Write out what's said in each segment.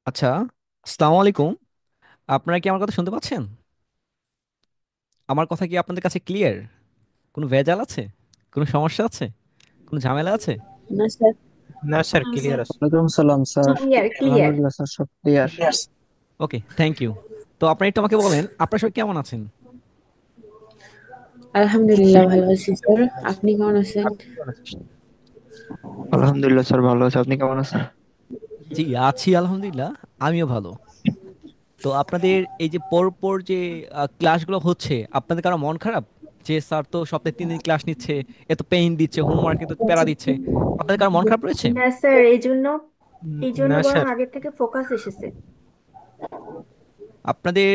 আচ্ছা, আসসালামু আলাইকুম। আপনারা কি আমার কথা শুনতে পাচ্ছেন? আমার কথা কি আপনাদের কাছে ক্লিয়ার? কোনো ভেজাল আছে? কোনো সমস্যা আছে? কোনো ঝামেলা আছে? না স্যার। না স্যার, হ্যাঁ ক্লিয়ার স্যার, আছে। ওয়ালাইকুম সালাম স্যার। Clear clear. আলহামদুলিল্লাহ স্যার, সব ক্লিয়ার। Okay, thank you. তো আপনি একটু আমাকে বলেন, আপনারা সবাই কেমন আছেন? আলহামদুলিল্লাহ ভালো আছি স্যার। আপনি কেমন আছেন? আপনি কেমন আছেন? আলহামদুলিল্লাহ স্যার, ভালো আছে। আপনি কেমন আছেন? জি, আছি আলহামদুলিল্লাহ। আমিও ভালো। তো আপনাদের এই যে পরপর যে ক্লাসগুলো হচ্ছে, আপনাদের কারো মন খারাপ যে স্যার তো সপ্তাহে 3 দিন ক্লাস নিচ্ছে, এত পেইন দিচ্ছে, হোমওয়ার্ক কিন্তু প্যারা দিচ্ছে? আপনাদের কারো মন খারাপ রয়েছে? না স্যার, এই জন্য না বরং স্যার। আগের থেকে ফোকাস এসেছে। আপনাদের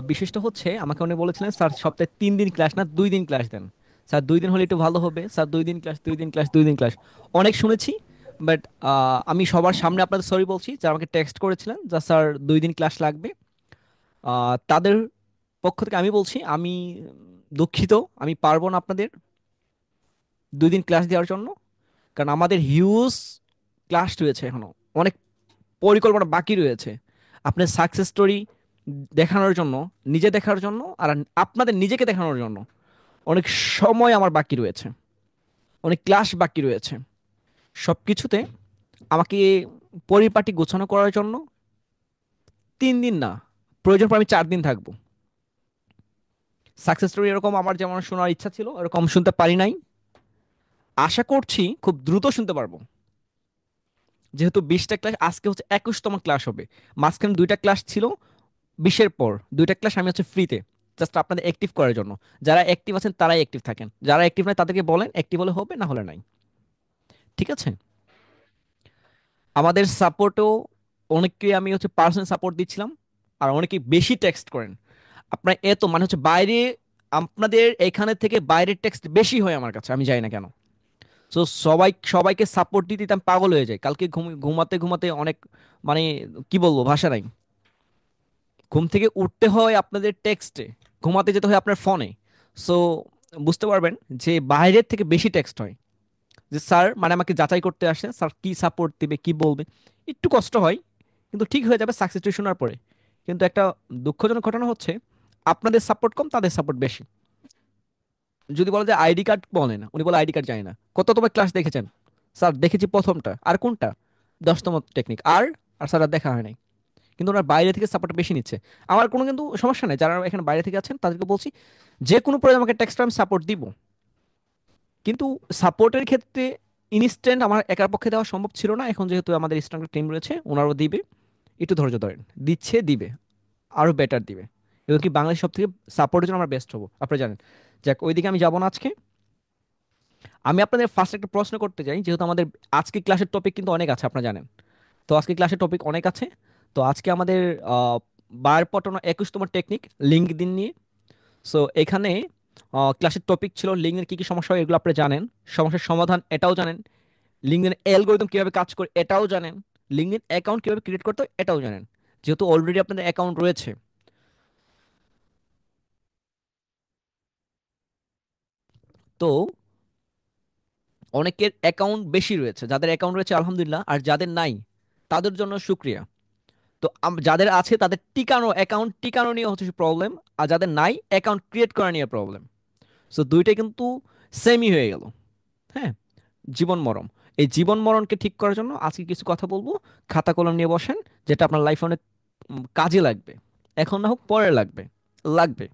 বিশেষটা হচ্ছে আমাকে উনি বলেছিলেন স্যার সপ্তাহে 3 দিন ক্লাস না 2 দিন ক্লাস দেন। স্যার 2 দিন হলে একটু ভালো হবে, স্যার 2 দিন ক্লাস, 2 দিন ক্লাস, 2 দিন ক্লাস। অনেক শুনেছি, বাট আমি সবার সামনে আপনাদের সরি বলছি যারা আমাকে টেক্সট করেছিলেন যা স্যার 2 দিন ক্লাস লাগবে। তাদের পক্ষ থেকে আমি বলছি আমি দুঃখিত, আমি পারবো না আপনাদের 2 দিন ক্লাস দেওয়ার জন্য। কারণ আমাদের হিউজ ক্লাস রয়েছে এখনো, অনেক পরিকল্পনা বাকি রয়েছে আপনার সাকসেস স্টোরি দেখানোর জন্য, নিজে দেখার জন্য, আর আপনাদের নিজেকে দেখানোর জন্য অনেক সময় আমার বাকি রয়েছে, অনেক ক্লাস বাকি রয়েছে। সব কিছুতে আমাকে পরিপাটি গোছানো করার জন্য 3 দিন না, প্রয়োজন পড়ে আমি 4 দিন থাকবো। সাকসেস স্টোরি এরকম আমার যেমন শোনার ইচ্ছা ছিল এরকম শুনতে পারি নাই। আশা করছি খুব দ্রুত শুনতে পারবো, যেহেতু 20টা ক্লাস, আজকে হচ্ছে 21তম ক্লাস হবে। মাঝখানে 2টা ক্লাস ছিল, 20-এর পর 2টা ক্লাস আমি হচ্ছে ফ্রিতে, জাস্ট আপনাদের অ্যাক্টিভ করার জন্য। যারা অ্যাক্টিভ আছেন তারাই অ্যাক্টিভ থাকেন, যারা অ্যাক্টিভ নাই তাদেরকে বলেন অ্যাক্টিভ হলে হবে, না হলে নাই। ঠিক আছে? আমাদের সাপোর্টও অনেককে আমি হচ্ছে পার্সোনাল সাপোর্ট দিচ্ছিলাম, আর অনেকে বেশি টেক্সট করেন। আপনার এত মানে হচ্ছে বাইরে, আপনাদের এখানে থেকে বাইরের টেক্সট বেশি হয় আমার কাছে, আমি জানি না কেন। তো সবাইকে সাপোর্ট দিতে দিতে আমি পাগল হয়ে যাই। কালকে ঘুমাতে ঘুমাতে অনেক, মানে কি বলবো, ভাষা নাই। ঘুম থেকে উঠতে হয় আপনাদের টেক্সটে, ঘুমাতে যেতে হয় আপনার ফোনে। সো বুঝতে পারবেন যে বাইরের থেকে বেশি টেক্সট হয়, যে স্যার মানে আমাকে যাচাই করতে আসে, স্যার কি সাপোর্ট দিবে কি বলবে। একটু কষ্ট হয়, কিন্তু ঠিক হয়ে যাবে সাকসেস শোনার পরে। কিন্তু একটা দুঃখজনক ঘটনা হচ্ছে আপনাদের সাপোর্ট কম, তাদের সাপোর্ট বেশি। যদি বলে যে আইডি কার্ড বলে না, উনি বলে আইডি কার্ড জানি না। কত তোমার ক্লাস দেখেছেন? স্যার দেখেছি প্রথমটা, আর কোনটা? 10তম টেকনিক। আর স্যার আর দেখা হয় নাই। কিন্তু ওনার বাইরে থেকে সাপোর্ট বেশি নিচ্ছে। আমার কোনো কিন্তু সমস্যা নেই, যারা এখানে বাইরে থেকে আছেন তাদেরকে বলছি যে কোনো প্রয়োজন আমাকে টেক্সট আমি সাপোর্ট দিব। কিন্তু সাপোর্টের ক্ষেত্রে ইনস্ট্যান্ট আমার একার পক্ষে দেওয়া সম্ভব ছিল না। এখন যেহেতু আমাদের স্ট্রং টিম রয়েছে, ওনারাও দিবে। একটু ধৈর্য ধরেন, দিচ্ছে দিবে, আরো বেটার দিবে। এবং কি বাংলাদেশ সব থেকে সাপোর্টের জন্য আমরা বেস্ট হবো, আপনারা জানেন। যাক, ওইদিকে আমি যাবো না আজকে। আমি আপনাদের ফার্স্ট একটা প্রশ্ন করতে চাই, যেহেতু আমাদের আজকে ক্লাসের টপিক কিন্তু অনেক আছে, আপনারা জানেন। তো আজকে ক্লাসের টপিক অনেক আছে। তো আজকে আমাদের আহ, বার পটানো 21তম টেকনিক লিঙ্কডইন নিয়ে। সো এখানে ক্লাসের টপিক ছিল লিঙ্কডইনের কী কী সমস্যা হয় এগুলো আপনারা জানেন, সমস্যার সমাধান এটাও জানেন, লিঙ্কডইন অ্যালগোরিদম কীভাবে কাজ করে এটাও জানেন, লিঙ্কডইন অ্যাকাউন্ট কীভাবে ক্রিয়েট করতে হয় এটাও জানেন, যেহেতু অলরেডি আপনাদের অ্যাকাউন্ট রয়েছে। তো অনেকের অ্যাকাউন্ট বেশি রয়েছে, যাদের অ্যাকাউন্ট রয়েছে আলহামদুলিল্লাহ, আর যাদের নাই তাদের জন্য শুক্রিয়া। তো যাদের আছে তাদের টিকানো, অ্যাকাউন্ট টিকানো নিয়ে হচ্ছে প্রবলেম, আর যাদের নাই অ্যাকাউন্ট ক্রিয়েট করা নিয়ে প্রবলেম। সো দুইটাই কিন্তু সেমই হয়ে গেল। হ্যাঁ, জীবন মরণ। এই জীবন মরণকে ঠিক করার জন্য আজকে কিছু কথা বলবো। খাতা কলম নিয়ে বসেন, যেটা আপনার লাইফে অনেক কাজে লাগবে। এখন না হোক পরে লাগবে, লাগবে।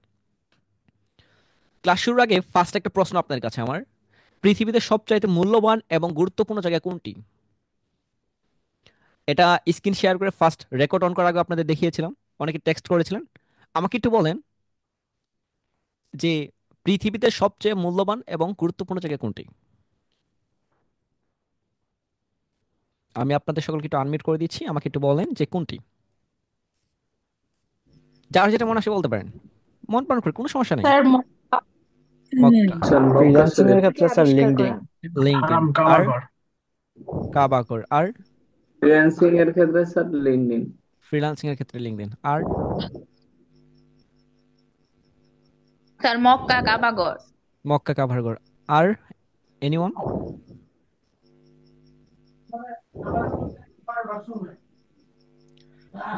ক্লাস শুরুর আগে ফার্স্ট একটা প্রশ্ন আপনার কাছে আমার, পৃথিবীতে সবচাইতে মূল্যবান এবং গুরুত্বপূর্ণ জায়গা কোনটি? এটা স্ক্রিন শেয়ার করে ফার্স্ট রেকর্ড অন করার আগে আপনাদের দেখিয়েছিলাম, অনেকে টেক্সট করেছিলেন। আমাকে একটু বলেন যে পৃথিবীতে সবচেয়ে মূল্যবান এবং গুরুত্বপূর্ণ জায়গা কোনটি? আমি আপনাদের সকলকে একটু আনমিউট করে দিচ্ছি, আমাকে একটু বলেন যে কোনটি। যার যেটা মনে আসে বলতে পারেন, মন পান করে কোনো সমস্যা নেই। স্যার মক্কা, স্যার ফ্রিল্যান্সিং এর ক্ষেত্রে স্যার আবিষ্কার লিঙ্কডইন। করা। লিঙ্কডইন, আর কাবাকর, আর ফ্রিল্যান্সিং এর ক্ষেত্রে স্যার লিঙ্কডইন। ফ্রিল্যান্সিং এর ক্ষেত্রে লিঙ্কডইন, আর স্যার মক্কা কাবাগর। মক্কা কাভারগর, আর এনিওয়ান?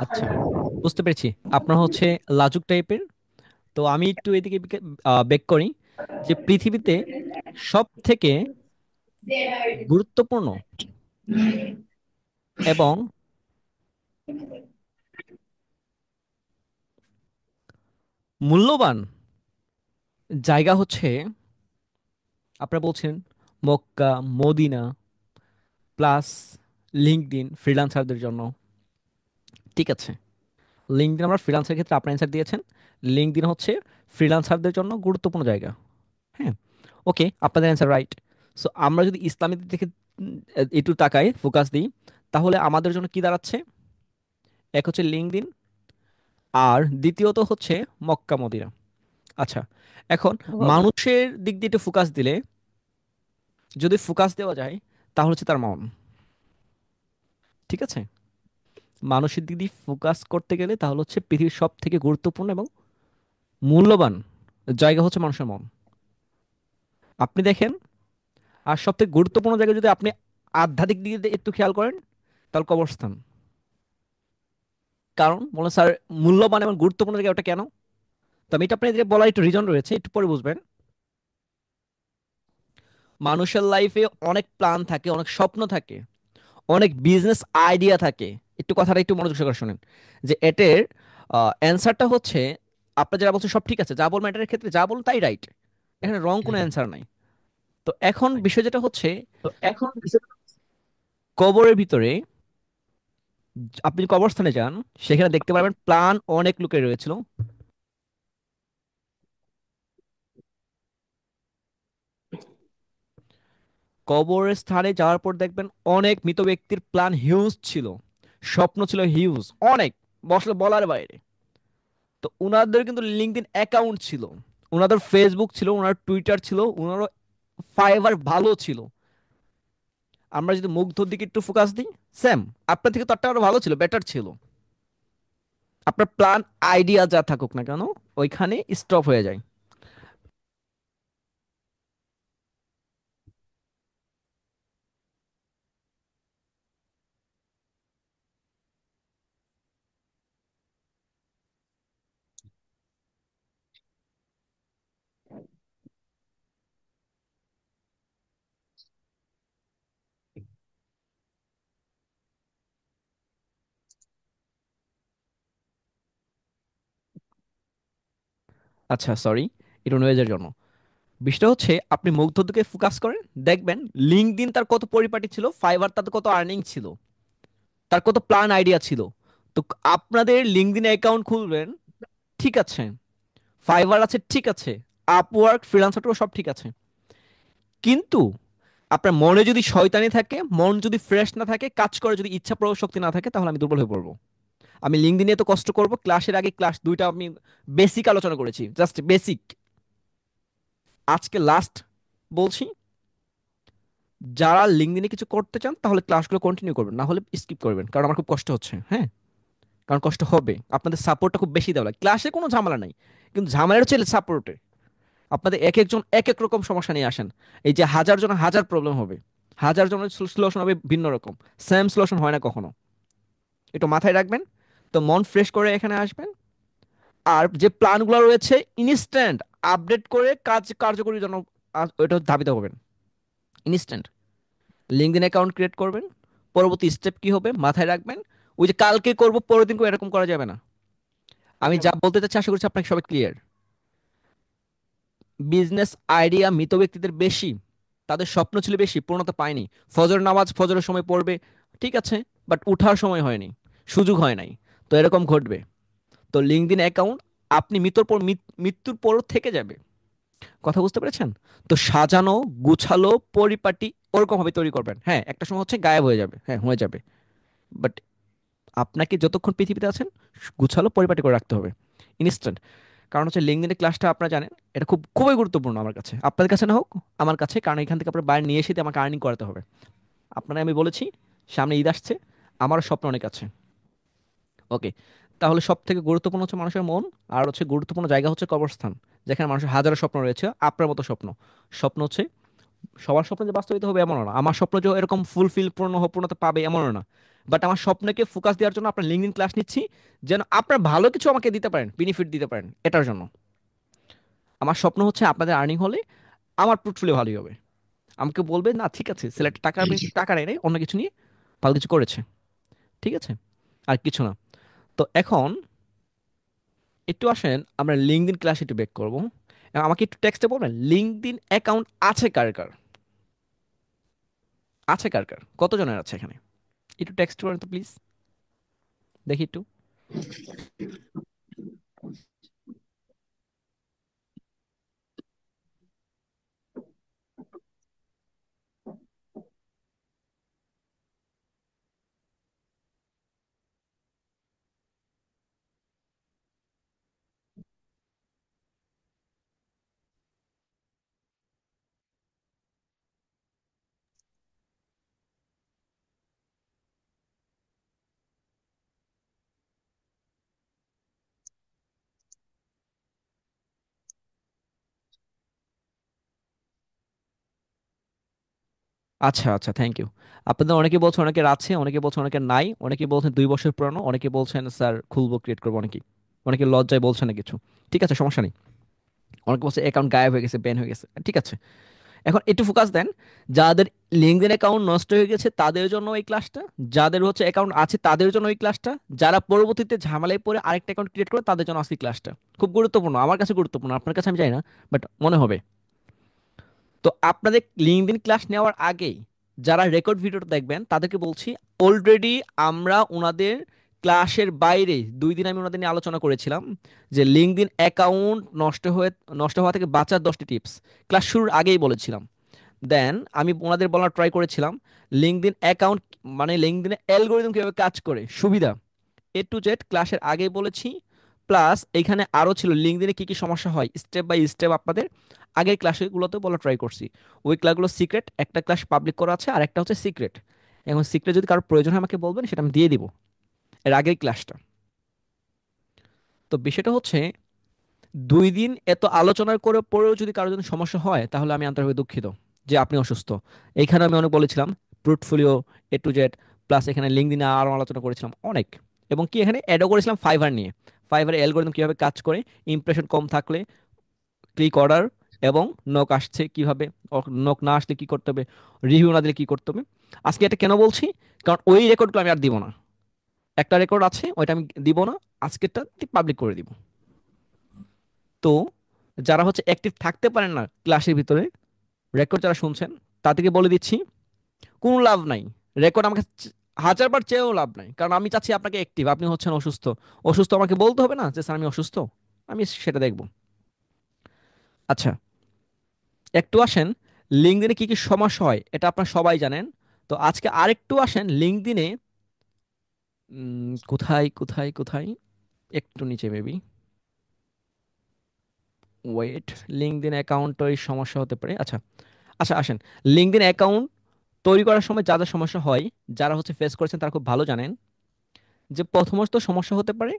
আচ্ছা, বুঝতে পেরেছি। আপনার হচ্ছে লাজুক টাইপের। তো আমি একটু এদিকে বেক করি যে পৃথিবীতে সব থেকে গুরুত্বপূর্ণ এবং মূল্যবান জায়গা হচ্ছে, আপনারা বলছেন মক্কা, মদিনা প্লাস লিঙ্কডইন ফ্রিল্যান্সারদের জন্য। ঠিক আছে, লিঙ্কডইন আমরা ফ্রিল্যান্সারের ক্ষেত্রে আপনার অ্যান্সার দিয়েছেন। লিঙ্কডইন হচ্ছে ফ্রিল্যান্সারদের জন্য গুরুত্বপূর্ণ জায়গা। হ্যাঁ, ওকে, আপনাদের অ্যান্সার রাইট। সো আমরা যদি ইসলামের দিক থেকে একটু তাকাই, ফোকাস দিই, তাহলে আমাদের জন্য কি দাঁড়াচ্ছে? এক হচ্ছে লিঙ্কডইন, আর দ্বিতীয়ত হচ্ছে মক্কা মদিনা। আচ্ছা, এখন মানুষের দিক দিয়ে একটু ফোকাস দিলে, যদি ফোকাস দেওয়া যায় তাহলে হচ্ছে তার মন। ঠিক আছে, মানুষের দিক দিয়ে ফোকাস করতে গেলে তাহলে হচ্ছে পৃথিবীর সব থেকে গুরুত্বপূর্ণ এবং মূল্যবান জায়গা হচ্ছে মানুষের মন। আপনি দেখেন, আর সব থেকে গুরুত্বপূর্ণ জায়গা যদি আপনি আধ্যাত্মিক দিকে দিয়ে একটু খেয়াল করেন, তাহলে কবরস্থান। কারণ বলেন স্যার, মূল্যবান এবং গুরুত্বপূর্ণ জায়গা ওটা কেন? তো আমি এটা আপনাদের বলার একটু রিজন রয়েছে, একটু পরে বুঝবেন। মানুষের লাইফে অনেক প্ল্যান থাকে, অনেক স্বপ্ন থাকে, অনেক বিজনেস আইডিয়া থাকে। একটু কথাটা একটু মনোযোগ সহকারে শুনেন, যে এটার অ্যান্সারটা হচ্ছে, আপনার যারা বলছেন সব ঠিক আছে, যা বলবেন এটার ক্ষেত্রে যা বলুন তাই রাইট, এখানে রং কোনো অ্যান্সার নাই। তো এখন বিষয় যেটা হচ্ছে, কবরের ভিতরে আপনি যদি কবরস্থানে যান, সেখানে দেখতে পারবেন প্ল্যান অনেক লোকের রয়েছিল। কবরের স্থানে যাওয়ার পর দেখবেন অনেক মৃত ব্যক্তির প্ল্যান হিউজ ছিল, স্বপ্ন ছিল হিউজ, অনেক, বসলে বলার বাইরে। তো উনাদের কিন্তু লিঙ্কডইন অ্যাকাউন্ট ছিল, উনাদের ফেসবুক ছিল, উনার টুইটার ছিল, উনারও ফাইবার ভালো ছিল। আমরা যদি মুগ্ধর দিকে একটু ফোকাস দিই, সেম, আপনার থেকে তারটা আরো ভালো ছিল, বেটার ছিল। আপনার প্ল্যান আইডিয়া যা থাকুক না কেন, ওইখানে স্টপ হয়ে যায়। আচ্ছা, সরি, এটা নয়েজের জন্য। বিষয়টা হচ্ছে, আপনি মুগ্ধর দিকে ফোকাস করেন, দেখবেন লিঙ্কডইন তার কত পরিপাটি ছিল, ফাইবার তার কত আর্নিং ছিল, তার কত প্ল্যান আইডিয়া ছিল। তো আপনাদের লিঙ্কডইন অ্যাকাউন্ট খুলবেন, ঠিক আছে, ফাইবার আছে, ঠিক আছে, আপওয়ার্ক ফ্রিল্যান্সারও সব ঠিক আছে, কিন্তু আপনার মনে যদি শয়তানি থাকে, মন যদি ফ্রেশ না থাকে, কাজ করে যদি ইচ্ছা প্রবল শক্তি না থাকে, তাহলে আমি দুর্বল হয়ে পড়বো। আমি লিঙ্কডইনে তো কষ্ট করব, ক্লাসের আগে ক্লাস দুইটা আমি বেসিক আলোচনা করেছি, জাস্ট বেসিক। আজকে লাস্ট বলছি, যারা লিঙ্কডইনে কিছু করতে চান তাহলে ক্লাসগুলো কন্টিনিউ করবেন, না হলে স্কিপ করবেন, কারণ আমার খুব কষ্ট হচ্ছে। হ্যাঁ, কারণ কষ্ট হবে, আপনাদের সাপোর্টটা খুব বেশি দেওয়া লাগে। ক্লাসে কোনো ঝামেলা নাই, কিন্তু ঝামেলা হচ্ছে সাপোর্টে। আপনাদের এক একজন এক এক রকম সমস্যা নিয়ে আসেন। এই যে হাজার জন হাজার প্রবলেম হবে, হাজার জনের সলিউশন হবে ভিন্ন রকম, সেম সলিউশন হয় না কখনো। একটু মাথায় রাখবেন। তো মন ফ্রেশ করে এখানে আসবেন, আর যে প্ল্যানগুলো রয়েছে ইনস্ট্যান্ট আপডেট করে কাজ কার্যকরী জন্য ওটা ধাবিত হবেন ইনস্ট্যান্ট। লিঙ্কডইন অ্যাকাউন্ট ক্রিয়েট করবেন, পরবর্তী স্টেপ কি হবে মাথায় রাখবেন। ওই যে কালকে করব পরের দিন করে এরকম করা যাবে না। আমি যা বলতে চাচ্ছি আশা করছি আপনাকে সবাই ক্লিয়ার। বিজনেস আইডিয়া মৃত ব্যক্তিদের বেশি, তাদের স্বপ্ন ছিল বেশি, পূর্ণতা পায়নি। ফজর নামাজ ফজরের সময় পড়বে, ঠিক আছে, বাট উঠার সময় হয়নি, সুযোগ হয় নাই। তো এরকম ঘটবে। তো লিঙ্কডইন অ্যাকাউন্ট আপনি মৃত্যুর পরও থেকে যাবে। কথা বুঝতে পেরেছেন? তো সাজানো, গুছালো, পরিপাটি ওরকম ভাবে তৈরি করবেন। হ্যাঁ, একটা সময় হচ্ছে গায়েব হয়ে যাবে, হ্যাঁ হয়ে যাবে, বাট আপনাকে যতক্ষণ পৃথিবীতে আছেন গুছালো পরিপাটি করে রাখতে হবে, ইনস্ট্যান্ট। কারণ হচ্ছে লিঙ্কডইনের ক্লাসটা আপনারা জানেন, এটা খুব খুবই গুরুত্বপূর্ণ আমার কাছে, আপনাদের কাছে না হোক, আমার কাছে, কারণ এখান থেকে আপনার বাইরে নিয়ে এসে আমাকে আর্নিং করাতে হবে। আপনারা আমি বলেছি, সামনে ঈদ আসছে, আমারও স্বপ্ন অনেক আছে। ওকে, তাহলে সব থেকে গুরুত্বপূর্ণ হচ্ছে মানুষের মন, আর হচ্ছে গুরুত্বপূর্ণ জায়গা হচ্ছে কবরস্থান, যেখানে মানুষের হাজারো স্বপ্ন রয়েছে, আপনার মতো স্বপ্ন। স্বপ্ন হচ্ছে সবার স্বপ্ন যে বাস্তবিত হবে এমনও না, আমার স্বপ্ন যে এরকম ফুলফিল পূর্ণতা পাবে এমনও না। বাট আমার স্বপ্নকে ফোকাস দেওয়ার জন্য আপনার লিঙ্কডইন ক্লাস নিচ্ছি, যেন আপনার ভালো কিছু আমাকে দিতে পারেন, বেনিফিট দিতে পারেন, এটার জন্য। আমার স্বপ্ন হচ্ছে আপনাদের আর্নিং হলে আমার পোর্টফোলিও ভালোই হবে। আমাকে বলবে না ঠিক আছে সিলেক্ট টাকা টাকা নেই নাই, অন্য কিছু নিয়ে ভালো কিছু করেছে, ঠিক আছে, আর কিছু না। তো এখন একটু আসেন আমরা লিঙ্কডইন ক্লাস একটু বেক করবো। আমাকে একটু টেক্সটে বলবেন লিঙ্কডইন অ্যাকাউন্ট আছে কার কার, আছে কার কার, কতজনের আছে এখানে, একটু টেক্সট করেন তো প্লিজ, দেখি একটু। আচ্ছা আচ্ছা, থ্যাংক ইউ। আপনাদের অনেকে বলছেন অনেকের আছে, অনেকে বলছেন অনেকের নাই, অনেকে বলছেন 2 বছর পুরানো, অনেকে বলছেন স্যার খুলবো ক্রিয়েট করবো, অনেকেই অনেকে লজ্জায় বলছে না কিছু। ঠিক আছে, সমস্যা নেই। অনেকে বলছে অ্যাকাউন্ট গায়েব হয়ে গেছে, ব্যান হয়ে গেছে, ঠিক আছে। এখন একটু ফোকাস দেন, যাদের লিঙ্কডইন অ্যাকাউন্ট নষ্ট হয়ে গেছে তাদের জন্য এই ক্লাসটা, যাদের হচ্ছে অ্যাকাউন্ট আছে তাদের জন্য এই ক্লাসটা, যারা পরবর্তীতে ঝামেলায় পড়ে আরেকটা অ্যাকাউন্ট ক্রিয়েট করে তাদের জন্য আজকে ক্লাসটা খুব গুরুত্বপূর্ণ, আমার কাছে গুরুত্বপূর্ণ, আপনার কাছে আমি জানি না, বাট মনে হবে। তো আপনাদের লিঙ্কডইন ক্লাস নেওয়ার আগেই যারা রেকর্ড ভিডিওটা দেখবেন তাদেরকে বলছি, অলরেডি আমরা ওনাদের ক্লাসের বাইরে 2 দিন আমি ওনাদের নিয়ে আলোচনা করেছিলাম যে লিঙ্কডইন অ্যাকাউন্ট নষ্ট হওয়া থেকে বাঁচার 10টি টিপস ক্লাস শুরুর আগেই বলেছিলাম। দেন আমি ওনাদের বলার ট্রাই করেছিলাম লিঙ্কডইন অ্যাকাউন্ট মানে লিঙ্কডইনের অ্যালগোরিদম কিভাবে কাজ করে, সুবিধা A to Z ক্লাসের আগেই বলেছি। প্লাস এখানে আরও ছিল লিঙ্কডইনে কি কি সমস্যা হয় স্টেপ বাই স্টেপ আপনাদের আগের ক্লাসগুলোতে বলা ট্রাই করছি। ওই ক্লাসগুলো সিক্রেট, একটা ক্লাস পাবলিক করা আছে আর একটা হচ্ছে সিক্রেট। এখন সিক্রেট যদি কারোর প্রয়োজন হয় আমাকে বলবেন, সেটা আমি দিয়ে দিব, এর আগের ক্লাসটা। তো বিষয়টা হচ্ছে 2 দিন এত আলোচনার করে পরেও যদি কারোর জন্য সমস্যা হয় তাহলে আমি আন্তরিকভাবে দুঃখিত যে আপনি অসুস্থ। এইখানে আমি অনেক বলেছিলাম portfolio A to Z, plus এখানে লিঙ্কডইনে আরও আলোচনা করেছিলাম অনেক, এবং কি এখানে অ্যাডও করেছিলাম ফাইবার নিয়ে, ফাইবারের অ্যালগোরিদম কীভাবে কাজ করে, ইমপ্রেশন কম থাকলে ক্লিক অর্ডার, এবং নক আসছে কিভাবে, নক না আসলে কি করতে হবে, রিভিউ না দিলে কি করতে হবে। আজকে এটা কেন বলছি, কারণ ওই রেকর্ডগুলো আমি আর দিব না, একটা রেকর্ড আছে ওইটা আমি দিব না, আজকেরটা পাবলিক করে দিব। তো যারা হচ্ছে অ্যাক্টিভ থাকতে পারেন না ক্লাসের ভিতরে, রেকর্ড যারা শুনছেন তাদেরকে বলে দিচ্ছি কোনো লাভ নাই, রেকর্ড আমাকে 1000 বার চেয়েও লাভ নাই, কারণ আমি চাচ্ছি আপনাকে অ্যাক্টিভ, আপনি হচ্ছেন অসুস্থ। অসুস্থ আমাকে বলতে হবে না যে স্যার আমি অসুস্থ, আমি সেটা দেখব। আচ্ছা, একটু আসেন লিঙ্কডইনে কি কি সমস্যা হয় এটা আপনারা সবাই জানেন। তো আজকে আরেকটু আসেন লিঙ্কডইনে, কোথায় কোথায় কোথায়, একটু নিচে মেবি, ওয়েট, লিঙ্কডইন অ্যাকাউন্টের সমস্যা হতে পারে। আচ্ছা আচ্ছা, আসেন লিঙ্কডইন অ্যাকাউন্ট তৈরি করার সময় যা যা সমস্যা হয়, যারা হচ্ছে ফেস করেছেন তারা খুব ভালো জানেন। যে প্রথমত সমস্যা হতে পারে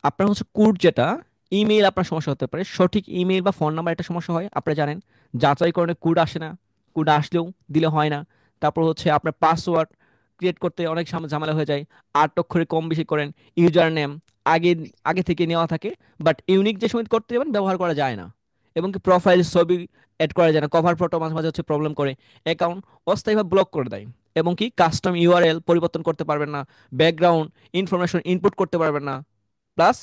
আপনার হচ্ছে কোড, যেটা ইমেইল আপনার সমস্যা হতে পারে, সঠিক ইমেইল বা ফোন নাম্বার একটা সমস্যা হয়, আপনারা জানেন যাচাইকরণে কোড আসে না, কোড আসলেও দিলে হয় না। তারপর হচ্ছে আপনার পাসওয়ার্ড ক্রিয়েট করতে অনেক ঝামেলা হয়ে যায়, 8 অক্ষরে কম বেশি করেন, ইউজার নেম আগে আগে থেকে নেওয়া থাকে, বাট ইউনিক যে সময় করতে যাবেন ব্যবহার করা যায় না, এবং কি প্রোফাইল ছবি অ্যাড করা যায় না, কভার ফটো মাঝে মাঝে হচ্ছে প্রবলেম করে, অ্যাকাউন্ট অস্থায়ীভাবে ব্লক করে দেয়, এবং কি কাস্টম ইউআরএল পরিবর্তন করতে পারবেন না, ব্যাকগ্রাউন্ড ইনফরমেশন ইনপুট করতে পারবেন না। প্লাস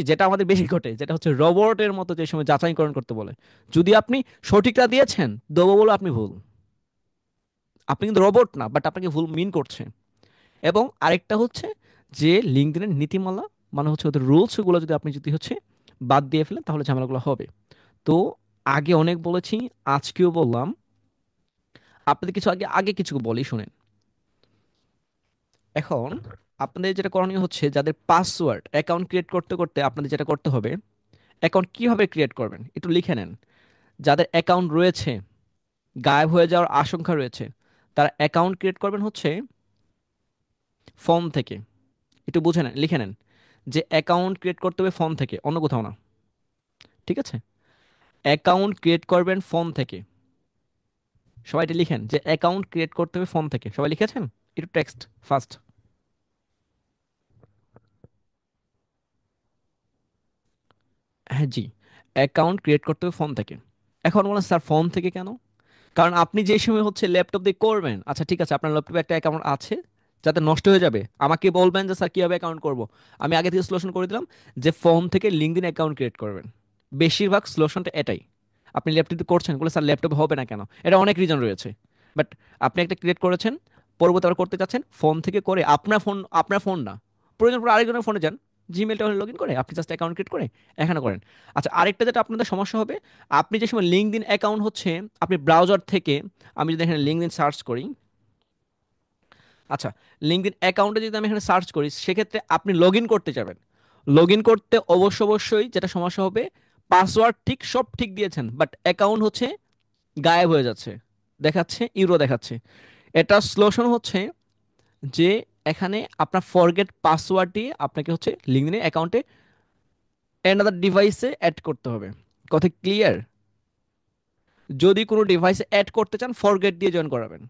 যেটা আমাদের বেশি ঘটে, যেটা হচ্ছে রোবটের মতো যে সময় যাচাইকরণ করতে বলে, যদি আপনি সঠিকটা দিয়েছেন দেবো বলে আপনি ভুল, আপনি কিন্তু রোবট না, বাট আপনাকে ভুল মিন করছে। এবং আরেকটা হচ্ছে যে লিঙ্কডইনের নীতিমালা, মানে হচ্ছে ওদের রুলস, গুলো যদি আপনি যদি হচ্ছে বাদ দিয়ে ফেলেন তাহলে ঝামেলাগুলো হবে। তো আগে অনেক বলেছি, আজকেও বললাম, আপনাদের কিছু আগে আগে কিছু বলি শুনেন। এখন আপনাদের যেটা করণীয় হচ্ছে, যাদের পাসওয়ার্ড অ্যাকাউন্ট ক্রিয়েট করতে করতে আপনাদের যেটা করতে হবে, অ্যাকাউন্ট কিভাবে ক্রিয়েট করবেন একটু লিখে নেন। যাদের অ্যাকাউন্ট রয়েছে, গায়েব হয়ে যাওয়ার আশঙ্কা রয়েছে, তারা অ্যাকাউন্ট ক্রিয়েট করবেন হচ্ছে ফোন থেকে। একটু বুঝে নেন, লিখে নেন যে অ্যাকাউন্ট ক্রিয়েট করতে হবে ফোন থেকে, অন্য কোথাও না, ঠিক আছে। অ্যাকাউন্ট ক্রিয়েট করবেন ফোন থেকে। সবাই এটা লিখেন যে অ্যাকাউন্ট ক্রিয়েট করতে হবে ফোন থেকে। সবাই লিখেছেন? একটু টেক্সট ফার্স্ট। হ্যাঁ জি, অ্যাকাউন্ট ক্রিয়েট করতে হবে ফোন থেকে। এখন বলেন স্যার ফোন থেকে কেন? কারণ আপনি যে সময় হচ্ছে ল্যাপটপ দিয়ে করবেন, আচ্ছা ঠিক আছে, আপনার ল্যাপটপে একটা অ্যাকাউন্ট আছে যাতে নষ্ট হয়ে যাবে, আমাকে বলবেন যে স্যার কীভাবে অ্যাকাউন্ট করব। আমি আগে থেকে সলিউশন করে দিলাম যে ফোন থেকে লিঙ্কডইন অ্যাকাউন্ট ক্রিয়েট করবেন। বেশিরভাগ সলিউশনটা এটাই। আপনি ল্যাপটপে করছেন, বলে স্যার ল্যাপটপে হবে না কেন? এটা অনেক রিজন রয়েছে, বাট আপনি একটা ক্রিয়েট করেছেন, পরবর্তী আবার করতে চাচ্ছেন ফোন থেকে করে, আপনার ফোন না, প্রয়োজন পড়ে আরেকজনের ফোনে যান, জিমেলটা লগ ইন করে আপনি জাস্ট অ্যাকাউন্ট ক্রিয়েট করে এখানে করেন। আচ্ছা, আরেকটা যেটা আপনাদের সমস্যা হবে, আপনি যে সময় লিঙ্কডইন অ্যাকাউন্ট হচ্ছে আপনি ব্রাউজার থেকে, আমি যদি এখানে লিঙ্কডইন সার্চ করি, আচ্ছা, লিঙ্কডইন অ্যাকাউন্টে যদি আমি এখানে সার্চ করি, সেক্ষেত্রে আপনি লগ ইন করতে যাবেন। লগ ইন করতে অবশ্যই যেটা সমস্যা হবে, পাসওয়ার্ড ঠিক সব ঠিক দিয়েছেন, বাট অ্যাকাউন্ট হচ্ছে গায়েব হয়ে যাচ্ছে, দেখাচ্ছে ইউরো দেখাচ্ছে। এটা সলিউশন হচ্ছে যে এখানে আপনার ফরগেট পাসওয়ার্ড দিয়ে আপনাকে হচ্ছে লিঙ্কডইন অ্যাকাউন্টে অ্যানাদার ডিভাইসে অ্যাড করতে হবে। কথা ক্লিয়ার? যদি কোনো ডিভাইসে অ্যাড করতে চান ফরগেট দিয়ে জয়েন করাবেন।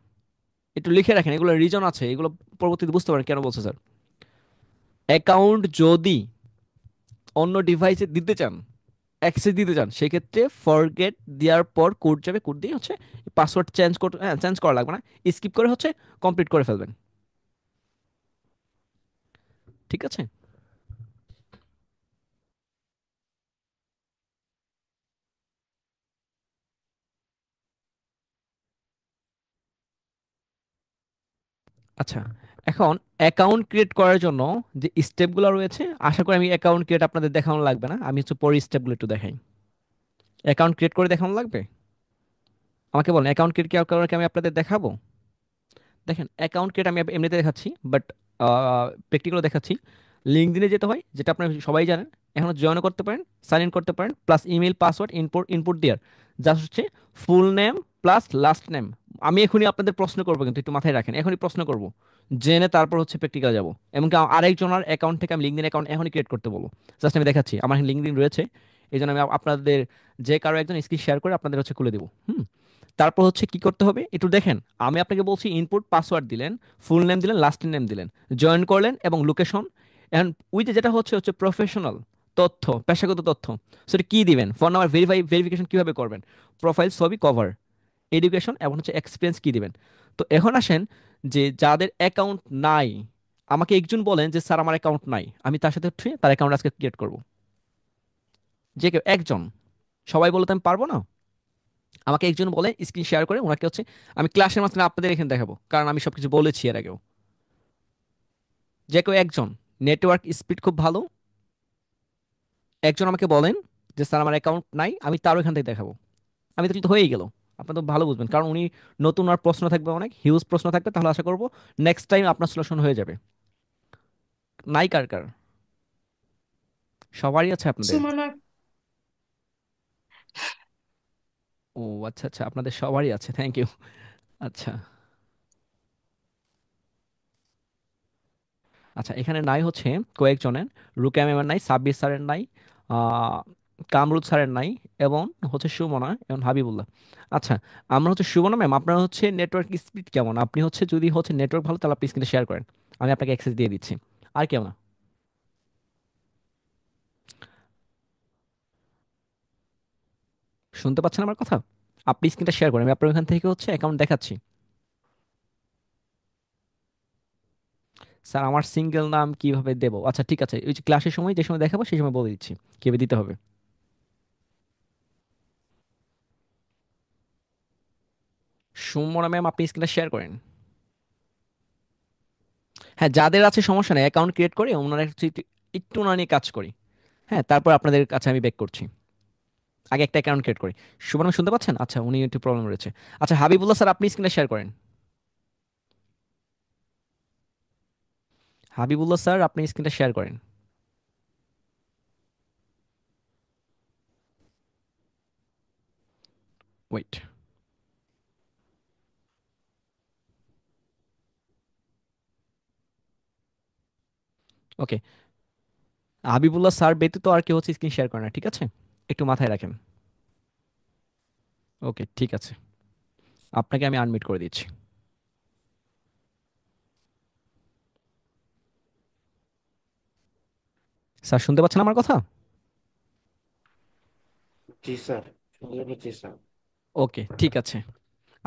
একটু লিখে রাখেন, এগুলো রিজন আছে, এগুলো পরবর্তীতে বুঝতে পারেন কেন বলছে স্যার। অ্যাকাউন্ট যদি অন্য ডিভাইসে দিতে চান, অ্যাক্সেস দিতে চান, সেক্ষেত্রে ফরগেট দেওয়ার পর কোড যাবে, কোড দিয়ে হচ্ছে পাসওয়ার্ড চেঞ্জ করা লাগবে না, স্কিপ করে হচ্ছে কমপ্লিট করে ফেলবেন। ঠিক আছে? আচ্ছা, এখন অ্যাকাউন্ট ক্রিয়েট করার জন্য যে স্টেপগুলো রয়েছে, আশা করি আমি অ্যাকাউন্ট ক্রিয়েট আপনাদের দেখানো লাগবে না, আমি হচ্ছে পরের স্টেপগুলো একটু দেখাই। অ্যাকাউন্ট ক্রিয়েট করে দেখানো লাগবে? আমাকে বলেন অ্যাকাউন্ট ক্রিয়েট করার কি আমি আপনাদের দেখাবো? দেখেন, অ্যাকাউন্ট ক্রিয়েট আমি এমনিতে দেখাচ্ছি, বাট প্র্যাকটিক্যালও দেখাচ্ছি। লিঙ্কডইনে যেতে হয়, যেটা আপনারা সবাই জানেন, এখন জয়েন করতে পারেন, সাইন ইন করতে পারেন, plus email password input input দেওয়ার, জাস্ট হচ্ছে full name plus last name. আমি এখনই আপনাদের প্রশ্ন করবো, কিন্তু একটু মাথায় রাখেন, এখনই প্রশ্ন করব, জেনে তারপর হচ্ছে প্র্যাকটিক্যাল যাবো। এমনকি আরেকজনের অ্যাকাউন্ট থেকে আমি লিঙ্কডইন অ্যাকাউন্ট এখনই ক্রিয়েট করতে বলবো। জাস্ট আমি দেখাচ্ছি, আমার লিঙ্কডইন রয়েছে, এই জন্য আমি আপনাদের যে কারো একজন স্ক্রিন শেয়ার করে আপনাদের হচ্ছে খুলে দেবো। তারপর হচ্ছে কি করতে হবে একটু দেখেন। আমি আপনাকে বলছি ইনপুট পাসওয়ার্ড দিলেন, ফুল নেম দিলেন, লাস্ট নেম দিলেন, জয়েন করলেন এবং লোকেশন, এন্ড উইথ যেটা হচ্ছে হচ্ছে প্রফেশনাল তথ্য, পেশাগত তথ্য, সেটা কি দিবেন, ফোন নাম্বার, ভেরিফিকেশন কিভাবে করবেন, প্রোফাইল ছবি কভার, এডুকেশন এবং হচ্ছে এক্সপিরিয়েন্স কি দিবেন। তো এখন আসেন যে যাদের অ্যাকাউন্ট নাই, আমাকে একজন বলেন যে স্যার আমার অ্যাকাউন্ট নাই, আমি তার সাথে হচ্ছে তার অ্যাকাউন্ট আজকে ক্রিয়েট করব। যে কেউ একজন, সবাই বলে তো আমি পারবো না। আমাকে একজন বলে স্ক্রিন শেয়ার করে ওনাকে হচ্ছে আমি ক্লাসের মাঝখানে আপনাদের এখানে দেখাবো, কারণ আমি সবকিছু বলেছি এর আগেও। যে কেউ একজন, নেটওয়ার্ক স্পিড খুব ভালো, একজন আমাকে বলেন যে স্যার আমার অ্যাকাউন্ট নাই, আমি তারও এখান থেকে দেখাবো। আমি তো কিন্তু হয়েই গেল। আপনার তো ভালো বুঝবেন, কারণ উনি নতুন আর প্রশ্ন থাকবে, অনেক হিউজ প্রশ্ন থাকবে, তাহলে আশা করবো নেক্সট টাইম আপনার সলিউশন হয়ে যাবে। নাই কার কার? সবারই আছে আপনাদের? সুমনা। ও আচ্ছা আচ্ছা, আপনাদের সবারই আছে, থ্যাংক ইউ। আচ্ছা আচ্ছা, এখানে নাই হচ্ছে কয়েকজনের, রুকেয়া ম্যামের নাই, সাব্বির স্যারের নাই, আহ, কামরুল স্যারের নাই, এবং হচ্ছে সুমনা এবং হাবিবুল্লাহ। আচ্ছা, আমরা হচ্ছে সুমনা ম্যাম, আপনার হচ্ছে নেটওয়ার্ক স্পিড কেমন? আপনি হচ্ছে যদি হচ্ছে নেটওয়ার্ক ভালো, তাহলে আপনি স্ক্রিনে শেয়ার করেন, আমি আপনাকে অ্যাক্সেস দিয়ে দিচ্ছি। আর কেমন? শুনতে পাচ্ছেন আমার কথা? আপনি স্ক্রিনটা শেয়ার করেন, আমি আপনার ওখান থেকে হচ্ছে অ্যাকাউন্ট দেখাচ্ছি। স্যার আমার সিঙ্গেল নাম কিভাবে দেবো? আচ্ছা ঠিক আছে, ওই যে ক্লাসের সময় যে সময় দেখাবো সেই সময় বলে দিচ্ছি কিভাবে দিতে হবে। সুমনা ম্যাম আপনি স্ক্রিনটা শেয়ার করেন। হ্যাঁ, যাদের আছে সমস্যা নেই, অ্যাকাউন্ট ক্রিয়েট করে ওনারা হচ্ছে একটু একটু ওনারা নিয়ে কাজ করি। হ্যাঁ, তারপর আপনাদের কাছে আমি ব্যাক করছি। আগে একটা অ্যাকাউন্ট ক্রিয়েট করি। সুবর্ণ শুনতে পাচ্ছেন? আচ্ছা, উনি একটু প্রবলেম রয়েছে। আচ্ছা হাবিবুল্লাহ স্যার আপনি স্ক্রিনটা শেয়ার করেন। হাবিবুল্লাহ স্যার আপনি স্ক্রিনটা শেয়ার করেন। ওয়েট। ওকে, হাবিবুল্লাহ স্যার ব্যতীত আর কেউ হচ্ছে স্ক্রিন শেয়ার করে না, ঠিক আছে? একটু মাথায় রাখেন। ওকে ঠিক আছে। আপনাকে আমি আনমিউট করে দিচ্ছি। স্যার শুনতে পাচ্ছেন আমার কথা? জি স্যার, শুনতে পাচ্ছি স্যার। ওকে, ঠিক আছে।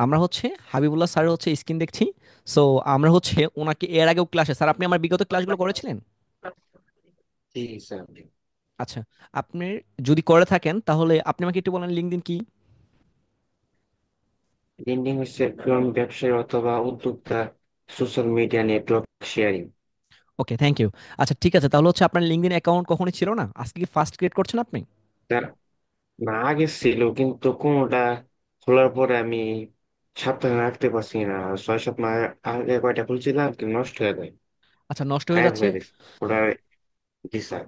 আমরা হচ্ছে হাবিবুল্লাহ স্যারের হচ্ছে স্ক্রিন দেখছি। সো আমরা হচ্ছে ওনাকে এর আগেও ক্লাসে, স্যার আপনি আমার বিগত ক্লাসগুলো করেছিলেন? জি স্যার। আচ্ছা, আপনি যদি করে থাকেন তাহলে আপনি আমাকে একটু বলেন লিঙ্কডইন কি? লিঙ্কডিন হচ্ছে একজন ব্যবসায়ী অথবা উদ্যোক্তা, social media network sharing. Okay, thank you. আচ্ছা ঠিক আছে, তাহলে হচ্ছে আপনার লিঙ্কডইন অ্যাকাউন্ট কখনই ছিল না, আজকে কি ফার্স্ট ক্রিয়েট করছেন আপনি? স্যার, না আগে ছিল কিন্তু কোনোটা খোলার পরে আমি সাবধানে রাখতে পারছি না। 6-7 মাস আগে কয়টা খুলছিলাম কিন্তু নষ্ট হয়ে যায়, আচ্ছা, নষ্ট হয়ে গায়েব যাচ্ছে। হয়ে গেছে ওটা। জি স্যার,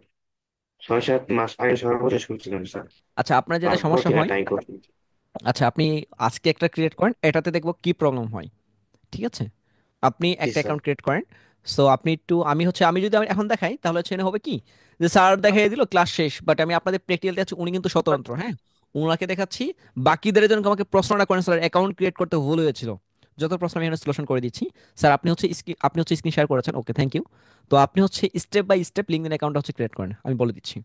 6-7 মাস আগে সর্বশেষ খুলছিলাম স্যার। আচ্ছা, আপনার যেটা তারপর সমস্যা থেকে হয়, ট্রাই করছি। আচ্ছা আপনি আজকে একটা ক্রিয়েট করেন, এটাতে দেখবো কি প্রবলেম হয়। ঠিক আছে, আপনি জি একটা স্যার। অ্যাকাউন্ট ক্রিয়েট করেন। সো আপনি একটু, আমি যদি আমি এখন দেখাই তাহলে হচ্ছে এখানে হবে কি, যে স্যার দেখাই দিল ক্লাস শেষ, বাট আমি আপনাদের প্র্যাকটিক্যাল দেখাচ্ছি উনি কিন্তু স্বতন্ত্র, হ্যাঁ। ওনাকে দেখাচ্ছি, বাকিদের জন্য আমাকে প্রশ্ন না করেন স্যার অ্যাকাউন্ট ক্রিয়েট করতে ভুল হয়েছিল, যত প্রশ্ন আমি এখানে সলিউশন করে দিচ্ছি। স্যার আপনি হচ্ছে স্ক্রিন শেয়ার করেছেন, ওকে থ্যাংক ইউ। তো আপনি হচ্ছে স্টেপ বাই স্টেপ লিঙ্কডিন অ্যাকাউন্টটা হচ্ছে ক্রিয়েট করেন, আমি বলে দিচ্ছি।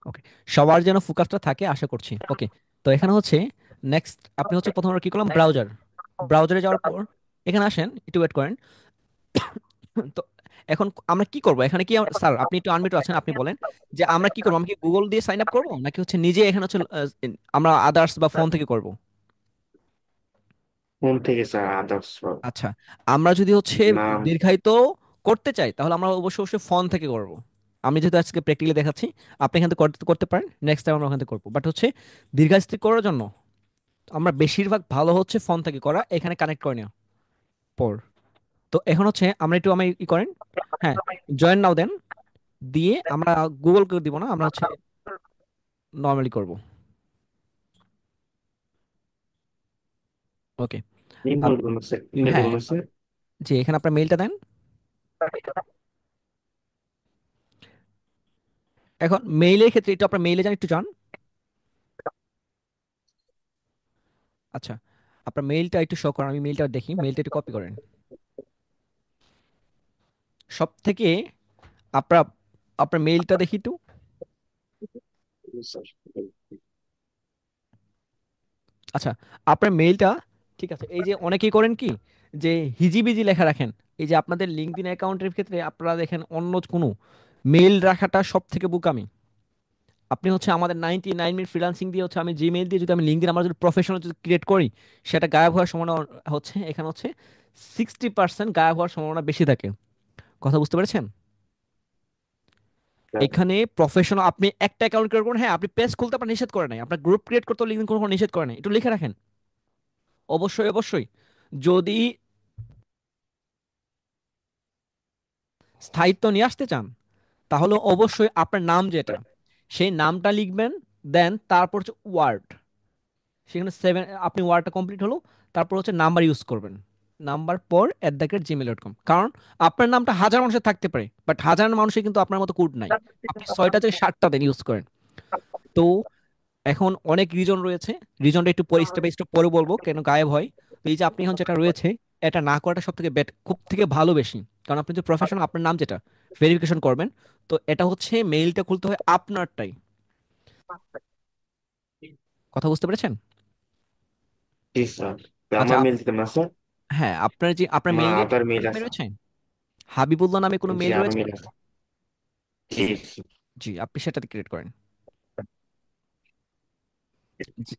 ওকে, সবার যেন ফোকাসটা থাকে আশা করছি। ওকে, তো এখানে হচ্ছে নেক্সট আপনি হচ্ছে প্রথমে আমরা কি করলাম, ব্রাউজারে যাওয়ার পর এখানে আসেন, একটু ওয়েট করেন। তো এখন আমরা কি করব এখানে, স্যার আপনি একটু আনমিউট আছেন, আপনি বলেন যে আমরা কি করবো, আমরা কি গুগল দিয়ে সাইন আপ করবো নাকি হচ্ছে নিজে এখানে হচ্ছে আমরা আদার্স বা ফোন থেকে করব? ফোন থেকে স্যার আদার্স আচ্ছা, আমরা যদি হচ্ছে নাম। দীর্ঘায়িত করতে চাই তাহলে আমরা অবশ্যই অবশ্যই ফোন থেকে করব। আমি যেহেতু আজকে প্র্যাকটিক্যালি দেখাচ্ছি, আপনি এখান থেকে করতে করতে পারেন, নেক্সট টাইম আমরা ওখান থেকে করবো, বাট হচ্ছে দীর্ঘায়িত করার জন্য আমরা বেশিরভাগ ভালো হচ্ছে ফোন থেকে করা, এখানে কানেক্ট করে নেওয়া পর। তো এখন হচ্ছে আমরা একটু আমি ই করেন, হ্যাঁ, জয়েন নাও দেন, দিয়ে আমরা গুগল করে দিব না, আমরা হচ্ছে নর্মালি করব। ওকে, ইমেল করুন স্যার, ইমেল হ্যাঁ, করুন স্যার। জি এখানে আপনার মেইলটা দেন। এখন মেইলের ক্ষেত্রে একটু আপনার মেইলে যান, একটু যান। আচ্ছা, আপনার মেইলটা একটু শো করেন, আমি মেইলটা দেখি, মেইলটা একটু কপি করেন। সব থেকে আপনার আপনার মেইলটা দেখি একটু। স্যার আচ্ছা, আপনার মেইলটা ঠিক আছে। এই যে অনেকেই করেন কি, যে হিজিবিজি লেখা রাখেন, এই যে আপনাদের লিঙ্কডইন অ্যাকাউন্টের ক্ষেত্রে আপনারা দেখেন অন্য কোনো মেইল রাখাটা সব থেকে বোকামি। আপনি হচ্ছে আমাদের 99 মিনিট ফ্রিল্যান্সিং দিয়ে হচ্ছে আমি জিমেইল দিয়ে যদি আমি লিঙ্কডইন আমার যদি প্রফেশনাল যদি ক্রিয়েট করি, সেটা গায়েব হওয়ার সম্ভাবনা হচ্ছে এখানে হচ্ছে 60% গায়েব হওয়ার সম্ভাবনা বেশি থাকে। কথা বুঝতে পেরেছেন? এখানে প্রফেশনাল আপনি একটা অ্যাকাউন্ট ক্রিয়েট করুন, হ্যাঁ আপনি পেজ খুলতে আপনার নিষেধ করে নাই, আপনার গ্রুপ ক্রিয়েট করতে লিঙ্কডইন কোনো নিষেধ করে নাই, একটু লিখে রাখেন। অবশ্যই অবশ্যই, যদি স্থায়িত্ব নিয়ে আসতে চান তাহলে অবশ্যই আপনার নাম যেটা, সেই নামটা লিখবেন। দেন তারপর হচ্ছে ওয়ার্ড, সেখানে 7, আপনি ওয়ার্ডটা কমপ্লিট হলো, তারপর হচ্ছে নাম্বার ইউজ করবেন, নাম্বার পর @gmail.com। কারণ আপনার নামটা হাজার মানুষের থাকতে পারে, বাট হাজার মানুষের কিন্তু আপনার মতো কোড নাই। আপনি 6টা থেকে 7টা দেন ইউজ করেন। তো এখন অনেক রিজন রয়েছে, রিজনটা একটু পরে স্টেপ বাই স্টেপ পরে বলবো কেন গায়েব হয়। তো এই যে আপনি এখন যেটা রয়েছে, এটা না করাটা সব থেকে খুব থেকে ভালো বেশি। কারণ আপনি যে প্রফেশনাল আপনার নাম যেটা ভেরিফিকেশন করবেন, তো এটা হচ্ছে মেইলটা খুলতে হয় আপনারটাই। কথা বুঝতে পেরেছেন? জি স্যার। আচ্ছা আমার মেল দিতে না স্যার? হ্যাঁ, আপনার আমার মেইল আদার মেল মেইল আছে। রয়েছে, হাবিবুল্লাহ নামে কোনো জি মেইল আরো রয়েছে? মেল আছে। জি স্যার। জি, আপনি সেটাতে ক্রিয়েট করেন। জি,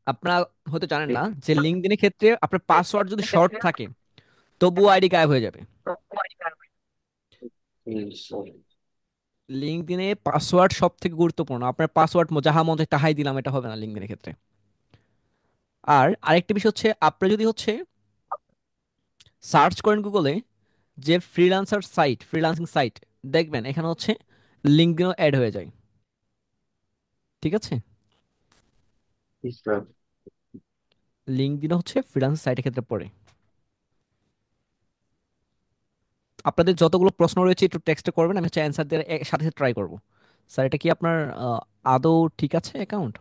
আপনারা হয়তো জানেন না যে লিঙ্কডইনের ক্ষেত্রে আপনার পাসওয়ার্ড যদি শর্ট থাকে তবুও আইডি গায়েব হয়ে যাবে। জি স্যার। লিঙ্কডইনে পাসওয়ার্ড সব থেকে গুরুত্বপূর্ণ, আপনার পাসওয়ার্ড যাহা মন চায় তাহাই দিলাম, এটা হবে না লিঙ্কডইনের ক্ষেত্রে। আর আরেকটা বিষয় হচ্ছে, আপনি যদি হচ্ছে সার্চ করেন গুগলে যে ফ্রিল্যান্সার সাইট, ফ্রিল্যান্সিং সাইট, দেখবেন এখানে হচ্ছে লিঙ্কডইনও অ্যাড হয়ে যায়। ঠিক আছে, জি স্যার। লিঙ্কডইন হচ্ছে ফ্রিল্যান্সিং সাইটের ক্ষেত্রে পড়ে। আপনাদের যতগুলো প্রশ্ন রয়েছে একটু টেক্সটে করবেন, আমি হচ্ছে অ্যান্সার দিয়ে সাথে সাথে ট্রাই করবো। স্যার এটা কি আপনার আদৌ ঠিক আছে অ্যাকাউন্ট?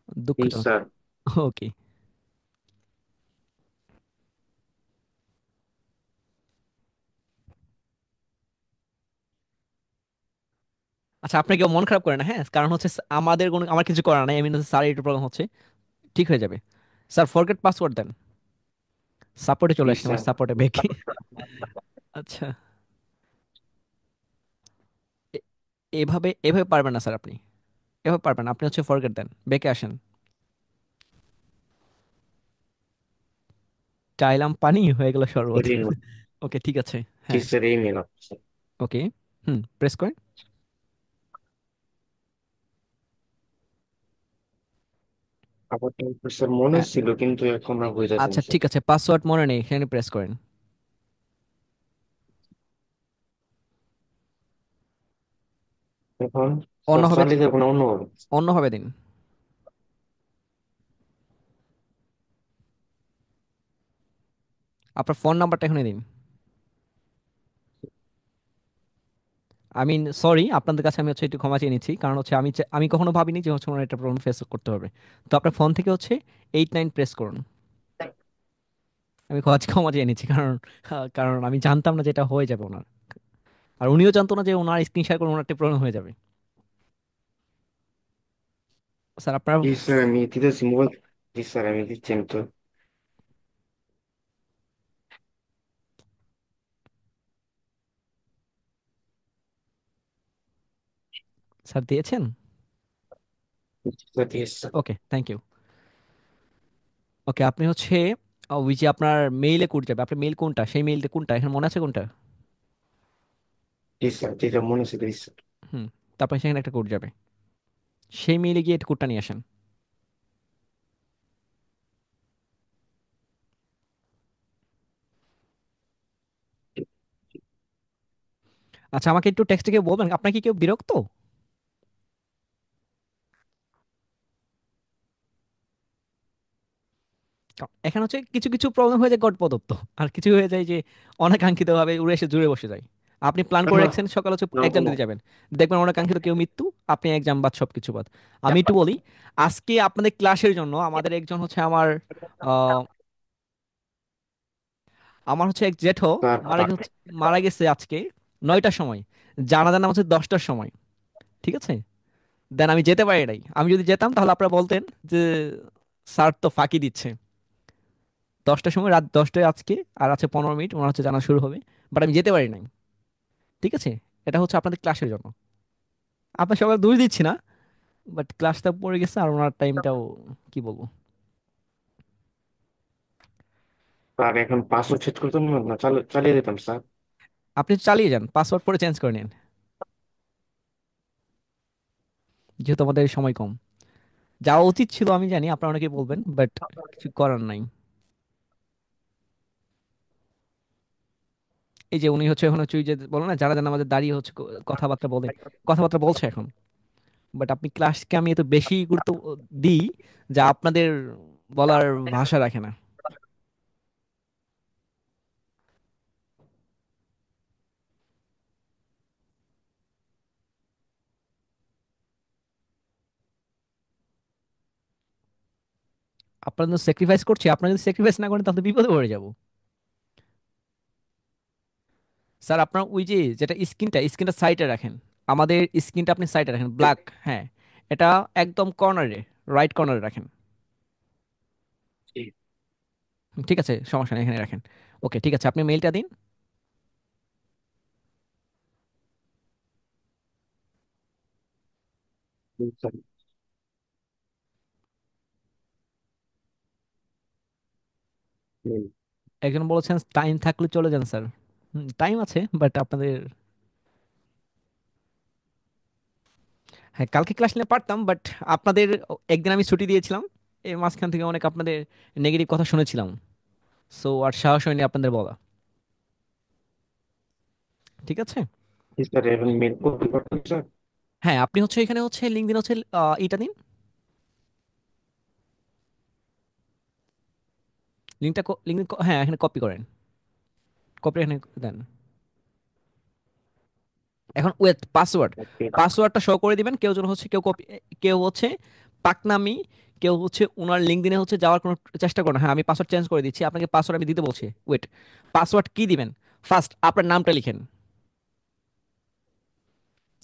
জি দুঃখজনক। স্যার। ওকে। আচ্ছা, আপনি কেউ মন খারাপ করেন না, হ্যাঁ? কারণ হচ্ছে আমাদের কোনো, আমার কিছু করার নাই, আমি স্যার একটু প্রবলেম হচ্ছে, ঠিক হয়ে যাবে। স্যার ফরগেট পাসওয়ার্ড দেন। সাপোর্টে চলে জি আসেন, আমার স্যার। সাপোর্টে বেঁকে। আচ্ছা, এ- এভাবে এভাবে পারবেন না স্যার আপনি, এভাবে পারবেন না। আপনি হচ্ছে ফরগেট দেন, বেঁকে আসেন। চাইলাম পানি, হয়ে গেল শরবত। রিং। ওকে, ঠিক আছে। জি হ্যাঁ, স্যার, এই মেল আপনার। ওকে। হুম, প্রেস করেন। আবার স্যার মনে হ্যাঁ, ছিল কিন্তু এখন আর হইতাছে না আচ্ছা স্যার। ঠিক আছে, পাসওয়ার্ড মনে নেই, এখানে প্রেস করেন। এখন স্যার অন্যভাবে, চালিয়ে যাবো না অন্যভাবে? অন্যভাবে দিন। আপনার ফোন নাম্বারটা এখানে দিন। আমি সরি, আপনাদের কাছে আমি হচ্ছে একটু ক্ষমা চেয়ে নিচ্ছি, কারণ হচ্ছে আমি কখনো ভাবিনি যে হচ্ছে ওনার একটা প্রবলেম ফেস করতে হবে। তো আপনার ফোন থেকে হচ্ছে 89 প্রেস করুন। আমি ক্ষমা চেয়ে নিচ্ছি, কারণ কারণ আমি জানতাম না যে এটা হয়ে যাবে ওনার, আর উনিও জানতো না যে ওনার স্ক্রিন শেয়ার করে ওনার একটা প্রবলেম হয়ে যাবে। স্যার আপনার, জি স্যার, আমি দিতেছি মোবাইল। জি স্যার, আমি দিচ্ছি আমি তো। স্যার দিয়েছেন? জি স্যার, দিয়েছি sir. Okay, thank you. Okay, আপনি হচ্ছে ওই যে আপনার মেইলে কোড যাবে, আপনার মেইল কোনটা, সেই মেইলটা কোনটা এখানে মনে আছে কোনটা? জি স্যার, যেটা মনে ছিল দিচ্ছি স্যার। হুম, তারপর সেখানে একটা কোড যাবে, সেই মেইলে গিয়ে কোডটা নিয়ে আসেন। আচ্ছা, আমাকে একটু টেক্সটে কেউ বলবেন, আপনার কি কেউ বিরক্ত? এখানে হচ্ছে কিছু কিছু প্রবলেম হয়ে যায় গট প্রদত্ত, আর কিছু হয়ে যায় যে অনাকাঙ্ক্ষিত ভাবে উড়ে এসে জুড়ে বসে যায়। আপনি প্ল্যান করে না, রাখছেন সকালে হচ্ছে না এক্সাম কোনো। দিতে যাবেন, দেখবেন অনাকাঙ্ক্ষিত কেউ মৃত্যু, আপনি এক্সাম বাদ, সবকিছু বাদ। আমি একটু বলি, আজকে আপনাদের ক্লাসের জন্য আমাদের একজন হচ্ছে আহ, আমার হচ্ছে এক জেঠো স্যার মারা গেছে আজকে 9টার সময়, জানাজার নাম হচ্ছে 10টার সময়। ঠিক আছে, দেন আমি যেতে পারি নাই। আমি যদি যেতাম তাহলে আপনারা বলতেন যে স্যার তো ফাঁকি দিচ্ছে। 10টার সময়, রাত 10টায় আজকে, আর আছে 15 মিনিট ওনার হচ্ছে জানা শুরু হবে, বাট আমি যেতে পারি নাই। ঠিক আছে, এটা হচ্ছে আপনাদের ক্লাসের জন্য। আপনার সকাল দোষ দিচ্ছি না, বাট ক্লাসটা পড়ে গেছে আর ওনার টাইমটাও কি বলবো। স্যার এখন পাসওয়ার্ড সেট করতাম না, না চালিয়ে দিতাম স্যার। আপনি চালিয়ে যান, পাসওয়ার্ড পরে চেঞ্জ করে নিন, যেহেতু আমাদের সময় কম। যাওয়া উচিত ছিল আমি জানি, আপনারা অনেকে বলবেন, বাট কিছু করার নাই। এই যে উনি হচ্ছে এখন হচ্ছে ওই যে বলো না, যারা যেন আমাদের দাঁড়িয়ে হচ্ছে কথাবার্তা বলে, কথাবার্তা বলছে এখন। বাট আপনি ক্লাসকে আমি এত বেশি গুরুত্ব দিই যা আপনাদের বলার ভাষা রাখে না। আপনারা তো স্যাক্রিফাইস করছি, আপনারা যদি স্যাক্রিফাইস না করেন তাহলে বিপদে পড়ে যাব। স্যার আপনার ওই যে যেটা স্ক্রিনটা সাইডে রাখেন, আমাদের স্ক্রিনটা আপনি সাইডে রাখেন, ব্ল্যাক, হ্যাঁ, এটা একদম কর্নারে, রাইট কর্নারে রাখেন। জি। ঠিক আছে, সমস্যা নেই, এখানে রাখেন। ওকে, ঠিক আছে, আপনি মেইলটা দিন। জি, স্যার। হুম। একজন বলেছেন টাইম থাকলে চলে যান স্যার। টাইম আছে, বাট আপনাদের, হ্যাঁ কালকে ক্লাস নিলে পারতাম, বাট আপনাদের একদিন আমি ছুটি দিয়েছিলাম, এর মাঝখান থেকে অনেক আপনাদের নেগেটিভ কথা শুনেছিলাম, সো আর সাহস হয়নি আপনাদের বলা। ঠিক আছে। জি স্যার, এবং মেল কপি করতেন স্যার। হ্যাঁ, আপনি হচ্ছে এখানে হচ্ছে লিঙ্কডিন হচ্ছে ইটা দিন, লিঙ্কডিন, হ্যাঁ এখানে কপি করেন, কপি এখানে দেন। এখন ওয়েট পাসওয়ার্ড, ওকে। পাসওয়ার্ডটা শো করে দিবেন। কেউ যেন হচ্ছে কেউ কপি, কেউ হচ্ছে পাকনামি, কেউ হচ্ছে ওনার লিঙ্কডিনে হচ্ছে যাওয়ার কোনো চেষ্টা করুন। হ্যাঁ আমি পাসওয়ার্ড চেঞ্জ করে দিচ্ছি, আপনাকে পাসওয়ার্ড আমি দিতে বলছি। ওয়েট, পাসওয়ার্ড কি দিবেন? ফার্স্ট আপনার নামটা লিখেন,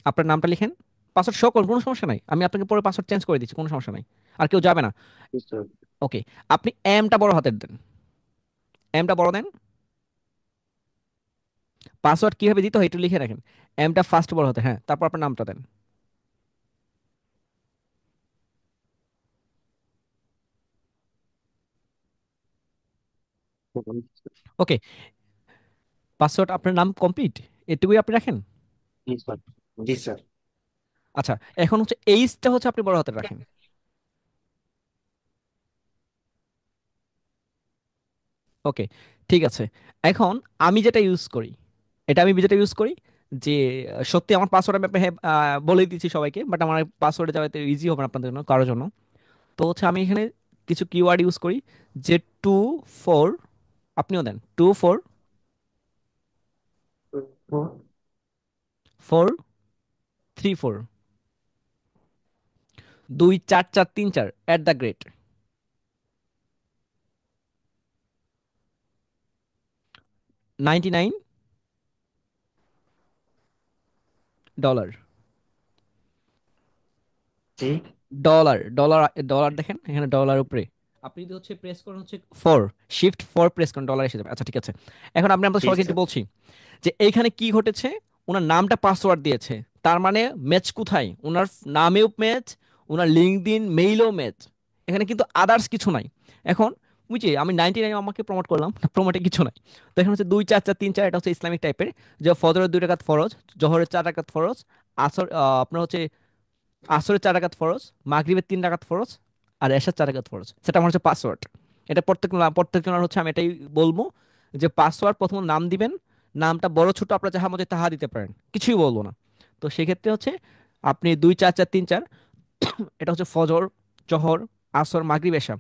আপনার নামটা লিখেন, পাসওয়ার্ড শো করুন, কোনো সমস্যা নাই, আমি আপনাকে পরে পাসওয়ার্ড চেঞ্জ করে দিচ্ছি, কোনো সমস্যা নাই, আর কেউ যাবে না। জি স্যার। ওকে, আপনি এমটা বড় হাতের দেন, এমটা বড় দেন। পাসওয়ার্ড কিভাবে দিতে হয় একটু লিখে রাখেন, এমটা ফার্স্ট বড় হাতে, হ্যাঁ তারপর আপনার নামটা দেন। ওকে, পাসওয়ার্ড আপনার নাম কমপ্লিট, এটুকুই আপনি রাখেন। জি স্যার। জি স্যার। আচ্ছা, এখন হচ্ছে এইচটা হচ্ছে আপনি বড় হাতের রাখেন। ওকে, ঠিক আছে। এখন আমি যেটা ইউজ করি, এটা আমি যেটা ইউজ করি, যে সত্যি আমার পাসওয়ার্ড আমি আপনাকে বলে দিচ্ছি সবাইকে, বাট আমার পাসওয়ার্ডে যাওয়াতে ইজি হবে না আপনাদের জন্য, কারোর জন্য। তো হচ্ছে আমি এখানে কিছু কিওয়ার্ড ইউজ করি, যে 2 4, আপনিও দেন 2 4 4 3 4, 2 4 4 3 4 @ $99। জি। ডলার ডলার ডলার দেখেন এখানে ডলার উপরে, আপনি যদি হচ্ছে প্রেস করেন হচ্ছে 4 শিফট 4 প্রেস করেন, ডলার এসে যাবে। আচ্ছা ঠিক আছে, এখন আপনি আমাদের জি সবাইকে একটু স্যার। বলছি যে এইখানে কি ঘটেছে। ওনার নামটা পাসওয়ার্ড দিয়েছে, তার মানে ম্যাচ কোথায়? ওনার নামেও ম্যাচ, ওনার লিঙ্কডইন মেইলও ম্যাচ, এখানে কিন্তু আদার্স কিছু নাই। এখন বুঝছি আমি 99 আমাকে প্রমোট করলাম, প্রমোটে কিছু নাই। তো এখানে হচ্ছে 2 4 4 3 4, এটা হচ্ছে ইসলামিক টাইপের, যে ফজরের 2 রাকাত ফরজ, জোহরের 4 রাকাত ফরজ, আসর আপনার হচ্ছে আসরের 4 রাকাত ফরজ, মাগরিবের 3 রাকাত ফরজ, আর এশার 4 রাকাত ফরজ, সেটা আমার হচ্ছে পাসওয়ার্ড। এটা প্রত্যেকজনের হচ্ছে আমি এটাই বলবো, যে পাসওয়ার্ড প্রথম নাম দিবেন, নামটা বড় ছোট আপনার যাহা মধ্যে তাহা দিতে পারেন, কিছুই বলবো না। তো সেক্ষেত্রে হচ্ছে আপনি 2 4 4 3 4, এটা হচ্ছে ফজর, জহর, আসর, মাগরিব, এশা,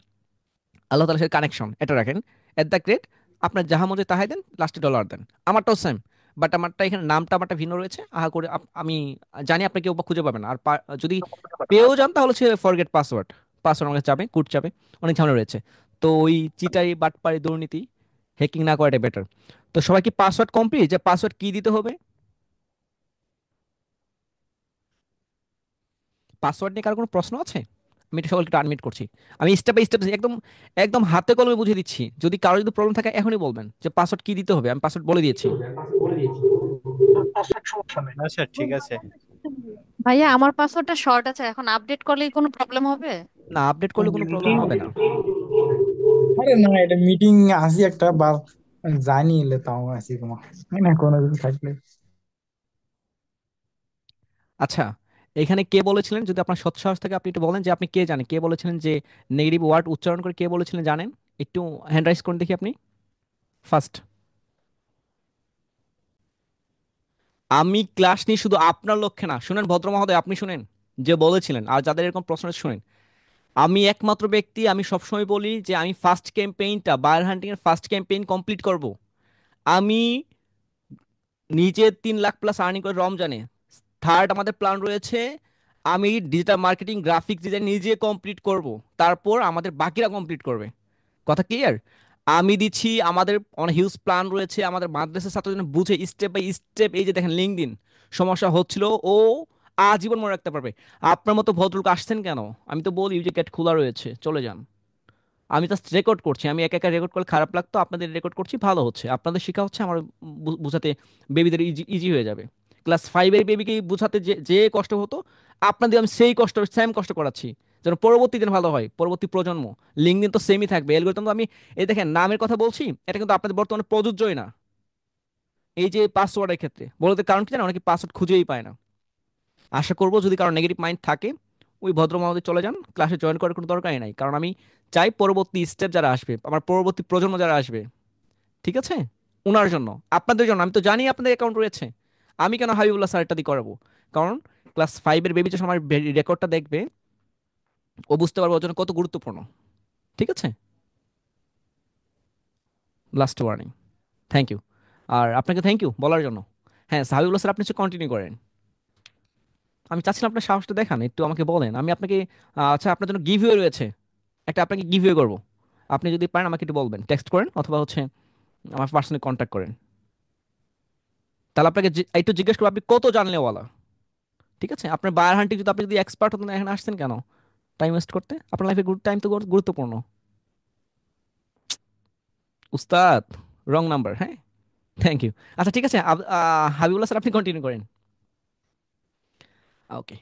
আল্লাহ তাআলার সাথে কানেকশন, এটা রাখেন। @ আপনার যাহা মধ্যে তাহাই দেন, লাস্টে ডলার দেন। আমারটাও সেম, বাট আমারটা এখানে নামটা আমারটা ভিন্ন রয়েছে, আহা করে আমি জানি আপনি কেউ বা খুঁজে পাবেন না। আর যদি পেয়েও যান তাহলে হচ্ছে ফরগেট পাসওয়ার্ড, পাসওয়ার্ড আমাকে চাবে, কোড চাবে, অনেক ঝামেলা রয়েছে। তো ওই চিটারি বাটপারি দুর্নীতি হ্যাকিং না করাটাই বেটার। তো সবাই কি পাসওয়ার্ড কমপ্লিট, যে পাসওয়ার্ড কি দিতে হবে? পাসওয়ার্ড নিয়ে কারো কোনো প্রশ্ন আছে? আমি এটা সকলকে আনমিট করছি, আমি স্টেপ বাই স্টেপ একদম একদম হাতে কলমে বুঝিয়ে দিচ্ছি। যদি কারো যদি প্রবলেম থাকে এখনই বলবেন যে পাসওয়ার্ড কি দিতে হবে, আমি পাসওয়ার্ড বলে দিয়েছি। না স্যার, ঠিক আছে। ভাইয়া আমার পাসওয়ার্ডটা শর্ট আছে, এখন আপডেট করলে কোনো প্রবলেম হবে? না, আপডেট করলে কোনো প্রবলেম মিটিং, হবে না। আরে না এটা মিটিং আসি একটা বা জানি এলে তাও আসি তোমার না কোনো কিছু থাকলে। আচ্ছা, এখানে কে বলেছিলেন, যদি আপনার সৎসাহস থাকে আপনি একটু বলেন যে আপনি কে জানেন, কে বলেছিলেন যে নেগেটিভ ওয়ার্ড উচ্চারণ করে, কে বলেছিলেন জানেন? একটু হ্যান্ড রাইজ করুন দেখি আপনি ফার্স্ট। আমি ক্লাস নিই শুধু আপনার লক্ষ্যে না, শুনেন ভদ্র মহোদয়, আপনি শুনেন, যে বলেছিলেন আর যাদের এরকম প্রশ্ন আছে শুনেন। আমি একমাত্র ব্যক্তি, আমি সবসময় বলি যে আমি ফার্স্ট ক্যাম্পেইনটা, বায়ার হান্টিং এর ফার্স্ট ক্যাম্পেইন কমপ্লিট করব। আমি নিজে 3 লাখ প্লাস আর্নিং করে রমজানে। থার্ড আমাদের প্ল্যান রয়েছে, আমি ডিজিটাল মার্কেটিং গ্রাফিক্স ডিজাইন নিজে কমপ্লিট করব, তারপর আমাদের বাকিরা কমপ্লিট করবে। কথা ক্লিয়ার? আমি দিচ্ছি, আমাদের অনেক হিউজ প্ল্যান রয়েছে, আমাদের মাদ্রাসার ছাত্র যেন বুঝে স্টেপ বাই স্টেপ। এই যে দেখেন লিঙ্কডইন সমস্যা হচ্ছিল, ও আজীবন মনে রাখতে পারবে। আপনার মতো ভদ্রলোক আসছেন কেন? আমি তো বলি যে গেট খোলা রয়েছে, চলে যান। আমি জাস্ট রেকর্ড করছি, আমি একা একা রেকর্ড করলে খারাপ লাগতো, আপনাদের রেকর্ড করছি, ভালো হচ্ছে, আপনাদের শেখা হচ্ছে, আমার বোঝাতে বেবিদের ইজি ইজি হয়ে যাবে। ক্লাস 5-এর বেবিকে বোঝাতে যে যে কষ্ট হতো, আপনাদের আমি সেই কষ্ট, সেম কষ্ট করাচ্ছি, যেন পরবর্তী দিন ভালো হয়, পরবর্তী প্রজন্ম। লিঙ্কডিন তো সেমই থাকবে, অ্যালগরিদম তো আমি, এই দেখেন নামের কথা বলছি, এটা কিন্তু আপনাদের বর্তমানে প্রযোজ্যই না। এই যে পাসওয়ার্ডের ক্ষেত্রে বলতে কারণ কি জানেন, অনেকে পাসওয়ার্ড খুঁজেই পায় না। আশা করবো যদি কারো নেগেটিভ মাইন্ড থাকে ওই ভদ্র মহোদয় চলে যান, ক্লাসে জয়েন করার কোনো দরকারই নাই, কারণ আমি চাই পরবর্তী স্টেপ যারা আসবে, আমার পরবর্তী প্রজন্ম যারা আসবে, ঠিক আছে, ওনার জন্য, আপনাদের জন্য। আমি তো জানি আপনাদের অ্যাকাউন্ট রয়েছে, আমি কেন হাবিবুল্লাহ স্যারটা দিয়ে করাবো? কারণ ক্লাস ফাইভের বেবি যখন আমার রেকর্ডটা দেখবে, ও বুঝতে পারবে ওর জন্য কত গুরুত্বপূর্ণ। ঠিক আছে, লাস্ট ওয়ার্নিং। Thank you. আর আপনাকে থ্যাংক ইউ বলার জন্য। হ্যাঁ হাবিবুল্লাহ স্যার, আপনি কন্টিনিউ করেন। আমি চাচ্ছিলাম আপনার সাহসটা দেখান, একটু আমাকে বলেন, আমি আপনাকে আচ্ছা আপনার জন্য গিভওয়ে রয়েছে, একটা আপনাকে গিভওয়ে করবো। আপনি যদি পারেন আমাকে একটু বলবেন, টেক্সট করেন অথবা হচ্ছে আমার পার্সোনালি কন্ট্যাক্ট করেন। তাহলে আপনাকে একটু জিজ্ঞেস করবো আপনি কত জানলেওয়ালা। ঠিক আছে, আপনার বায়ার হান্টিং যদি আপনি যদি এক্সপার্ট হতেন, এখানে আসছেন কেন টাইম ওয়েস্ট করতে? আপনার লাইফে টাইম তো গুরুত্বপূর্ণ। উস্তাদ, রং নাম্বার, হ্যাঁ। Thank you. আচ্ছা ঠিক আছে, হাবিবুল্লাহ স্যার আপনি কন্টিনিউ করেন। ওকে।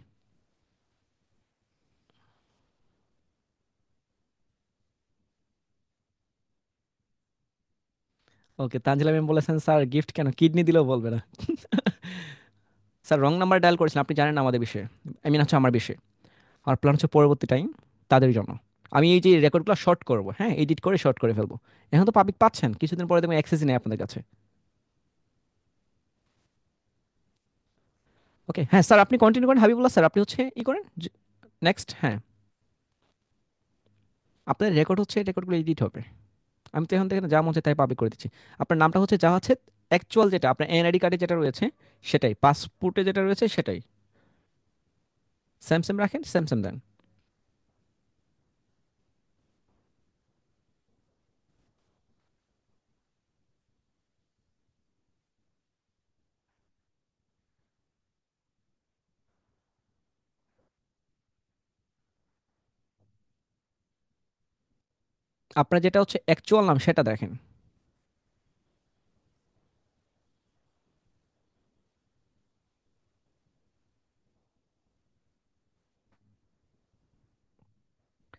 ওকে, তানজিলা ম্যাম বলেছেন স্যার গিফট কেন, কিডনি দিলেও বলবে না। স্যার রং নাম্বার ডায়াল করেছেন, আপনি জানেন না আমাদের বিষয়ে, আই মিন হচ্ছে আমার বিষয়ে। আমার প্ল্যান হচ্ছে পরবর্তী টাইম তাদের জন্য আমি এই যে রেকর্ডগুলো শর্ট করবো, হ্যাঁ, এডিট করে শর্ট করে ফেলবো। এখন তো পাবলিক পাচ্ছেন, কিছুদিন পরে দেখবেন অ্যাক্সেসই নেই আপনাদের কাছে। ওকে, হ্যাঁ স্যার আপনি কন্টিনিউ করেন, হাবিবুল্লাহ স্যার আপনি হচ্ছে ই করেন নেক্সট। হ্যাঁ, আপনার রেকর্ড হচ্ছে, রেকর্ডগুলো এডিট হবে। আমি তো এখান থেকে যা মন চায় তাই পাবলিক করে দিচ্ছি। আপনার নামটা হচ্ছে যা হচ্ছে অ্যাকচুয়াল, যেটা আপনার এনআইডি কার্ডে যেটা রয়েছে সেটাই, পাসপোর্টে যেটা রয়েছে সেটাই। স্যামসাং রাখেন, স্যামসাং দেন। আপনার যেটা হচ্ছে অ্যাকচুয়াল নাম সেটা দেখেন।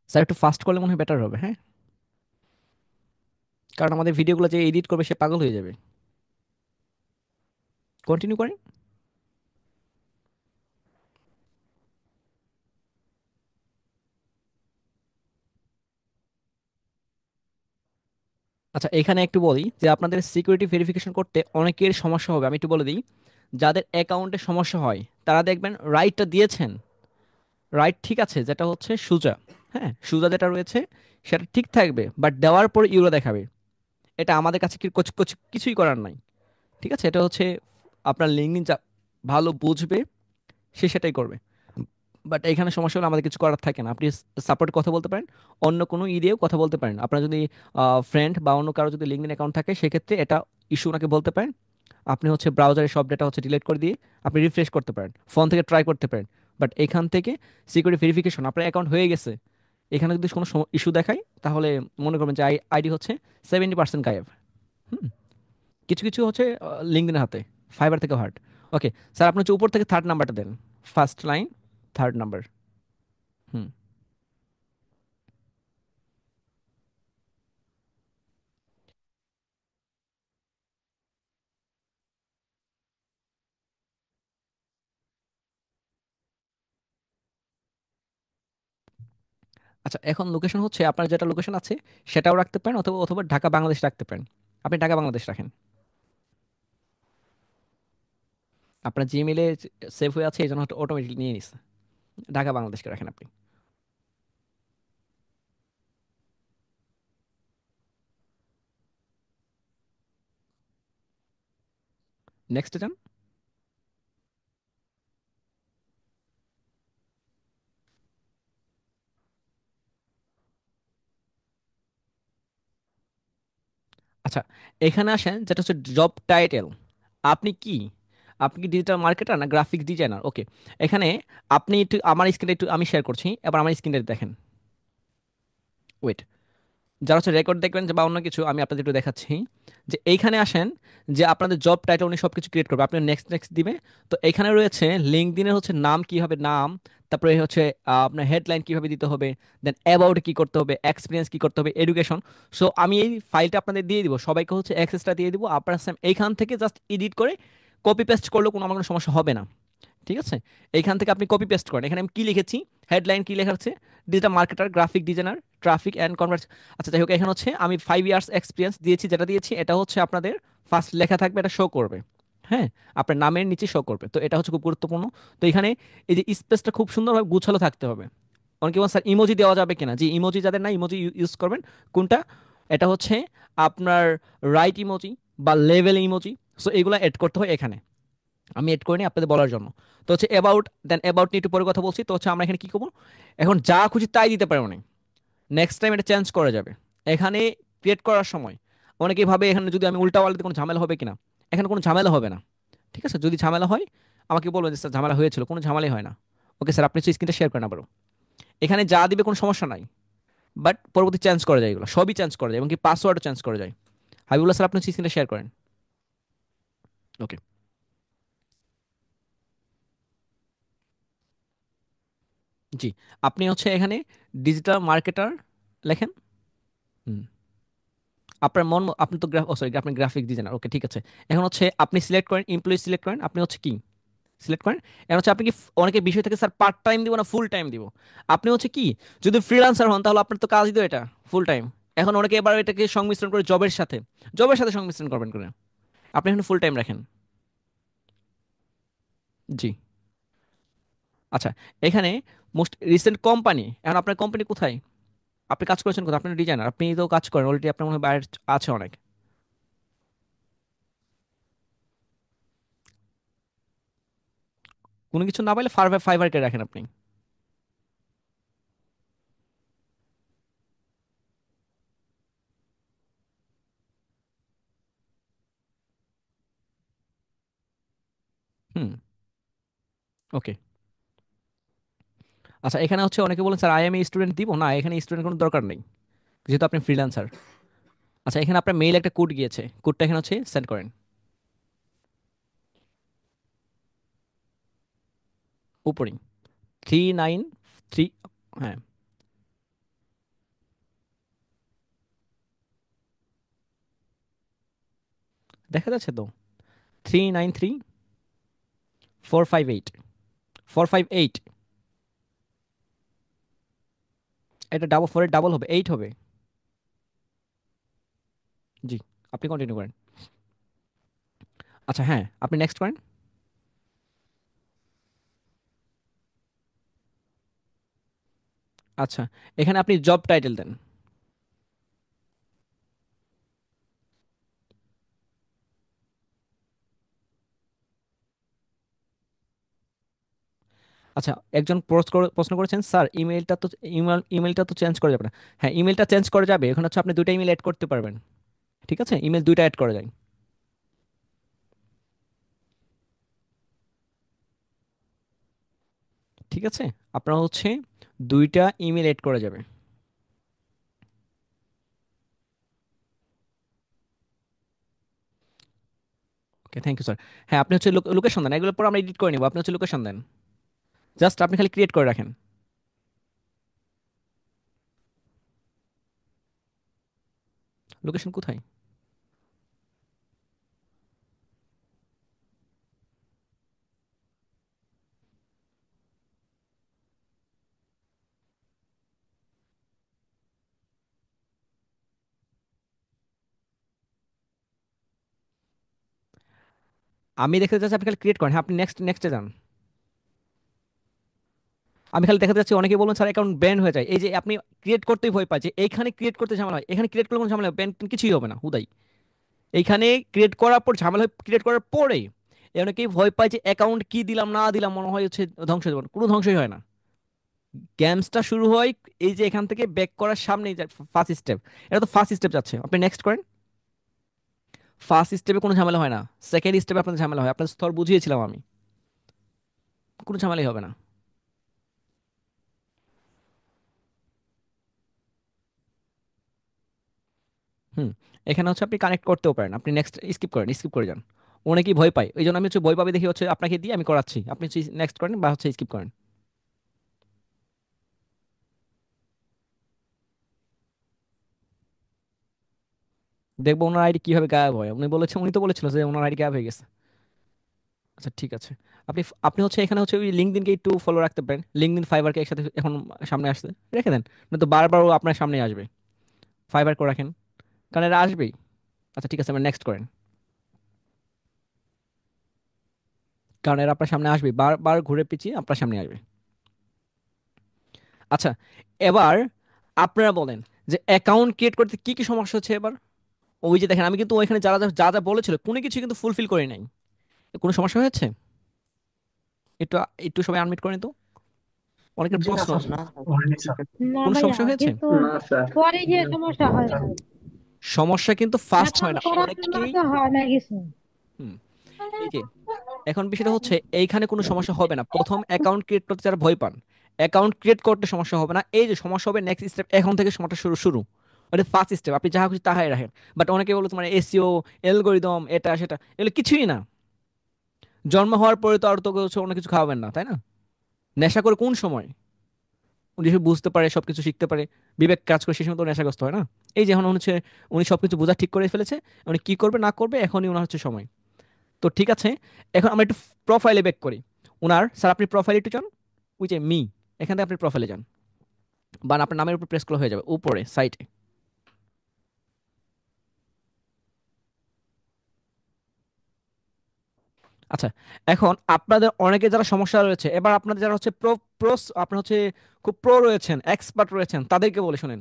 স্যার একটু ফাস্ট করলে মনে হয় বেটার হবে, হ্যাঁ, কারণ আমাদের ভিডিওগুলো যে এডিট করবে সে পাগল হয়ে যাবে। কন্টিনিউ করেন। আচ্ছা এখানে একটু বলি যে আপনাদের সিকিউরিটি ভেরিফিকেশন করতে অনেকের সমস্যা হবে, আমি একটু বলে দিই। যাদের অ্যাকাউন্টে সমস্যা হয় তারা দেখবেন রাইটটা দিয়েছেন, রাইট ঠিক আছে, যেটা হচ্ছে সুজা, হ্যাঁ সুজা যেটা রয়েছে সেটা ঠিক থাকবে, বাট দেওয়ার পর ইউরো দেখাবে। এটা আমাদের কাছে কিছুই করার নাই। ঠিক আছে, এটা হচ্ছে আপনার লিঙ্কডিন যা ভালো বুঝবে সে সেটাই করবে। বাট এখানে সমস্যা হলে আমাদের কিছু করার থাকে না। আপনি সাপোর্ট কথা বলতে পারেন, অন্য কোনো দিয়েও কথা বলতে পারেন। আপনার যদি ফ্রেন্ড বা অন্য কারো যদি লিঙ্কডিন অ্যাকাউন্ট থাকে সেক্ষেত্রে এটা ইস্যু ওনাকে বলতে পারেন। আপনি হচ্ছে ব্রাউজারে সব ডেটা হচ্ছে ডিলিট করে দিয়ে আপনি রিফ্রেশ করতে পারেন, ফোন থেকে ট্রাই করতে পারেন। বাট এখান থেকে সিকিউরিটি ভেরিফিকেশন আপনার অ্যাকাউন্ট হয়ে গেছে, এখানে যদি কোনো ইস্যু দেখায় তাহলে মনে করবেন যে আইডি হচ্ছে 70% গায়েব। হুম, কিছু কিছু হচ্ছে লিঙ্কডিনের হাতে, ফাইবার থেকে হার্ড। ওকে স্যার, আপনি হচ্ছে উপর থেকে থার্ড নাম্বারটা দেন, ফার্স্ট লাইন থার্ড নাম্বার। হুম। আচ্ছা এখন লোকেশন হচ্ছে আপনার যেটা লোকেশন আছে সেটাও রাখতে পারেন, অথবা অথবা ঢাকা বাংলাদেশ রাখতে পারেন। আপনি ঢাকা বাংলাদেশ রাখেন, আপনার জিমেলে সেভ হয়ে আছে এই জন্য অটোমেটিক নিয়ে নিচ্ছে। ঢাকা বাংলাদেশকে রাখেন আপনি। নেক্সট যান। আচ্ছা এখানে আসেন, যেটা হচ্ছে জব টাইটেল। আপনি কি, আপনি কি ডিজিটাল মার্কেটার না গ্রাফিক্স ডিজাইনার? ওকে, এখানে আপনি একটু আমার স্ক্রিনে একটু আমি শেয়ার করছি, এবার আমার স্ক্রিনে দেখেন। ওয়েট, যারা হচ্ছে রেকর্ড দেখবেন যে বা অন্য কিছু, আমি আপনাদের একটু দেখাচ্ছি যে এইখানে আসেন, যে আপনাদের জব টাইটেল উনি সব কিছু ক্রিয়েট করবে, আপনি নেক্সট নেক্সট দিবে। তো এখানে রয়েছে লিঙ্কডইনের হচ্ছে নাম কি হবে, নাম, তারপরে হচ্ছে আপনার হেডলাইন কিভাবে দিতে হবে, দেন অ্যাবাউট কি করতে হবে, এক্সপিরিয়েন্স কি করতে হবে, এডুকেশন। সো আমি এই ফাইলটা আপনাদের দিয়ে দিব, সবাইকে হচ্ছে অ্যাক্সেসটা দিয়ে দিব, আপনারা এইখান থেকে জাস্ট এডিট করে কপি পেস্ট করলেও কোনো আমার কোনো সমস্যা হবে না। ঠিক আছে, এইখান থেকে আপনি কপি পেস্ট করেন। এখানে আমি কি লিখেছি, হেডলাইন কি লেখা আছে, digital marketer, graphic designer, traffic and Converse. আচ্ছা যাই হোক, এখানে হচ্ছে আমি 5 ইয়ার্স এক্সপিরিয়েন্স দিয়েছি, যেটা দিয়েছি এটা হচ্ছে আপনাদের ফার্স্ট লেখা থাকবে, এটা শো করবে। হ্যাঁ, আপনার নামের নিচে শো করবে, তো এটা হচ্ছে খুব গুরুত্বপূর্ণ। তো এখানে এই যে স্পেসটা খুব সুন্দরভাবে গুছালো থাকতে হবে। অনেকে বলেন স্যার ইমোজি দেওয়া যাবে কিনা, যে ইমোজি যাদের না, ইমোজি ইউজ করবেন। কোনটা, এটা হচ্ছে আপনার রাইট ইমোজি বা লেভেল ইমোজি। সো এগুলো এড করতে হয় এখানে, আমি এড করিনি আপনাদের বলার জন্য। তো হচ্ছে অ্যাবাউট, দেন অ্যাবাউট নিয়ে একটু পরে কথা বলছি। তো হচ্ছে আমরা এখানে কি করবো, এখন যা খুশি তাই দিতে পারবো না, নেক্সট টাইম এটা চেঞ্জ করা যাবে। এখানে ক্রিয়েট করার সময় অনেকেই ভাবে এখানে যদি আমি উল্টা পাল্টাতে কোনো ঝামেলা হবে কিনা, এখানে কোনো ঝামেলা হবে না। ঠিক আছে, যদি ঝামেলা হয় আমাকে বলবেন যে স্যার ঝামেলা হয়েছিল, কোনো ঝামেলাই হয় না। ওকে স্যার, আপনি স্ক্রিনটা শেয়ার করেন আবারও। এখানে যা দিবে কোনো সমস্যা নাই, বাট পরবর্তী চেঞ্জ করা যায়, এগুলো সবই চেঞ্জ করা যায়, এবং কি পাসওয়ার্ডও চেঞ্জ করা যায়। হাবিবুল্লাহ স্যার, আপনি স্ক্রিনটা শেয়ার করেন। ওকে, জি। আপনি হচ্ছে এখানে ডিজিটাল মার্কেটার লেখেন। হুম, আপনার মন আপনি তো সরি, আপনি গ্রাফিক ডিজাইনার, ওকে ঠিক আছে। এখন হচ্ছে আপনি সিলেক্ট করেন, এমপ্লয়ি সিলেক্ট করেন, আপনি হচ্ছে কি সিলেক্ট করেন। এখন হচ্ছে আপনি কি অনেকে বিষয় থেকে স্যার পার্ট টাইম দিব না ফুল টাইম দিব, আপনি হচ্ছে কি, যদি ফ্রিল্যান্সার হন তাহলে আপনার তো কাজই তো এটা ফুল টাইম। এখন অনেকে এবার এটাকে সংমিশ্রণ করে জবের সাথে সংমিশ্রণ করবেন করে, আপনি এখন ফুল টাইম রাখেন। জি। আচ্ছা, এখানে মোস্ট রিসেন্ট কোম্পানি, এখন আপনার কোম্পানি কোথায়, আপনি কাজ করেছেন কোথায়, আপনি ডিজাইনার, আপনি তো কাজ করেন অলরেডি, আপনার মনে হয় বাইরে আছে অনেক। কোনো কিছু না পাইলে ফাইবারকে রাখেন আপনি। হুম, ওকে। আচ্ছা, এখানে হচ্ছে অনেকে বলেন স্যার আই এম স্টুডেন্ট দিব না, এখানে স্টুডেন্ট কোনো দরকার নেই, যেহেতু আপনি ফ্রিল্যান্সার। আচ্ছা, এখানে আপনার মেইল একটা কোড গিয়েছে, কোডটা এখানে হচ্ছে সেন্ড করেন উপরেই, 393। হ্যাঁ, দেখা যাচ্ছে তো, 393 458 458। এটা ডাবল, ফোরের ডাবল হবে 8 হবে। জি, আপনি কন্টিনিউ করেন। আচ্ছা হ্যাঁ, আপনি নেক্সট করেন। আচ্ছা, এখানে আপনি জব টাইটেল দেন। আচ্ছা, একজন প্রশ্ন করেছেন স্যার ইমেলটা তো চেঞ্জ করা যাবে না। হ্যাঁ, ইমেলটা চেঞ্জ করা যাবে, এখন হচ্ছে আপনি দুইটা ইমেল অ্যাড করতে পারবেন। ঠিক আছে, ইমেল দুইটা অ্যাড করা যায়। ঠিক আছে, আপনার হচ্ছে দুইটা ইমেল অ্যাড করা যাবে। ওকে, থ্যাংক ইউ স্যার। হ্যাঁ, আপনি হচ্ছে লোকেশন দেন, এগুলোর পর আমরা এডিট করে নেবো, আপনি হচ্ছে লোকেশন দেন, জাস্ট আপনি খালি ক্রিয়েট করে রাখেন। লোকেশন কোথায়, আমি দেখতে চাচ্ছি আপনি খালি ক্রিয়েট করেন। হ্যাঁ, আপনি নেক্সটে যান। আমি খালি দেখাতে যাচ্ছি, অনেকে বলুন স্যার অ্যাকাউন্ট ব্যান হয়ে যায়, এই যে আপনি ক্রিয়েট করতেই ভয় পাচ্ছে, এইখানে ক্রিয়েট করতে ঝামেলা হয়, এখানে ক্রিয়েট করলে কোনো ঝামেলা ব্যান কিছুই হবে না হুদাই। এইখানে ক্রিয়েট করার পর ঝামেলা হয় ক্রিয়েট করার পরে। অনেকেই ভয় পায় যে অ্যাকাউন্ট কি দিলাম না দিলাম মনে হয় হচ্ছে ধ্বংস হয়ে যাবে, কোনো ধ্বংসই হয় না। গেমসটা শুরু হয় এই যে এখান থেকে ব্যাক করার সামনে, ফার্স্ট স্টেপ, এটা তো ফার্স্ট স্টেপ যাচ্ছে, আপনি নেক্সট করেন। ফার্স্ট স্টেপে কোনো ঝামেলা হয় না, সেকেন্ড স্টেপে আপনার ঝামেলা হয়, আপনার স্তর বুঝিয়েছিলাম আমি, কোনো ঝামেলাই হবে না। হুম, এখানে হচ্ছে আপনি কানেক্ট করতেও পারেন, আপনি নেক্সট স্কিপ করে যান। অনেকেই ভয় পায়, এই জন্য আমি হচ্ছে ভয় পাবে দেখি হচ্ছে আপনাকে দিয়ে আমি করাচ্ছি, আপনি নেক্সট করেন বা হচ্ছে স্কিপ করেন। দেখবো ওনার আইডি কিভাবে গায়েব হয়, উনি তো বলেছিল যে ওনার আইডি গায়েব হয়ে গেছে। আচ্ছা ঠিক আছে। আপনি আপনি হচ্ছে এখানে হচ্ছে ওই লিঙ্কডইনকে একটু ফলো রাখতে পারেন, লিঙ্কডইন ফাইবারকে একসাথে এখন সামনে আসছে রেখে দেন, না তো বারবার ও আপনার সামনে আসবে। ফাইবার করে রাখেন, কারণ এরা আসবেই। আচ্ছা ঠিক আছে, আমরা নেক্সট করেন, কারণ এরা আপনার সামনে আসবে, বারবার ঘুরে পিছিয়ে আপনার সামনে আসবে। আচ্ছা, এবার আপনারা বলেন যে অ্যাকাউন্ট ক্রিয়েট করতে কি কি সমস্যা হচ্ছে এবার। ওই যে দেখেন, আমি কিন্তু ওইখানে যারা যা যা যা বলেছিল কোনো কিছু কিন্তু ফুলফিল করে নাই। কোনো সমস্যা হয়েছে? একটু একটু সবাই আনমিট করেন তো, অনেকের জি না প্রশ্ন। স্যার, না স্যার, হয়নি ঠিক স্যার। আছে। না কোনো ভাইয়া, সমস্যা হয়েছে? কিন্তু না স্যার। পরে গিয়ে সমস্যা হয় স্যার। সমস্যা কিন্তু ফার্স্ট এখন হয় না, করার সময় অনেকেই। তো হয় না কিছু। হুম, এই যে এখন বিষয়টা হচ্ছে এইখানে কোনো সমস্যা হবে না। প্রথম অ্যাকাউন্ট ক্রিয়েট করতে যারা ভয় পান, অ্যাকাউন্ট ক্রিয়েট করতে সমস্যা হবে না। এই যে সমস্যা হবে নেক্সট স্টেপ, এখন থেকে সমস্যা শুরু শুরু ওটা ফার্স্ট স্টেপ, আপনি যাহা খুশি তাহাই রাখেন। বাট অনেকে বলো তোমার এসইও, অ্যালগরিদম, এটা সেটা, এগুলো কিছুই না। জন্ম হওয়ার পরে তো আর তো কিছু অন্য কিছু খাওয়াবেন না, তাই না? নেশা করে কোন সময় উনি সব বুঝতে পারে, সবকিছু শিখতে পারে, বিবেক কাজ করে, সেই সময় তো নেশাগ্রস্ত হয় না। এই যে এখন হচ্ছে উনি সবকিছু বোঝা ঠিক করে ফেলেছে, উনি কি করবে না করবে এখনই ওনার হচ্ছে সময়। তো ঠিক আছে, এখন আমরা একটু প্রোফাইলে ব্যাক করি ওনার। স্যার আপনি প্রোফাইলে একটু যান, ওই যে মি, এখান থেকে আপনি প্রোফাইলে যান, বা আপনার নামের উপর প্রেস করলে হয়ে যাবে উপরে সাইটে। আচ্ছা, এখন আপনাদের অনেকে যারা সমস্যা রয়েছে, এবার আপনাদের যারা হচ্ছে প্রোস, আপনার হচ্ছে খুব প্রো রয়েছেন, এক্সপার্ট রয়েছেন, তাদেরকে বলে শোনেন।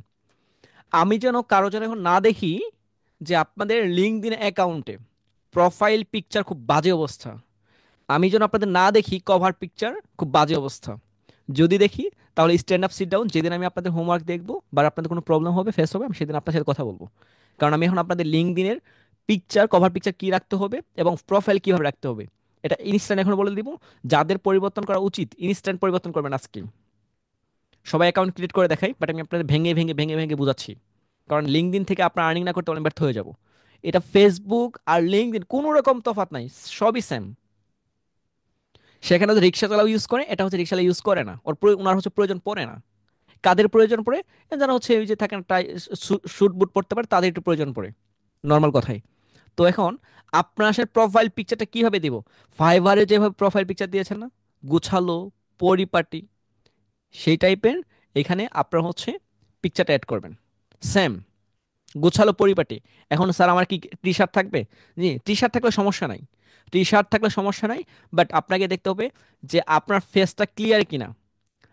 আমি যেন কারো যেন এখন না দেখি যে আপনাদের লিঙ্কডইন অ্যাকাউন্টে প্রোফাইল পিকচার খুব বাজে অবস্থা। আমি যেন আপনাদের না দেখি কভার পিকচার খুব বাজে অবস্থা। যদি দেখি তাহলে স্ট্যান্ড আপ সিট ডাউন, যেদিন আমি আপনাদের হোমওয়ার্ক দেখবো বা আপনাদের কোনো প্রবলেম হবে ফেস হবে, আমি সেদিন আপনার সাথে কথা বলবো। কারণ আমি এখন আপনাদের লিঙ্কডইনের পিকচার, কভার পিকচার কি রাখতে হবে এবং প্রোফাইল কিভাবে রাখতে হবে এটা ইনস্ট্যান্ট এখন বলে দিব। যাদের পরিবর্তন করা উচিত ইনস্ট্যান্ট পরিবর্তন করবেন আজকে। সবাই অ্যাকাউন্ট ক্রিয়েট করে দেখাই, বাট আমি আপনাদের ভেঙে ভেঙে ভেঙে ভেঙে বোঝাচ্ছি। কারণ লিঙ্কডইন থেকে আপনার আর্নিং না করতে অনেক ব্যর্থ হয়ে যাব। এটা ফেসবুক আর লিঙ্কডইন কোনো রকম তফাৎ নাই, সবই সেম। সেখানে তো রিক্সা চালাও ইউজ করে, এটা হচ্ছে রিক্সা ইউজ করে না, ওনার হচ্ছে প্রয়োজন পড়ে না। কাদের প্রয়োজন পড়ে? যারা হচ্ছে ওই যে থাকেন টাই, স্যুট বুট পড়তে পারে, তাদের একটু প্রয়োজন পড়ে, নর্মাল কথাই। তো এখন আপনার আসলে প্রোফাইল পিকচারটা কিভাবে দিব? ফাইবারে যেভাবে প্রোফাইল পিকচার দিয়েছেন না, গুছালো, পরিপাটি, সেই টাইপের এখানে আপনার হচ্ছে পিকচারটা অ্যাড করবেন, সেম গুছালো পরিপাটি। এখন স্যার আমার কি টি শার্ট থাকবে? জি, টি শার্ট থাকলে সমস্যা নাই, টি শার্ট থাকলে সমস্যা নাই। বাট আপনাকে দেখতে হবে যে আপনার ফেসটা ক্লিয়ার কিনা,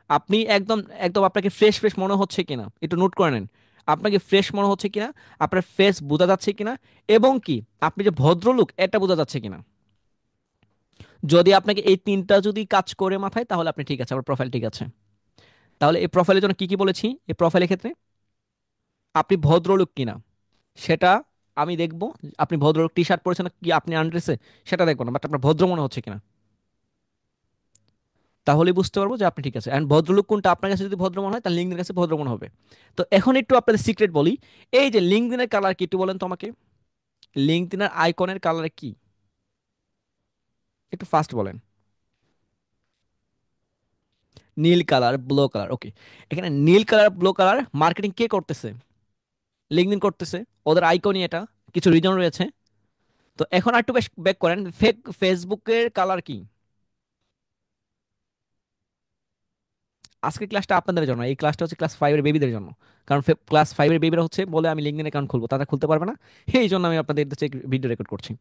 আপনি একদম একদম আপনাকে ফ্রেশ ফ্রেশ মনে হচ্ছে কিনা, একটু নোট করে নেন। আপনাকে ফ্রেশ মনে হচ্ছে কিনা, আপনার ফেস বোঝা যাচ্ছে কিনা, এবং কি আপনি যে ভদ্রলোক এটা বোঝা যাচ্ছে কিনা। যদি আপনাকে এই তিনটা যদি কাজ করে মাথায়, তাহলে আপনি ঠিক আছে, আপনার প্রোফাইল ঠিক আছে। তাহলে এই প্রোফাইলের জন্য কি কি বলেছি, এই প্রোফাইলের ক্ষেত্রে আপনি ভদ্রলোক কিনা সেটা আমি দেখবো। আপনি ভদ্রলোক টি শার্ট পরেছেন কি আপনি আনড্রেসে, সেটা দেখবো না, বাট আপনার ভদ্র মনে হচ্ছে কিনা, তাহলেই বুঝতে পারবো যে আপনি ঠিক আছে। অ্যান্ড ভদ্রলোক কোনটা আপনার কাছে যদি ভদ্র মনে হয়, তাহলে লিঙ্কডিনের কাছে ভদ্র মনে হবে। তো এখন একটু আপনাদের সিক্রেট বলি, এই যে লিঙ্কডিনের কালার কি একটু বলেন তো আমাকে, লিঙ্কডিনের আইকনের কালার কি একটু ফাস্ট বলেন। নীল কালার, ব্লু কালার, ওকে। এখানে নীল কালার ব্লু কালার মার্কেটিং কে করতেছে? লিঙ্কডিন করতেছে, ওদের আইকনই এটা, কিছু রিজন রয়েছে। তো এখন আর একটু বেশ ব্যাক করেন, ফেসবুকের কালার কি? আজকের ক্লাসটা আপনাদের জন্য, এই ক্লাসটা হচ্ছে ক্লাস ফাইভের বেবিদের জন্য। কারণ ক্লাস ফাইভের বেবিরা হচ্ছে বলে আমি লিঙ্কডিন অ্যাকাউন্ট খুলবো, তারা খুলতে পারবে না। এই জন্য আমি আপনাদের হচ্ছে ভিডিও রেকর্ড করছি।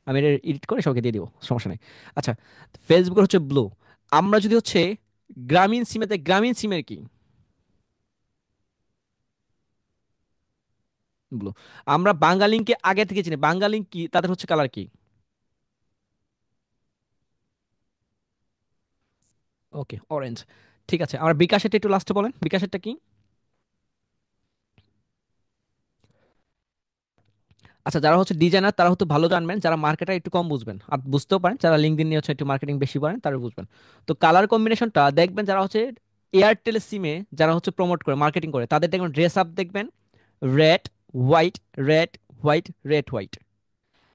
আমি এটা এডিট করে সবাইকে দিয়ে দিব, সমস্যা নেই। আচ্ছা, ফেসবুকের হচ্ছে ব্লু। আমরা যদি হচ্ছে গ্রামীণ সিমেতে, গ্রামীণ সিমের কি? ব্লু। আমরা বাঙালিংকে আগে থেকে চিনি, বাঙালিং কি তাদের হচ্ছে কালার কি? ওকে, অরেঞ্জ। ঠিক আছে, আমরা বিকাশেরটা একটু লাস্টে বলেন, বিকাশেরটা কি? আচ্ছা, যারা হচ্ছে ডিজাইনার তারা হয়তো ভালো জানবেন, যারা মার্কেটার একটু কম বুঝবেন আর বুঝতেও পারেন, যারা লিঙ্কডিন নিয়ে হচ্ছে একটু মার্কেটিং বেশি পারেন তারা বুঝবেন। তো কালার কম্বিনেশনটা দেখবেন, যারা হচ্ছে এয়ারটেল সিমে যারা হচ্ছে প্রমোট করে, মার্কেটিং করে, তাদের দেখবেন ড্রেস আপ দেখবেন red white, red white, red white.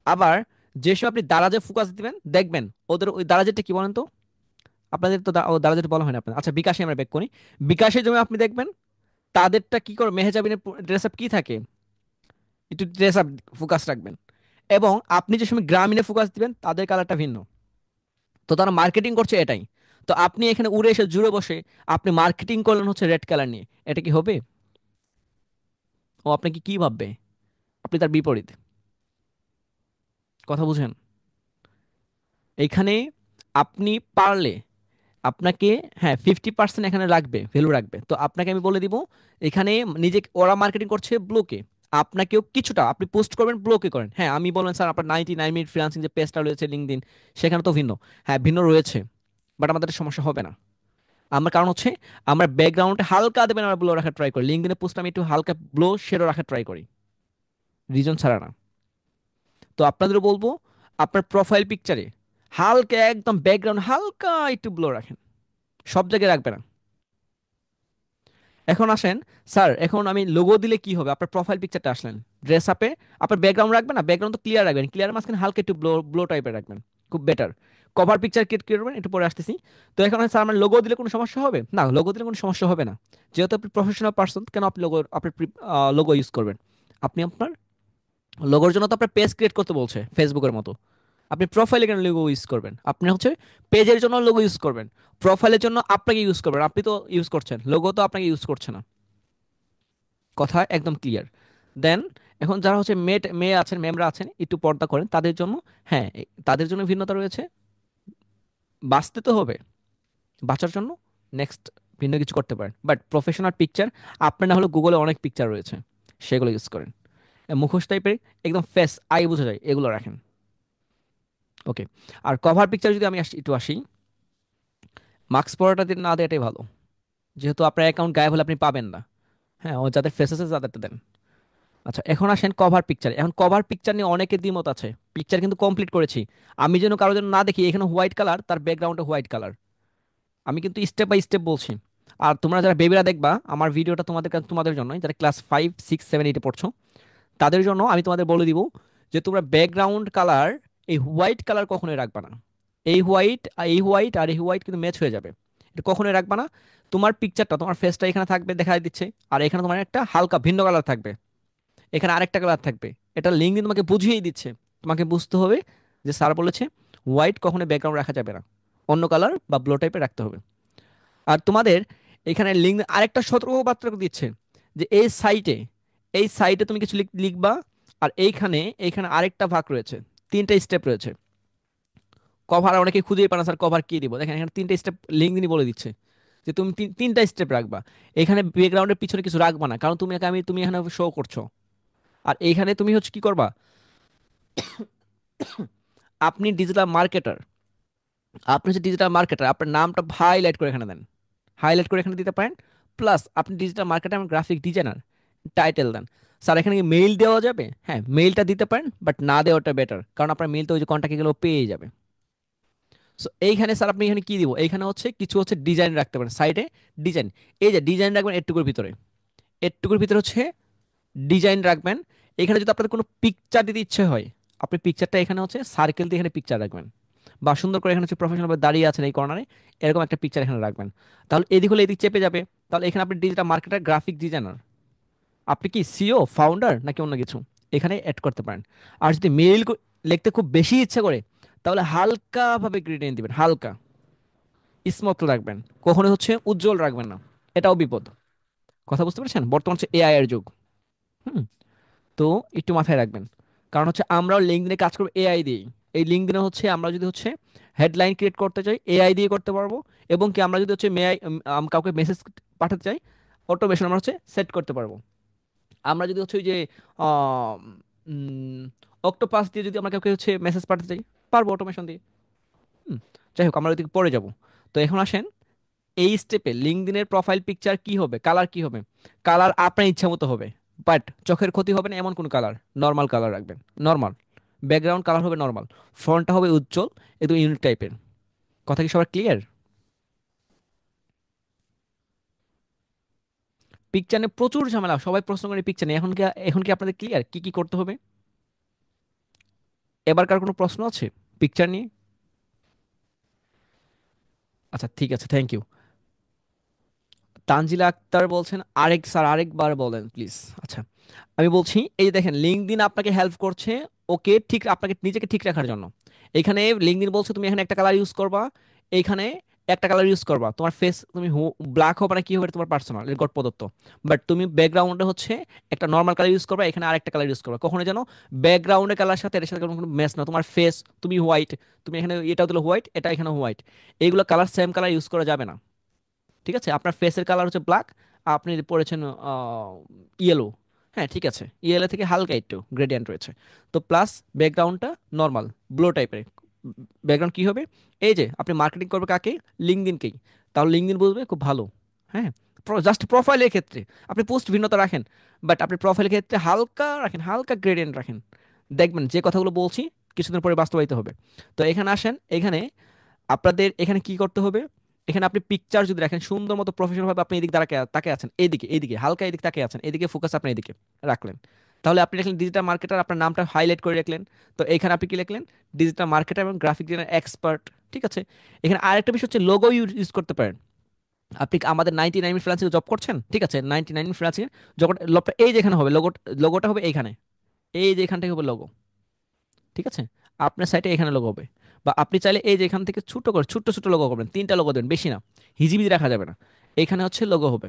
আবার যেসব আপনি দারাজে ফোকাস দিবেন দেখবেন ওদের ওই দারাজেরটা কি বলেন তো? আপনাদের তো দারাজের বলা হয় না আপনার। আচ্ছা, বিকাশে আমরা ব্যাক করি। বিকাশে যেমন আপনি দেখবেন তাদেরটা কি করে, মেহজাবিনের ড্রেস আপ কি থাকে, একটু ড্রেস আপ ফোকাস রাখবেন। এবং আপনি যে সময় গ্রামীণে ফোকাস দিবেন তাদের কালারটা ভিন্ন। তো তারা মার্কেটিং করছে এটাই। তো আপনি এখানে উড়ে এসে জুড়ে বসে আপনি মার্কেটিং করলেন হচ্ছে রেড কালার নিয়ে, এটা কি হবে? ও আপনাকে কি ভাববে? আপনি তার বিপরীত। কথা বুঝেন? এইখানে আপনি পারলে আপনাকে, হ্যাঁ, 50% এখানে রাখবে, ভ্যালু রাখবে। তো আপনাকে আমি বলে দিব এখানে নিজে ওরা মার্কেটিং করছে ব্লকে, আপনাকেও কিছুটা আপনি পোস্ট করবেন ব্লকে করেন। হ্যাঁ, আমি বললেন স্যার আপনার 99 মিনিট ফ্রিল্যান্সিং যে পেজটা রয়েছে লিঙ্কডইন, সেখানে তো ভিন্ন। হ্যাঁ, ভিন্ন রয়েছে, বাট আমাদের সমস্যা হবে না। আমার কারণ হচ্ছে আমরা ব্যাকগ্রাউন্ডে হালকা দেবেন, আমরা ব্লো রাখার ট্রাই করি, লিঙ্কডইনে পোস্ট আমি একটু হালকা ব্লো শেডো রাখার ট্রাই করি, রিজন ছাড়া না। তো আপনাদেরও বলবো আপনার প্রোফাইল পিকচারে হালকা একদম ব্যাকগ্রাউন্ড হালকা একটু ব্লো রাখেন, সব জায়গায় রাখবে না। এখন আসেন, স্যার এখন আমি লোগো দিলে কি হবে? আপনার প্রোফাইল পিকচারটা আসলেন, ড্রেস আপে আপনার ব্যাকগ্রাউন্ড রাখবেন না, ব্যাকগ্রাউন্ড তো ক্লিয়ার রাখবেন, ক্লিয়ার মাঝখানে হালকা একটু ব্লো ব্লো টাইপের রাখবেন, খুব বেটার। কভার পিকচার ক্রিয়েট করবেন, একটু পরে আসতেছি। তো এখন স্যার আমার লোগো দিলে কোনো সমস্যা হবে না? লোগো দিলে কোনো সমস্যা হবে না, যেহেতু আপনি প্রফেশনাল পার্সন, কেন আপনি লোগো আপনার লোগো ইউজ করবেন? আপনি আপনার লোগোর জন্য তো আপনার পেজ ক্রিয়েট করতে বলছে ফেসবুকের মতো, আপনি প্রোফাইলে কেন লোগো ইউজ করবেন? আপনি হচ্ছে পেজের জন্য লোগো ইউজ করবেন, প্রোফাইলের জন্য আপনাকে ইউজ করবেন, আপনি তো ইউজ করছেন, লোগো তো আপনাকে ইউজ করছে না। কথা একদম ক্লিয়ার। দেন এখন যারা হচ্ছে মেয়ে আছেন, মেমরা আছেন, একটু পর্দা করেন তাদের জন্য, হ্যাঁ, তাদের জন্য ভিন্নতা রয়েছে। বাঁচতে তো হবে, বাঁচার জন্য নেক্সট ভিন্ন কিছু করতে পারেন, বাট প্রফেশনাল পিকচার আপনার না হলে গুগলে অনেক পিকচার রয়েছে, সেগুলো ইউজ করেন। মুখোশ টাইপের একদম ফেস আই বোঝা যায় এগুলো রাখেন। ওকে। আর কভার পিকচার যদি আমি একটু আসি, মাস্ক পরাটা না দেওয়াটাই ভালো, যেহেতু আপনার অ্যাকাউন্ট গায়েব হলে আপনি পাবেন না। হ্যাঁ, ও যাদের ফেস আছে তাদেরটা দেন। আচ্ছা, এখন আসেন কভার পিকচার। এখন কভার পিকচার নিয়ে অনেকের দ্বিমত আছে, পিকচার কিন্তু কমপ্লিট করেছি আমি, যেন কারো যেন না দেখি এখানে হোয়াইট কালার, তার ব্যাকগ্রাউন্ডে হোয়াইট কালার। আমি কিন্তু স্টেপ বাই স্টেপ বলছি। আর তোমরা যারা বেবিরা দেখবা আমার ভিডিওটা, তোমাদের জন্য যারা ক্লাস 5, 6, 7, 8-এ পড়ছো, তাদের জন্য আমি তোমাদের বলে দিব যে তোমরা ব্যাকগ্রাউন্ড কালার এই হোয়াইট কালার কখনোই রাখবা না। এই হোয়াইট আর এই হোয়াইট কিন্তু ম্যাচ হয়ে যাবে, এটা কখনোই রাখবা না। তোমার পিকচারটা, তোমার ফেসটা এখানে থাকবে দেখা দিচ্ছে, আর এখানে তোমার একটা হালকা ভিন্ন কালার থাকবে, এখানে আরেকটা কালার থাকবে। এটা লিঙ্কডইন তোমাকে বুঝিয়েই দিচ্ছে, তোমাকে বুঝতে হবে যে স্যার বলেছে হোয়াইট কখনো ব্যাকগ্রাউন্ড রাখা যাবে না, অন্য কালার বা ব্লু টাইপের রাখতে হবে। আর তোমাদের এখানে লিঙ্ক আরেকটা সতর্কবার্তা দিচ্ছে যে এই সাইটে তুমি কিছু লিখবা, আর এইখানে আরেকটা ভাগ রয়েছে, তিনটা স্টেপ রয়েছে। কভার অনেকে খুঁজেই পায় না, স্যার কভার কি দিব? দেখেন এখানে তিনটা স্টেপ লিঙ্কডইনই বলে দিচ্ছে যে তুমি তিনটা স্টেপ রাখবা। এখানে ব্যাকগ্রাউন্ডের পিছনে কিছু রাখবা না, কারণ তুমি এখানে শো করছো। আর এইখানে তুমি হচ্ছে কি করবা, আপনি ডিজিটাল মার্কেটার, আপনি হচ্ছে ডিজিটাল মার্কেটার, আপনার নামটা হাইলাইট করে এখানে দেন, হাইলাইট করে এখানে দিতে পারেন। প্লাস আপনি ডিজিটাল মার্কেটার এবং গ্রাফিক ডিজাইনার টাইটেল দেন। স্যার এখানে কি মেইল দেওয়া যাবে? হ্যাঁ, মেইলটা দিতে পারেন, বাট না দেওয়াটা বেটার, কারণ আপনার মেইল তো ওই যে কন্ট্যাক্টে গেলেও পেয়ে যাবে। সো এইখানে স্যার আপনি এখানে কি দিব, এইখানে হচ্ছে কিছু হচ্ছে ডিজাইন রাখতে পারেন সাইডে, ডিজাইন। এই যে ডিজাইন রাখবেন এটুকুর ভিতরে, এটুকুর ভিতরে হচ্ছে ডিজাইন রাখবেন। এখানে যদি আপনাদের কোনো পিকচার দিতে ইচ্ছে হয়, আপনি পিকচারটা এখানে হচ্ছে সার্কেল দিয়ে এখানে পিকচার রাখবেন, বা সুন্দর করে এখানে হচ্ছে প্রফেশনাল ভাবে দাঁড়িয়ে আছেন এই কর্নারে, এরকম একটা পিকচার এখানে রাখবেন। তাহলে এদিক হলে এদিক চেপে যাবে। তাহলে এখানে আপনি ডিজিটাল মার্কেটার, গ্রাফিক ডিজাইনার, আপনি কি সিও ফাউন্ডার নাকি অন্য কিছু এখানে অ্যাড করতে পারেন। আর যদি লিখতে খুব বেশি ইচ্ছা করে, তাহলে হালকাভাবে গ্রেডিয়েন্ট দিবেন, হালকা স্মুথ রাখবেন, কখনো হচ্ছে উজ্জ্বল রাখবেন না, এটাও বিপদ। কথা বুঝতে পারছেন? বর্তমান হচ্ছে এআই এর যুগ। হুম। তো একটু মাথায় রাখবেন, কারণ হচ্ছে আমরাও লিঙ্কডইনে কাজ করবো এআই দিয়েই। এই লিঙ্কডইনে হচ্ছে আমরা যদি হচ্ছে হেডলাইন ক্রিয়েট করতে চাই এআই দিয়ে করতে পারবো, এবং কি আমরা যদি হচ্ছে কাউকে মেসেজ পাঠাতে চাই অটোমেশন আমরা হচ্ছে সেট করতে পারবো। আমরা যদি হচ্ছে ওই যে অক্টোপাস দিয়ে যদি আমরা কাউকে হচ্ছে মেসেজ পাঠাতে চাই, পারবো অটোমেশন দিয়ে। হুম। যাই হোক, আমরা ওইদিকে পরে যাব। তো এখন আসেন এই স্টেপে লিঙ্কডইনের প্রোফাইল পিকচার কি হবে, কালার কি হবে? কালার আপনার ইচ্ছা মতো হবে, বাট চোখের ক্ষতি হবে না এমন কোন কালার, নর্মাল কালার রাখবেন, নর্মাল। ব্যাকগ্রাউন্ড কালার হবে নর্মাল, ফ্রন্টটা হবে উজ্জ্বল, একদম ইউনিক টাইপের। কথা কি সবার ক্লিয়ার? পিকচার নিয়ে প্রচুর ঝামেলা, সবাই প্রশ্ন করে পিকচার নিয়ে। এখন কি আপনাদের ক্লিয়ার কি কি করতে হবে? এবারকার কোনো প্রশ্ন আছে পিকচার নিয়ে? আচ্ছা, ঠিক আছে, থ্যাংক ইউ। তানজিলা আক্তার বলছেন আরেকবার বলেন প্লিজ। আচ্ছা, আমি বলছি, এই যে দেখেন লিঙ্কডইন আপনাকে হেল্প করছে, ওকে, ঠিক আপনাকে নিজেকে ঠিক রাখার জন্য। এখানে লিঙ্কডইন বলছে তুমি এখানে একটা কালার ইউজ করবা, এইখানে একটা কালার ইউজ করবা, তোমার ফেস তুমি ব্ল্যাক হবে না কি হবে এটা তোমার পার্সোনাল, এর গট প্রদত্ত। বাট তুমি ব্যাকগ্রাউন্ডে হচ্ছে একটা নর্মাল কালার ইউজ করবা, এখানে আরেকটা কালার ইউজ করবা, কখনো যেন ব্যাকগ্রাউন্ডের কালার সাথে এর সাথে কোনো ম্যাচ না। তোমার ফেস তুমি হোয়াইট, তুমি এখানে এটাও দিলে হোয়াইট, এটা এখানে হোয়াইট, এইগুলো কালার সেম কালার ইউজ করা যাবে না। ঠিক আছে, আপনার ফেসের কালার হচ্ছে ব্ল্যাক, আপনি পরেছেন ইয়েলো, হ্যাঁ ঠিক আছে, ইয়েলো থেকে হালকা একটু গ্রেডিয়েন্ট রয়েছে। তো প্লাস ব্যাকগ্রাউন্ডটা নর্মাল ব্লু টাইপের ব্যাকগ্রাউন্ড কি হবে, এই যে আপনি মার্কেটিং করবে কাকে, লিঙ্কডইনকেই, তাহলে লিঙ্কডইন বুঝবে খুব ভালো। হ্যাঁ, জাস্ট প্রোফাইলের ক্ষেত্রে আপনি পোস্ট ভিন্নতা রাখেন, বাট আপনি প্রোফাইলের ক্ষেত্রে হালকা রাখেন, হালকা গ্রেডিয়েন্ট রাখেন, দেখবেন যে কথাগুলো বলছি কিছুদিন পরে বাস্তবায়িত হবে। তো এখানে আসেন, এখানে আপনাদের এখানে কি করতে হবে, এখানে আপনি পিকচার যদি রাখেন সুন্দর মতো প্রফেশনাল ভাবে, আপনি এদিকে তাকে তাকে আছেন, এইদিকে এইদিকে হালকা এদিকে তাকে আছেন, এদিকে ফোকাস আপনি এদিকে রাখলেন, তাহলে আপনি লিখলেন ডিজিটাল মার্কেটার, আপনার নামটা হাইলাইট করে রাখলেন। তো এখানে আপনি কি লিখলেন, ডিজিটাল মার্কেটার এবং গ্রাফিক ডিজাইনার এক্সপার্ট। ঠিক আছে, এখানে আরেকটা বিষয় হচ্ছে লোগো ইউজ করতে পারেন। আপনি আমাদের 99 ফ্রিল্যান্সিং জব করছেন, ঠিক আছে, 99 ফ্রিল্যান্সিং যখন লোকটা এই যেখানে হবে, লোগোটা হবে এইখানে, এই যে এখান থেকে হবে লোগো। ঠিক আছে, আপনার সাইটে এখানে লোগো হবে, বা আপনি চাইলে এই যে এখান থেকে ছোট করে ছোট ছোট লোগো করবেন, 3টা লোগো দেবেন, বেশি না, হিজিবিজি রাখা যাবে না। এখানে হচ্ছে লোগো হবে।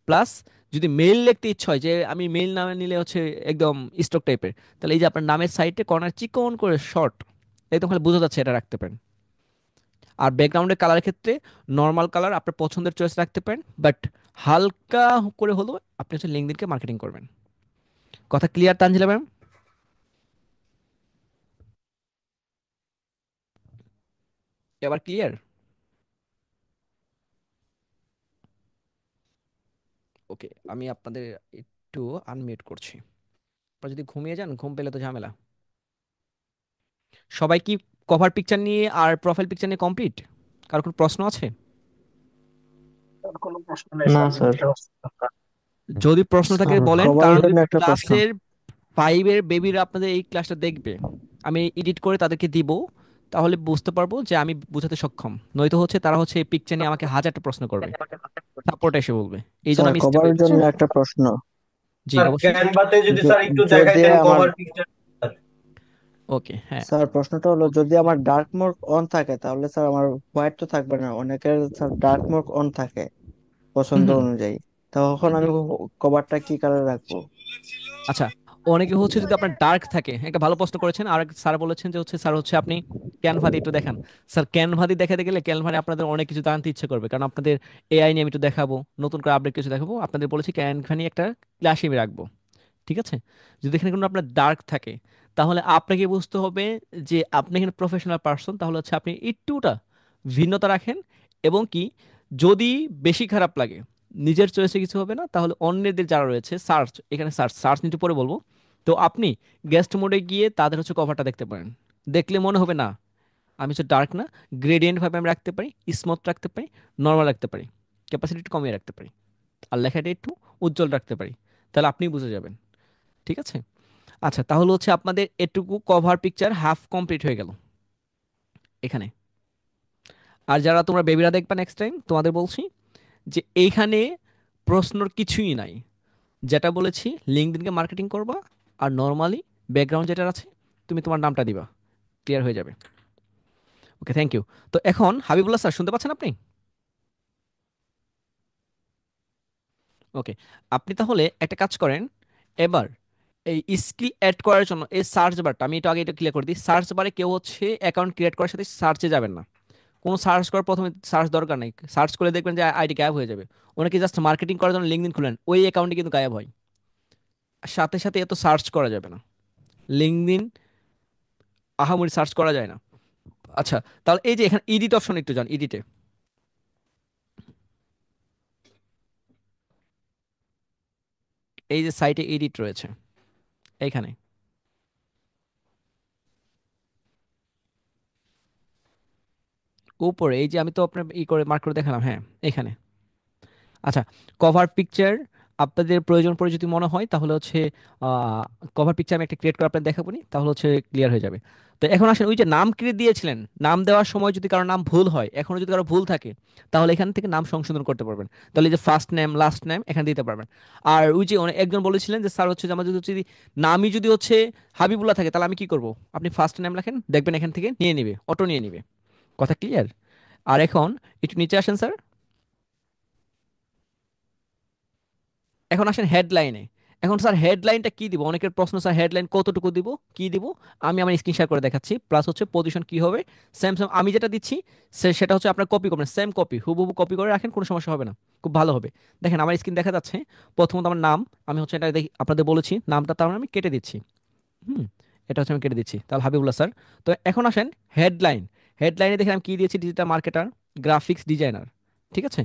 প্লাস যদি মেইল লিখতে ইচ্ছা হয় যে আমি মেইল নামে নিলে হচ্ছে একদম স্টক টাইপের, তাহলে এই যে আপনার নামের সাইডে কর্নার চিকন করে শর্ট, একদম খালি বোঝা যাচ্ছে, এটা রাখতে পারেন। আর ব্যাকগ্রাউন্ডের কালারের ক্ষেত্রে নর্মাল কালার আপনার পছন্দের চয়েস রাখতে পারেন, বাট হালকা করে হলেও আপনি হচ্ছে লিঙ্কডইনকে মার্কেটিং করবেন। কথা ক্লিয়ার তানজিলা ম্যাম? এবার ক্লিয়ার? ওকে, আমি আপনাদের একটু আনমিউট করছি। আপনারা যদি ঘুমিয়ে যান, ঘুম পেলে তো ঝামেলা। সবাই কি কভার পিকচার নিয়ে আর প্রোফাইল পিকচার নিয়ে কমপ্লিট? কার কোনো প্রশ্ন আছে? কোনো প্রশ্ন নেই না স্যার, স্যার। যদি প্রশ্ন থাকে স্যার বলেন, সবার কারণ জন্য একটা প্রশ্ন। ক্লাসের 5-এর বেবিরা আপনাদের এই ক্লাসটা দেখবে, আমি এডিট করে তাদেরকে দিব, তাহলে বুঝতে পারবো যে আমি বোঝাতে সক্ষম। নয়তো হচ্ছে তারা হচ্ছে এই পিকচার নিয়ে আমাকে হাজারটা প্রশ্ন করবে, সাপোর্ট এসে বলবে, এই জন্য স্যার আমি স্টেপ বাই কভারের জন্য একটা প্রশ্ন। জি স্যার অবশ্যই। ক্যানভাতে যদি স্যার একটু যদি দেখাইতেন আমার, কভার পিকচার। ওকে, হ্যাঁ। স্যার প্রশ্নটা হলো যদি আমার ডার্ক মোড অন থাকে তাহলে স্যার আমার হোয়াইট তো থাকবে না, অনেকের স্যার ডার্ক মোড অন থাকে হুম পছন্দ হুম। অনুযায়ী, তখন আমি কভারটা কি কালার রাখবো? আচ্ছা, অনেকে হচ্ছে যদি আপনার ডার্ক থাকে, একটা ভালো প্রশ্ন করেছেন, আর স্যার বলেছেন যে হচ্ছে স্যার হচ্ছে আপনি ক্যানভা দিয়ে একটু দেখান। স্যার ক্যানভা দিয়ে দেখাতে গেলে ক্যানভারে আপনাদের অনেক কিছু জানতে ইচ্ছে করবে, কারণ আপনাদের এআই নিয়ে আমি একটু দেখাবো, নতুন করে আপডেট কিছু দেখাবো, আপনাদের বলেছি ক্যানভা নিয়ে একটা ক্লাসে আমি রাখবো। ঠিক আছে, যদি এখানে কোনো আপনার ডার্ক থাকে, তাহলে আপনাকে বুঝতে হবে যে আপনি এখানে প্রফেশনাল পার্সন, তাহলে হচ্ছে আপনি একটুটা ভিন্নতা রাখেন। এবং কি, যদি বেশি খারাপ লাগে, নিজের চয়েসে কিছু হবে না, তাহলে অন্যদের যারা রয়েছে সার্চ, এখানে সার্চ সার্চ নিতে পরে বলবো, তো আপনি গেস্ট মোডে গিয়ে তাদের হচ্ছে কভারটা দেখতে পারেন, দেখলে মনে হবে না আমি হচ্ছে ডার্ক না, গ্রেডিয়েন্ট ভাবে আমি রাখতে পারি, স্মুথ রাখতে পারি, নর্মাল রাখতে পারি, ক্যাপাসিটি একটু কমিয়ে রাখতে পারি, আর লেখাটা একটু উজ্জ্বল রাখতে পারি, তাহলে আপনি বুঝে যাবেন। ঠিক আছে, আচ্ছা, তাহলে হচ্ছে আপনাদের এটুকু কভার পিকচার হাফ কমপ্লিট হয়ে গেল এখানে। আর যারা তোমরা বেবিরা দেখবা নেক্সট টাইম, তোমাদের বলছি যে এইখানে প্রশ্নর কিছুই নাই, যেটা বলেছি লিঙ্কডইনকে মার্কেটিং করবা, আর নর্মালি ব্যাকগ্রাউন্ড যেটা আছে তুমি তোমার নামটা দিবা, ক্লিয়ার হয়ে যাবে। ওকে, থ্যাংক ইউ। তো এখন হাবিবুল্লাহ স্যার শুনতে পাচ্ছেন আপনি? ওকে, আপনি তাহলে একটা কাজ করেন, এবার এই স্কিল অ্যাড করার জন্য এই সার্চ বারটা, আমি একটু আগে এটা ক্লিয়ার করে দিই, সার্চ বারে কেউ হচ্ছে অ্যাকাউন্ট ক্রিয়েট করার সাথে সার্চে যাবেন না, কোনো সার্চ করার প্রথমে সার্চ দরকার নেই, সার্চ করে দেখবেন যে আইডি গায়েব হয়ে যাবে। অনেকে জাস্ট মার্কেটিং করার জন্য লিঙ্কডইন খুলেন, ওই অ্যাকাউন্টে কিন্তু গায়েব হয়, সাথে সাথে এত সার্চ করা যাবে না, লিঙ্কডইন আহামরি সার্চ করা যায় না। আচ্ছা, তাহলে এই যে এখানে এডিট অপশন একটু যান, এডিটে, এই যে সাইটে এডিট রয়েছে এইখানে, উপরে এই যে আমি তো আপনার ই করে মার্ক করে দেখালাম, হ্যাঁ এখানে। আচ্ছা, কভার পিকচার আপনাদের প্রয়োজন পড়ে যদি মনে হয় তাহলে হচ্ছে কভার পিকচার আমি একটা ক্রিয়েট করে আপনাদের দেখাবো নি, তাহলে হচ্ছে ক্লিয়ার হয়ে যাবে। তো এখন আসেন, ওই যে নাম ক্রিয়েট দিয়েছিলেন, নাম দেওয়ার সময় যদি কারো নাম ভুল হয়, এখনো যদি কারো ভুল থাকে, তাহলে এখান থেকে নাম সংশোধন করতে পারবেন। তাহলে এই যে ফার্স্ট নেম লাস্ট নেম এখানে দিতে পারবেন। আর ওই যে একজন বলেছিলেন যে স্যার হচ্ছে যে আমার যদি নামই যদি হচ্ছে হাবিবুল্লাহ থাকে, তাহলে আমি কি করব? আপনি ফার্স্ট নেম লেখেন, দেখবেন এখান থেকে নিয়ে নিবে, অটো নিয়ে নিবে। কথা ক্লিয়ার? আর এখন একটু নিচে আসেন স্যার। এখন আসেন হেডলাইনে। এখন স্যার হেডলাইনটা কি দিব? অনেকের প্রশ্ন, স্যার হেডলাইন কতটুকু দিব, কি দিব? আমি আমার স্ক্রিন শেয়ার করে দেখাচ্ছি, প্লাস হচ্ছে পজিশন কি হবে। সেম সেম আমি যেটা দিচ্ছি সেটা হচ্ছে আপনার কপি করবেন, সেম কপি হুবহু কপি করে রাখেন, কোনো সমস্যা হবে না, খুব ভালো হবে। দেখেন আমার স্ক্রিন দেখা যাচ্ছে। প্রথমত আমার নাম, আমি হচ্ছে এটা দেখি আপনাদের বলেছি নামটা, তার মানে আমি কেটে দিচ্ছি। হুম, এটা হচ্ছে আমি কেটে দিচ্ছি, তাহলে হাবিবুল্লাহ স্যার। তো এখন আসেন হেডলাইন। হেডলাইনে দেখেন আমি কি দিয়েছি, ডিজিটাল মার্কেটার, গ্রাফিক্স ডিজাইনার, ঠিক আছে।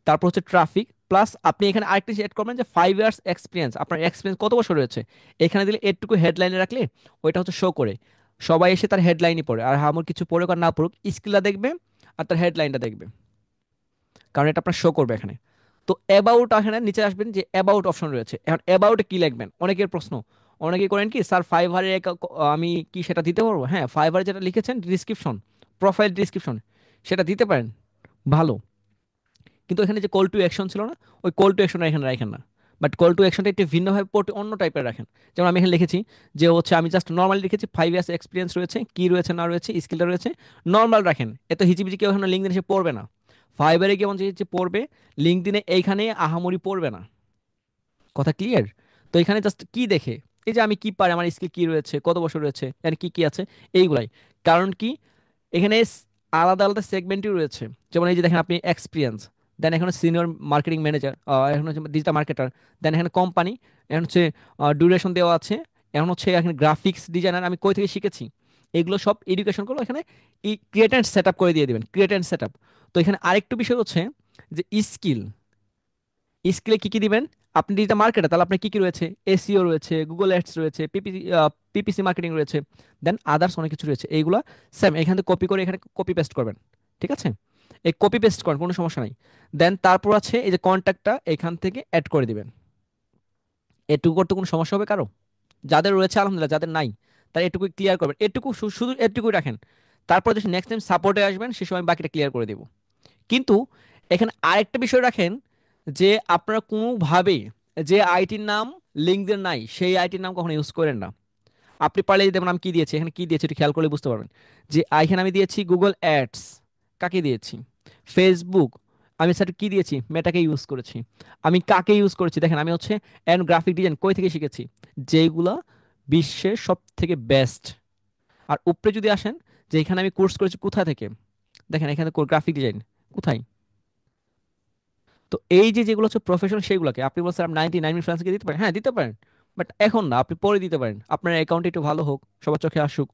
তারপর হচ্ছে ট্রাফিক, প্লাস আপনি এখানে আরেকটা সেট করবেন যে 5 ইয়ার্স এক্সপিরিয়েন্স, আপনার এক্সপিরিয়েন্স কত বছর রয়েছে। এখানে দিলে এটুকু হেডলাইনে রাখলে ওইটা হচ্ছে শো করে, সবাই এসে তার হেডলাইনই পড়ে, আর আমার কিছু পড়ুক আর না পড়ুক, স্কিলটা দেখবে আর তার হেডলাইনটা দেখবে, কারণ এটা আপনার শো করবে এখানে। তো অ্যাবাউট, এখানে নিচে আসবেন যে অ্যাবাউট অপশন রয়েছে। এখন অ্যাবাউটে কি লিখবেন? অনেকের প্রশ্ন, অনেকে করেন কি স্যার ফাইভারে আমি কি সেটা দিতে পারবো? হ্যাঁ, ফাইভারে যেটা লিখেছেন ডিসক্রিপশন, প্রোফাইল ডিসক্রিপশন, সেটা দিতে পারেন, ভালো। কিন্তু এখানে যে কল টু অ্যাকশন ছিল না, ওই কল টু অ্যাকশনটা এখানে রাখেন না, বাট কল টু অ্যাকশনটা একটু ভিন্নভাবে অন্য টাইপের রাখেন। যেমন আমি এখানে লিখেছি যে হচ্ছে আমি জাস্ট নর্মালি লিখেছি 5 ইয়ার্স এক্সপিরিয়েন্স রয়েছে, কি রয়েছে না রয়েছে, স্কিলটা রয়েছে, নর্মাল রাখেন। এত হিজিবিজি কেউ এখানে লিঙ্কডিন এসে পড়বে না। ফাইবারে কেমন যে পড়বে, লিঙ্কডিনে এইখানে আহামরি পড়বে না। কথা ক্লিয়ার? তো এখানে জাস্ট কি দেখে, এই যে আমি কি পারি, আমার স্কিল কি রয়েছে, কত বছর রয়েছে, এখানে কি কি আছে, এইগুলাই। কারণ কি, এখানে আলাদা আলাদা সেগমেন্টই রয়েছে। যেমন এই যে দেখেন আপনি এক্সপিরিয়েন্স, দেন এখানে সিনিয়র মার্কেটিং ম্যানেজার, এখন হচ্ছে ডিজিটাল মার্কেটার, দেন এখানে কোম্পানি, এখন হচ্ছে ডিউরেশন দেওয়া আছে, এখন হচ্ছে এখানে গ্রাফিক্স ডিজাইনার আমি কই থেকে শিখেছি, এগুলো সব এডুকেশনগুলো এখানে ক্রিয়েট অ্যান্ড সেট আপ করে দিয়ে দিবেন, ক্রিয়েট অ্যান্ড সেট আপ। তো এখানে আরেকটু বিষয় হচ্ছে যে স্কিল, স্কিলে কি কি দিবেন? আপনি ডিজিটাল মার্কেটার, তাহলে আপনার কি কি রয়েছে? এসইও রয়েছে, গুগল অ্যাডস রয়েছে, পিপিসি মার্কেটিং রয়েছে, দেন আদার্স অনেক কিছু রয়েছে। এইগুলা সেম এখান থেকে কপি করে এখানে কপি পেস্ট করবেন, ঠিক আছে। এই কপি পেস্ট করেন, কোনো সমস্যা নাই। দেন তারপর আছে এই যে কন্ট্যাক্টটা এখান থেকে অ্যাড করে দিবেন। এটুকু করতে কোনো সমস্যা হবে কারো? যাদের রয়েছে আলহামদুলিল্লাহ, যাদের নাই তারা এটুকু ক্লিয়ার করবেন, এটুকু শুধু এটুকুই রাখেন। তারপর যখন নেক্সট টাইম সাপোর্টে আসবেন সে সময় বাকিটা ক্লিয়ার করে দেব। কিন্তু এখানে আরেকটা বিষয় রাখেন, যে আপনারা কোনোভাবে যে আইটির নাম লিঙ্কডইন নাই সেই আইটির নাম কখনো ইউজ করেন না। আপনি পারলে যেমন আমি কি দিয়েছি, এখানে কি দিয়েছি একটু খেয়াল করলে বুঝতে পারবেন। যে এখানে আমি দিয়েছি গুগল অ্যাডস, কাকে দিয়েছি? ফেসবুক। আমি সেটা কি দিয়েছি? মেটাকে ইউজ করেছি। আমি কাকে ইউজ করেছি? দেখেন আমি হচ্ছে অ্যান্ড গ্রাফিক ডিজাইন কই থেকে শিখেছি, যেগুলা বিশ্বের সব থেকে বেস্ট। আর উপরে যদি আসেন, যে এখানে আমি কোর্স করেছি কোথা থেকে, দেখেন এখানে গ্রাফিক ডিজাইন কোথায়। তো এই যে যেগুলো হচ্ছে প্রফেশনাল, সেগুলোকে আপনি বলছেন আপনি 99 ফ্রান্সকে দিতে পারেন, হ্যাঁ দিতে পারেন, বাট এখন না, আপনি পরে দিতে পারেন, আপনার অ্যাকাউন্ট একটু ভালো হোক, সবার চোখে আসুক,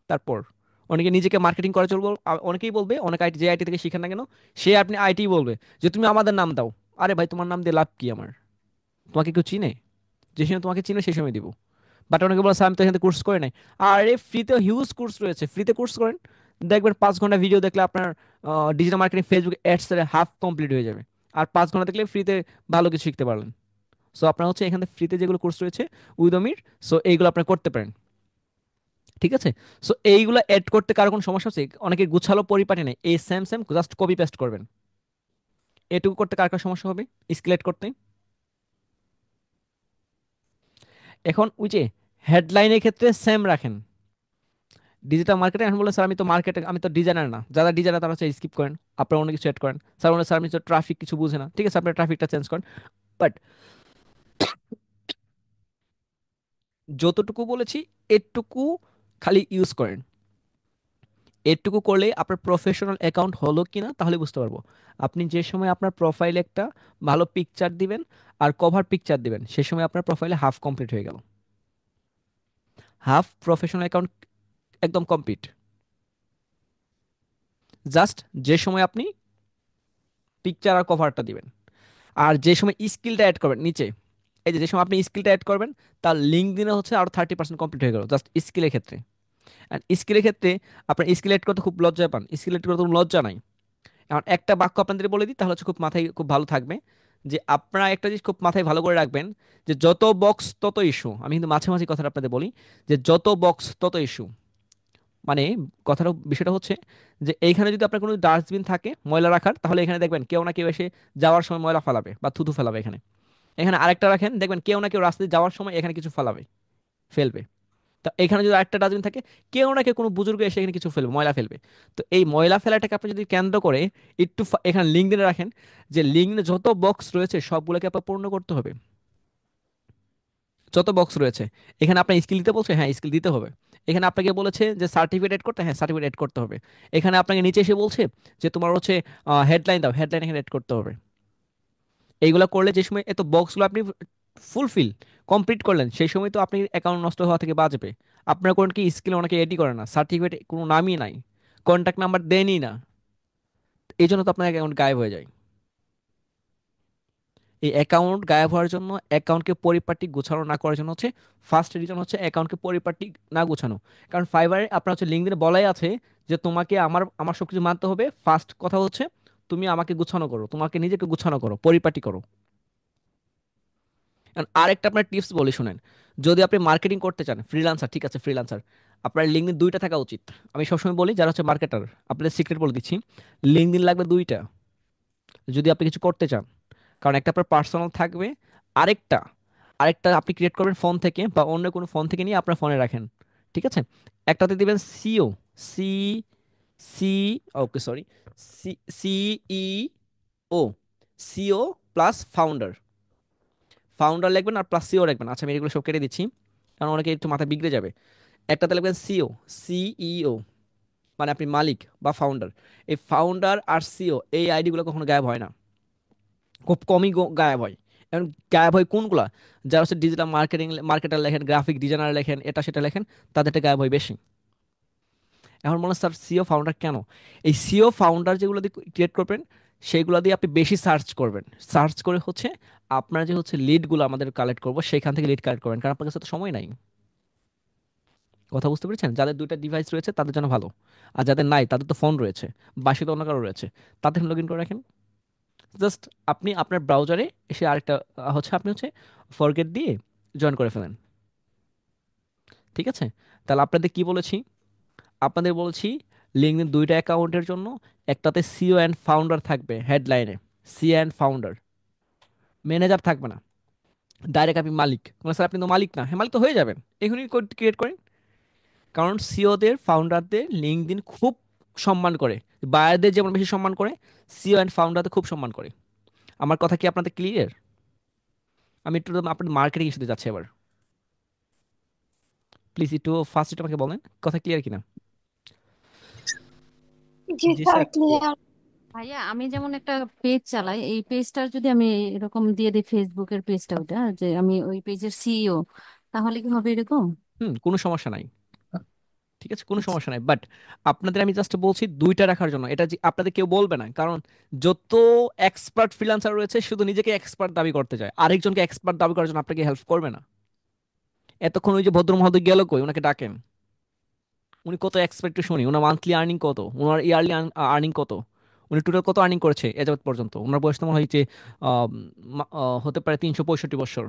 তারপর। অনেকে নিজেকে মার্কেটিং করে চলবো, অনেকেই বলবে, অনেক আইটি, যে আইটি থেকে শিখেন না কেন, সে আপনি আইটি বলবে যে তুমি আমাদের নাম দাও। আরে ভাই, তোমার নাম দিয়ে লাভ কি আমার? তোমাকে কেউ চিনে? যে সময় তোমাকে চিনে সেই সময় দিব। বাট অনেকে বলে "স্যার, আমি তো এখানে কোর্স করে নাই"। আরে ফ্রিতে হিউজ কোর্স রয়েছে, ফ্রিতে কোর্স করেন, দেখবেন 5 ঘন্টা ভিডিও দেখলে আপনার ডিজিটাল মার্কেটিং ফেসবুক অ্যাডস এর হাফ কমপ্লিট হয়ে যাবে। আর 5 ঘন্টা দেখলে ফ্রিতে ভালো কিছু শিখতে পারলেন। সো আপনার হচ্ছে এখানে ফ্রিতে যেগুলো কোর্স রয়েছে উইদমির, সো এইগুলো আপনার করতে পারেন, ঠিক আছে। সো এইগুলো অ্যাড করতে কারো কোনো সমস্যা আছে? অনেকে গুছালো পরিপাটি নেই, এই same same just copy paste করবেন। এটুকু করতে কার কার সমস্যা হবে স্কেলেট করতে? এখন ওই যে হেডলাইনের ক্ষেত্রে সেম রাখেন। ডিজিটাল মার্কেটে এখন বলে স্যার আমি তো মার্কেটে, আমি তো ডিজাইনার না, যারা ডিজাইনার তারা হচ্ছে স্কিপ করেন, আপনারা অন্য কিছু অ্যাড করেন। স্যার বলে স্যার আমি তো ট্রাফিক কিছু বুঝে না, ঠিক আছে আপনার ট্রাফিকটা চেঞ্জ করেন। বাট যতটুকু বলেছি এটুকু খালি ইউজ করেন। এটুকু করলে আপনার প্রফেশনাল অ্যাকাউন্ট হলো কিনা তাহলে বুঝতে পারবো। আপনি যে সময় আপনার প্রোফাইলে একটা ভালো পিকচার দিবেন আর কভার পিকচার দিবেন, সে সময় আপনার প্রোফাইলে হাফ কমপ্লিট হয়ে গেল, হাফ প্রফেশনাল অ্যাকাউন্ট একদম কমপ্লিট। জাস্ট যে সময় আপনি পিকচার আর কভারটা দিবেন, আর যে সময় স্কিলটা অ্যাড করবেন নিচে, এই যে যে সময় আপনি স্কিলটা অ্যাড করবেন, তার লিঙ্ক দিনে হচ্ছে আরো 30% কমপ্লিট হয়ে গেল জাস্ট স্কিলের ক্ষেত্রে। অ্যান্ড স্কিলের ক্ষেত্রে আপনার স্কিল অ্যাড করতে খুব লজ্জা পান, স্কিল অ্যাড করতে কোনো লজ্জা নাই। এখন একটা বাক্য আপনাদের বলে দিই, তাহলে হচ্ছে খুব মাথায় খুব ভালো থাকবে। যে আপনারা একটা জিনিস খুব মাথায় ভালো করে রাখবেন, যে যত বক্স তত ইস্যু। আমি কিন্তু মাঝে মাঝে কথাটা আপনাদের বলি, যে যত বক্স তত ইস্যু। মানে কথাটা বিষয়টা হচ্ছে যে এইখানে যদি আপনার কোনো ডাস্টবিন থাকে ময়লা রাখার, তাহলে এখানে দেখবেন কেউ না কেউ এসে যাওয়ার সময় ময়লা ফেলাবে বা থুতু ফেলাবে এখানে। এখানে আরেকটা রাখেন, দেখবেন কেউ না কেউ রাস্তায় যাওয়ার সময় এখানে কিছু ফেলাবে, ফেলবে। তো এখানে যদি আরেকটা ডাস্টবিন থাকে, কেউ না কেউ কোনো বুজুর্গ এসে এখানে কিছু ফেলবে, ময়লা ফেলবে। তো এই ময়লা ফেলাটাকে আপনি যদি কেন্দ্র করে একটু এখানে লিঙ্কডিনে রাখেন, যে লিঙ্কডিনে যত বক্স রয়েছে সবগুলোকে আপনার পূর্ণ করতে হবে। যত বক্স রয়েছে এখানে আপনার স্কিল দিতে বলছে, হ্যাঁ স্কিল দিতে হবে। এখানে আপনাকে বলেছে যে সার্টিফিকেট এড করতে, হ্যাঁ সার্টিফিকেট এড করতে হবে। এখানে আপনাকে নিচে এসে বলছে যে তোমার হচ্ছে হেডলাইন দাও, হেডলাইন এখানে এড করতে হবে। এইগুলো করলে যে সময় এত বক্সগুলো আপনি ফুলফিল কমপ্লিট করলেন, সেই সময় তো আপনি অ্যাকাউন্ট নষ্ট হওয়া থেকে বাঁচবে। আপনার কোনো কি স্কিল অনেকে এডই করে না, সার্টিফিকেট কোনো নামই নাই, কন্ট্যাক্ট নাম্বার দেনই না, এই জন্য তো আপনার অ্যাকাউন্ট গায়েব হয়ে যায়। এই অ্যাকাউন্ট গায়েব হওয়ার জন্য, অ্যাকাউন্টকে পরিপাটি গোছানো না করার জন্য হচ্ছে ফার্স্ট রিজন হচ্ছে অ্যাকাউন্টকে পরিপাটি না গোছানো। কারণ ফাইবারে আপনার হচ্ছে লিঙ্কডিনে বলাই আছে যে তোমাকে আমার আমার সবকিছু মানতে হবে। ফার্স্ট কথা হচ্ছে তুমি আমাকে গোছানো করো, তোমাকে নিজেকে গোছানো করো, পরিপাটি করো। আরেকটা আপনার টিপস বলি শুনেন, যদি আপনি মার্কেটিং করতে চান, ফ্রিল্যান্সার, ঠিক আছে ফ্রিল্যান্সার, আপনার লিঙ্কডিন দুইটা থাকা উচিত। আমি সবসময় বলি যারা হচ্ছে মার্কেটার, আপনাদের সিক্রেট বলে দিচ্ছি, লিঙ্কডিন লাগবে দুইটা যদি আপনি কিছু করতে চান। কারণ একটা আপনার পার্সোনাল থাকবে, আরেকটা আরেকটা আপনি ক্রিয়েট করবেন ফোন থেকে বা অন্য কোনো ফোন থেকে নিয়ে আপনার ফোনে রাখেন, ঠিক আছে? একটাতে দিবেন CEO, C C okay sorry, C CEO, CEO plus founder, founder লিখবেন আর প্লাস সিও রাখবেন। আচ্ছা আমি এগুলো সব কেটে দিচ্ছি, কারণ অনেকে একটু মাথা বিগড়ে যাবে। একটাতে লিখবেন সিও, সিইও, মানে আপনি মালিক বা ফাউন্ডার। এই ফাউন্ডার আর সিও এই আইডিগুলো কখনো গায়েব হয় না, খুব কমই গায়েব হয়। এখন গায়েব হয় কোনগুলা? যারা হচ্ছে ডিজিটাল মার্কেটার লেখেন, গ্রাফিক ডিজাইনার লেখেন, এটা সেটা লেখেন, তাদেরটা গায়েব হয় বেশি। এখন মনে হয় স্যার সিও ফাউন্ডার কেন? এই সিও ফাউন্ডার যেগুলো দিয়ে ক্রিয়েট করবেন, সেইগুলো দিয়ে আপনি বেশি সার্চ করবেন। সার্চ করে হচ্ছে আপনার যে হচ্ছে লিডগুলো আমাদের কালেক্ট করবো, সেখান থেকে লিড কালেক্ট করবেন, কারণ আপনার কাছে তো সময় নাই। কথা বুঝতে পেরেছেন? যাদের দুইটা ডিভাইস রয়েছে তাদের জন্য ভালো, আর যাদের নাই তাদের তো ফোন রয়েছে, বাসিতে অন্য কারো রয়েছে, তাদের লগ ইন করে রাখেন। জাস্ট আপনি আপনার ব্রাউজারে এসে আরেকটা হচ্ছে আপনি হচ্ছে ফরগেট দিয়ে জয়েন করে ফেলেন, ঠিক আছে? তাহলে আপনাদের কি বলেছি? আপনাদের বলছি লিঙ্কডিন দুইটা অ্যাকাউন্টের জন্য, একটাতে সিও অ্যান্ড ফাউন্ডার থাকবে হেডলাইনে, সি অ্যান্ড ফাউন্ডার, ম্যানেজার থাকবে না। ডাইরেক্ট আপনি মালিক, মানে স্যার আপনি তো মালিক না, হ্যাঁ মালিক তো হয়ে যাবেন, এখনই ক্রিয়েট করেন। কারণ সিওদের ফাউন্ডারদের লিঙ্কডিন খুব সম্মান করে, বায়ারদের যেমন বেশি সম্মান করে, সিও অ্যান্ড ফাউন্ডারদের খুব সম্মান করে। আমার কথা কি আপনাদের ক্লিয়ার? আমি একটু আপনার মার্কেটিং ইস্যুতে যাচ্ছি এবার, প্লিজ একটু ফার্স্ট একটু আমাকে বলেন কথা ক্লিয়ার কিনা। জি জি স্যার স্যার। ক্লিয়ার। ভাইয়া আমি যেমন একটা পেজ চালাই, এই পেজটার যদি আমি এরকম দিয়ে দিই, ফেসবুকের পেজটা, ওটা যে আমি ওই পেজের সিইও, তাহলে কি হবে এরকম? কোনো সমস্যা নাই, ঠিক আছে কোনো সমস্যা নাই। বাট আপনাদের আমি জাস্ট বলছি দুইটা রাখার জন্য, এটা যে আপনাদের কেউ বলবে না, কারণ যত এক্সপার্ট ফ্রিল্যান্সার রয়েছে শুধু নিজেকে এক্সপার্ট দাবি করতে চায়, আরেকজনকে এক্সপার্ট দাবি করার জন্য আপনাকে হেল্প করবে না। এতক্ষণ ওই যে ভদ্র মহোদয় গেল কই, ওনাকে ডাকেন। উনি কত এক্সপার্ট একটু শুনি, ওনার মান্থলি আর্নিং কত, ওনার ইয়ারলি আর্নিং কত, উনি টোটাল কত আর্নিং করেছে এ যাবত পর্যন্ত। ওনার বয়স তো মনে হয় যে হতে পারে 365 বছর।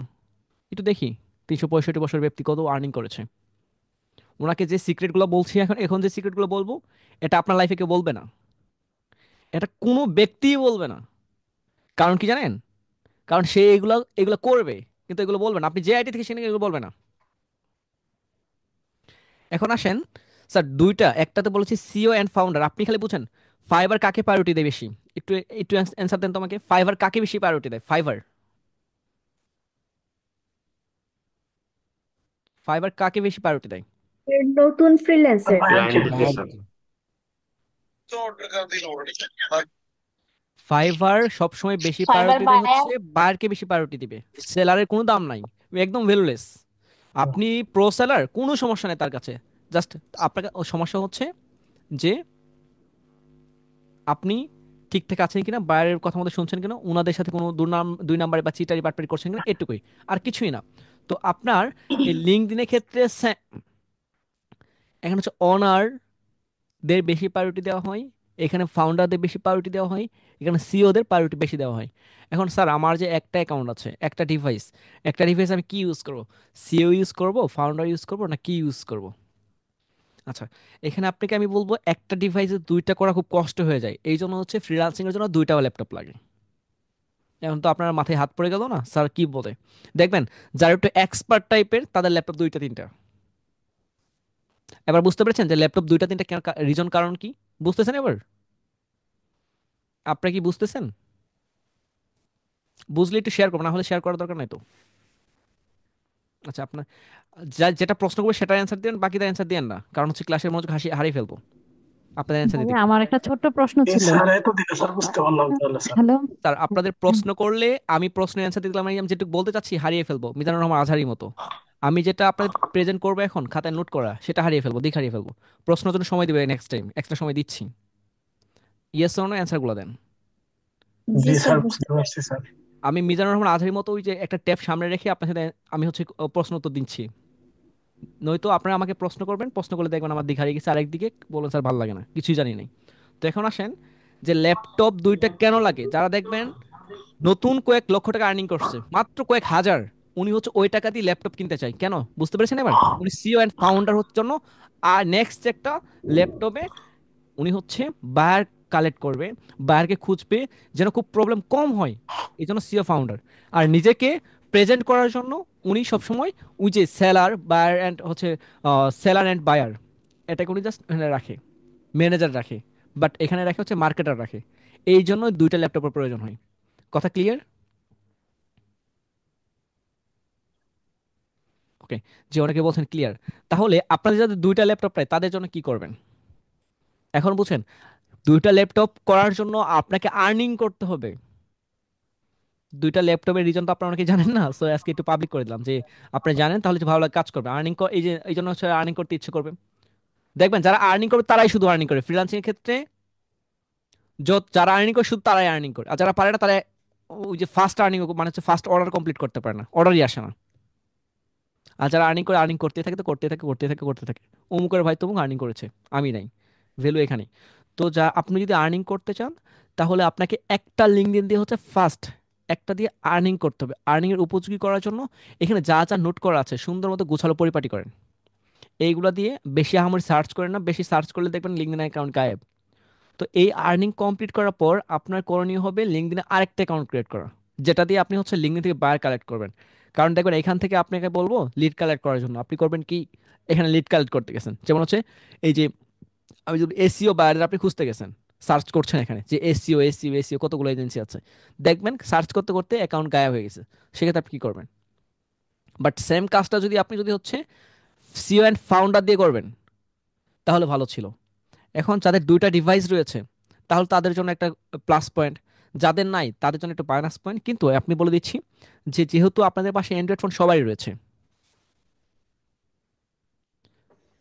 একটু দেখি 365 বছর ব্যক্তি কত আর্নিং করেছে। ওনাকে যে সিক্রেটগুলো বলছি, এখন এখন যে সিক্রেটগুলো বলবো, এটা আপনার লাইফে কেউ বলবে না, এটা কোনো ব্যক্তিই বলবে না। কারণ কি জানেন? কারণ সে এগুলো এগুলো করবে, কিন্তু এগুলো বলবে না। আপনি যে আইডি থেকে সেখানে এগুলো বলবে না। এখন আসেন স্যার, দুইটা, একটাতে বলেছি সিও অ্যান্ড ফাউন্ডার, আপনি খালি বুঝেন ফাইবার কাকে প্রায়োরিটি দেয় বেশি। একটু একটু অ্যান্সার দেন তো আমাকে, ফাইবার কাকে বেশি প্রায়োরিটি দেয়? ফাইবার, ফাইবার কাকে বেশি প্রায়োরিটি দেয়? নতুন ফ্রিল্যান্সার। ক্লায়েন্টদেরকে ভাইয়া স্যার। ফাইবার সবসময় বেশি ফাইবার প্রায়োরিটি দেয় বায়ার। হচ্ছে বায়ারকে বেশি প্রায়োরিটি দিবে। সেলারের কোনো দাম নাই, একদম ভ্যালুলেস। আপনি প্রো সেলার, কোনো সমস্যা নেই তার কাছে। জাস্ট আপনার সমস্যা হচ্ছে যে আপনি ঠিকঠাক আছেন কিনা, বাইরের কথা মতো শুনছেন কিনা, ওনাদের সাথে কোনো দুই নাম্বারে বা চিটারি বাটপারি করছেন কিনা, এটুকুই, আর কিছুই না। তো আপনার এই লিঙ্কডইনের ক্ষেত্রে এখন হচ্ছে অনারদের বেশি প্রায়োরিটি দেওয়া হয়, এখানে ফাউন্ডারদের বেশি প্রায়োরিটি দেওয়া হয়, এখানে সিওদের প্রায়োরিটি বেশি দেওয়া হয়। এখন স্যার আমার যে একটা অ্যাকাউন্ট আছে, একটা ডিভাইস আমি কি ইউজ করব? সিও ইউজ করব, ফাউন্ডার ইউজ করব, না কি ইউজ করব? আচ্ছা, এখানে আপনাকে আমি বলবো একটা ডিভাইসে দুইটা করা খুব কষ্ট হয়ে যায়, এই জন্য হচ্ছে ফ্রিল্যান্সিং এর জন্য দুইটা ল্যাপটপ লাগে। এখন তো আপনার মাথায় হাত পড়ে গেল না স্যার কি বলে? দেখবেন যারা একটু এক্সপার্ট টাইপের তাদের ল্যাপটপ দুইটা তিনটা। এবার বুঝতে পেরেছেন যে ল্যাপটপ দুইটা তিনটা রিজন কারণ কি? বুঝতেছেন এবার? আপনারা কি বুঝতেছেন? বুঝলে একটু শেয়ার করবেন, না হলে শেয়ার করার দরকার নাই তো। আচ্ছা, আপনার যেটা প্রশ্ন করবে সেটার অ্যান্সার দেন, বাকিটা অ্যান্সার দেন না, কারণ হচ্ছে ক্লাসের মনোযোগ হারিয়ে ফেলবো আপনাদের অ্যান্সার দিতে ভাইয়া গিয়ে। আমার একটা ছোট্ট প্রশ্ন ছিল। স্যার এত দিলে স্যার বুঝতে পারলাম তাহলে স্যার। হ্যালো। স্যার আপনাদের প্রশ্ন করলে আমি প্রশ্নের অ্যান্সার দিতে গেলে আমি যেটুকু বলতে চাচ্ছি হারিয়ে ফেলবো, মিজানুর রহমান আজহারির মতো। আমি যেটা আপনাদের প্রেজেন্ট করবো এখন খাতায় নোট করা, সেটা হারিয়ে ফেলবো, দিক হারিয়ে ফেলবো। প্রশ্নের জন্য সময় দিবে নেক্সট টাইম, এক্সট্রা সময় দিচ্ছি। ইয়েস অর নো অ্যান্সারগুলো দেন। জি জি স্যার স্যার বুঝতে বুঝতে পারছি স্যার। আমি মিজানুর রহমান আজহারির মতো ওই যে একটা ট্যাব সামনে রেখে আপনার সাথে আমি হচ্ছে প্রশ্ন উত্তর দিচ্ছি। নয়তো আপনারা আমাকে প্রশ্ন করবেন, প্রশ্ন করলে দেখবেন আমার দিক হারিয়ে গেছে, আরেকদিকে বলুন স্যার ভালো লাগে না, কিছুই জানি নাই। তো এখন আসেন যে ল্যাপটপ দুইটা কেন লাগে। যারা দেখবেন নতুন কয়েক লক্ষ টাকা আর্নিং করছে, মাত্র কয়েক হাজার, উনি হচ্ছে ওই টাকা দিয়ে ল্যাপটপ কিনতে চায় কেন? বুঝতে পেরেছেন এবার? উনি সিও অ্যান্ড ফাউন্ডার হচ্ছে জন্য। আর নেক্সট একটা ল্যাপটপে উনি হচ্ছে বায়ার কালেক্ট করবে, বায়ারকে খুঁজবে, যেন খুব প্রবলেম কম হয়, এই জন্য সিও ফাউন্ডার। আর নিজেকে প্রেজেন্ট করার জন্য উনি সবসময় ওই যে সেলার বায়ার অ্যান্ড হচ্ছে সেলার অ্যান্ড বায়ার, এটাকে উনি জাস্ট রাখে, ম্যানেজার রাখে, বাট এখানে রাখে হচ্ছে মার্কেটার রাখে। এই জন্য দুইটা ল্যাপটপের প্রয়োজন হয়। কথা ক্লিয়ার? ওকে, যে অনেকে বলছেন ক্লিয়ার। তাহলে আপনাদের যাদের দুইটা ল্যাপটপ পায় তাদের জন্য কি করবেন এখন বুঝছেন? দুইটা ল্যাপটপ করার জন্য আপনাকে আর্নিং করতে হবে। দুইটা ল্যাপটপের রিজন তো আপনারা অনেকে জানেন না, সো আজকে একটু পাবলিক করে দিলাম যে আপনি জানেন, তাহলে যে ভালো লাগে কাজ করবে, এই যে এই জন্য হচ্ছে আর্নিং করতে ইচ্ছে করবে। দেখবেন যারা আর্নিং করবে তারাই শুধু আর্নিং করে ফ্রিল্যান্সিং এর ক্ষেত্রে। যারা আর্নিং করে শুধু তারাই আর্নিং করে, আর যারা পারে না তারা ওই যে ফার্স্ট আর্নিং মানে হচ্ছে ফার্স্ট অর্ডার কমপ্লিট করতে পারে না, অর্ডারই আসে না। আর যারা আর্নিং করে আর্নিং করতে থাকে, তো করতে থাকে। অমুকের ভাই তমুক আর্নিং করেছে, আমি নাই, ভ্যালু এখানে। তো যা আপনি যদি আর্নিং করতে চান তাহলে আপনাকে একটা লিঙ্কডইন দিয়ে হচ্ছে ফার্স্ট একটা দিয়ে আর্নিং করতে হবে। আর্নিং এর উপযোগী করার জন্য এখানে যা যা নোট করা আছে সুন্দর মতো গোছালো পরিপাটি করেন। এইগুলা দিয়ে বেশি আহামরি সার্চ করেন না, বেশি সার্চ করলে দেখবেন লিঙ্কডইন অ্যাকাউন্ট গায়েব। তো এই আর্নিং কমপ্লিট করার পর আপনার করণীয় হবে লিঙ্কডইনে আরেকটা অ্যাকাউন্ট ক্রিয়েট করা, যেটা দিয়ে আপনি হচ্ছে লিঙ্কডইন থেকে বায়ার কালেক্ট করবেন। কারণ দেখবেন এখান থেকে আপনাকে বলবো লিড কালেক্ট করার জন্য আপনি করবেন কি, এখানে লিড কালেক্ট করতে গেছেন, যেমন হচ্ছে এই যে আমি যদি এসিও বায়ারের আপনি খুঁজতে গেছেন, সার্চ করছেন এখানে যে এসিও কতগুলো এজেন্সি আছে, দেখবেন সার্চ করতে করতে অ্যাকাউন্ট গায়েব হয়ে গেছে। সেক্ষেত্রে আপনি কি করবেন? বাট সেম কাজটা যদি আপনি যদি হচ্ছে সিও অ্যান্ড ফাউন্ডার দিয়ে করবেন তাহলে ভালো ছিল। এখন যাদের দুইটা ডিভাইস রয়েছে তাহলে তাদের জন্য একটা প্লাস পয়েন্ট, যাদের নাই তাদের জন্য একটা মাইনাস পয়েন্ট। কিন্তু আপনি বলে দিচ্ছি যে যেহেতু আপনাদের পাশে অ্যান্ড্রয়েড ফোন সবারই রয়েছে,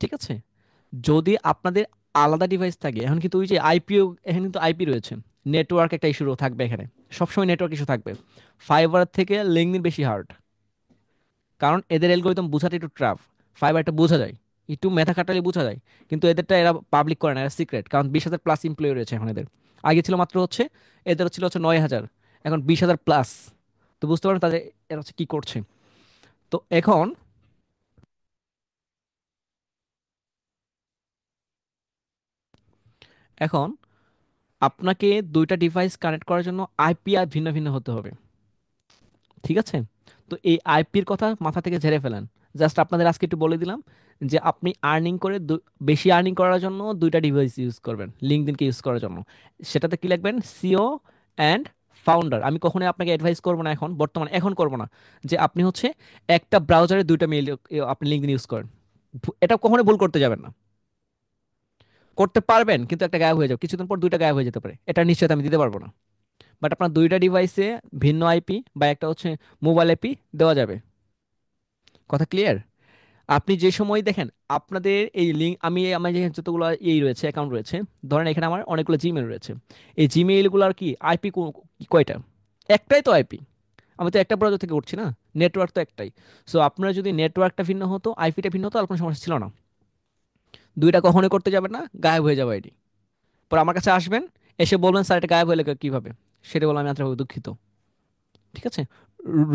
ঠিক আছে, যদি আপনাদের আলাদা ডিভাইস থাকে, এখন কিন্তু ওই যে আইপিও, এখানে কিন্তু আইপি রয়েছে, নেটওয়ার্ক একটা ইস্যু থাকবে এখানে, সবসময় নেটওয়ার্ক ইস্যু থাকবে। ফাইবার থেকে লিঙ্কডিন বেশি হার্ড, কারণ এদের অ্যালগরিদম বোঝাটা একটু ট্রাফ। ফাইবারটা বোঝা যায়, একটু মেথা খাটালে বোঝা যায়, কিন্তু এদেরটা এরা পাবলিক করে না, এরা সিক্রেট, কারণ 20,000 প্লাস এমপ্লয়ি রয়েছে এখন এদের। আগে ছিল মাত্র হচ্ছে এদের ছিল হচ্ছে 9,000, এখন 20,000 প্লাস। তো বুঝতে পারেন তাদের এরা হচ্ছে কি করছে। তো এখন আপনাকে দুইটা ডিভাইস কানেক্ট করার জন্য আইপি আর ভিন্ন ভিন্ন হতে হবে, ঠিক আছে? তো এই আইপির কথা মাথা থেকে ঝেড়ে ফেলেন। জাস্ট আপনাদের আজকে একটু বলে দিলাম যে আপনি আর্নিং করে বেশি আর্নিং করার জন্য দুইটা ডিভাইস ইউজ করবেন লিঙ্কডইনকে ইউজ করার জন্য। সেটাতে কি লিখবেন? CEO and founder. আমি কখনোই আপনাকে অ্যাডভাইস করবো না এখন, বর্তমানে এখন করবো না যে আপনি হচ্ছে একটা ব্রাউজারে দুইটা মেইল আপনি লিঙ্কডইন ইউজ করেন। এটা কখনোই ভুল করতে যাবেন না। করতে পারবেন কিন্তু একটা গায়েব হয়ে যাবে, কিছুদিন পর দুইটা গায়েব হয়ে যেতে পারে, এটা নিশ্চয়তা আমি দিতে পারবো না। বাট আপনার দুইটা ডিভাইসে ভিন্ন আইপি বা একটা হচ্ছে মোবাইল আইপি দেওয়া যাবে। কথা ক্লিয়ার? আপনি যে সময় দেখেন আপনাদের এই লিঙ্ক, আমি আমার যে যতগুলো এই রয়েছে অ্যাকাউন্ট রয়েছে, ধরেন এখানে আমার অনেকগুলো জিমেল রয়েছে, এই জিমেইলগুলোর কি আইপি কয়টা? একটাই তো আইপি, আমি তো একটা ব্রাউজার থেকে উঠছি না, নেটওয়ার্ক তো একটাই। সো আপনার যদি নেটওয়ার্কটা ভিন্ন হতো, আইপিটা ভিন্ন হতো, আর কোনো সমস্যা ছিল না। দুইটা কখনোই করতে যাবেন না, গায়েব হয়ে যাবে আইডি। পরে আমার কাছে আসবেন, এসে বলবেন স্যার এটা গায়েব হলে কিভাবে, সেটা বলে আমি আন্তরিকভাবে দুঃখিত। ঠিক আছে?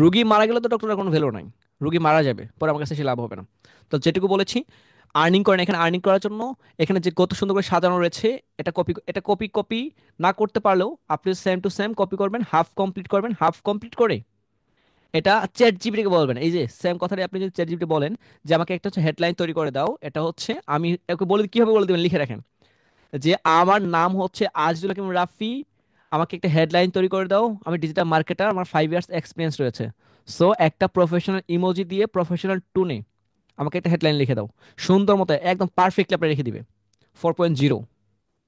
রুগী মারা গেলে তো ডক্টরের কোনো ভ্যালু নাই, রুগী মারা যাবে, পরে আমার কাছে সে লাভ হবে না। তো যেটুকু বলেছি, আর্নিং করেন, এখানে আর্নিং করার জন্য এখানে যে কত সুন্দর করে সাজানো রয়েছে, এটা কপি না করতে পারলেও আপনি সেম টু সেম কপি করবেন, হাফ কমপ্লিট করবেন, হাফ কমপ্লিট করে এটা চ্যাট জিপিটিকে বলবেন। এই যে সেম কথাটাই আপনি যদি চ্যাট জিপিটি বলেন যে আমাকে একটা হচ্ছে হেডলাইন তৈরি করে দাও, এটা হচ্ছে আমি ওকে বলে কিভাবে বলে দেবেন, লিখে রাখেন যে আমার নাম হচ্ছে আজিজুল হাকিম রাফি, আমাকে একটা হেডলাইন তৈরি করে দাও, আমি ডিজিটাল মার্কেটার, আমার 5 ইয়ার্স এক্সপিরিয়েন্স রয়েছে। সো একটা প্রফেশনাল ইমোজি দিয়ে প্রফেশনাল টুনে আমাকে একটা হেডলাইন লিখে দাও, সুন্দর মতো একদম পারফেক্টলি আপনি রেখে দিবে। 4.0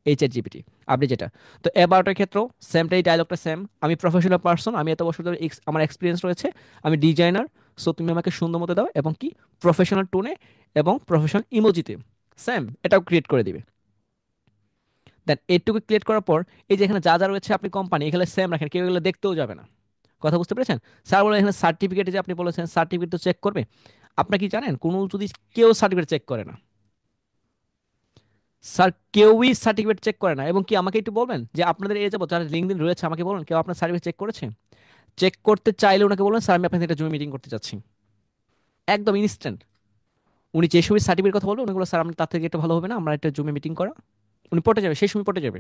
এই চ্যাট জিপিটি, আপনি যেটা। তো অ্যাবাউটের ক্ষেত্রেও সেমটাই, ডায়লগটা সেম, আমি প্রফেশনাল পার্সন, আমি এত বছর ধরে আমার এক্সপিরিয়েন্স রয়েছে, আমি ডিজাইনার। সো তুমি আমাকে সুন্দর মতো দাও, এবং কি প্রফেশনাল টোনে এবং প্রফেশনাল ইমোজিতে, সেম এটাও ক্রিয়েট করে দিবে। দেন এইটুকু ক্রিয়েট করার পর এই যে এখানে যা যা রয়েছে আপনি কোম্পানি এখানে সেম রাখেন, কেউ এগুলো দেখতেও যাবে না। কথা বুঝতে পেরেছেন? স্যার বলে এখানে সার্টিফিকেটে যে আপনি বলেছেন সার্টিফিকেট তো চেক করবে, আপনার কি জানেন কোনো যদি কেউ সার্টিফিকেট চেক করে না স্যার, কেউই সার্টিফিকেট চেক করে না। এবং কি আমাকে একটু বলবেন যে আপনাদের এই যাবো যারা লিঙ্কডিন রয়েছে, আমাকে বলুন কেউ আপনার সার্টিফিকেট চেক করেছে? চেক করতে চাইলে ওনাকে বলুন স্যার আমি আপনার সাথে একটা জমি মিটিং করতে চাচ্ছি, একদম ইনস্ট্যান্ট। উনি যে সময় সার্টিফিকেট কথা বলবেন উনি বলবেন স্যার আমরা তার থেকে এটা ভালো হবে না, আমরা একটা জমি মিটিং করা। উনি পটে যাবে, সেই সময় পটে যাবে,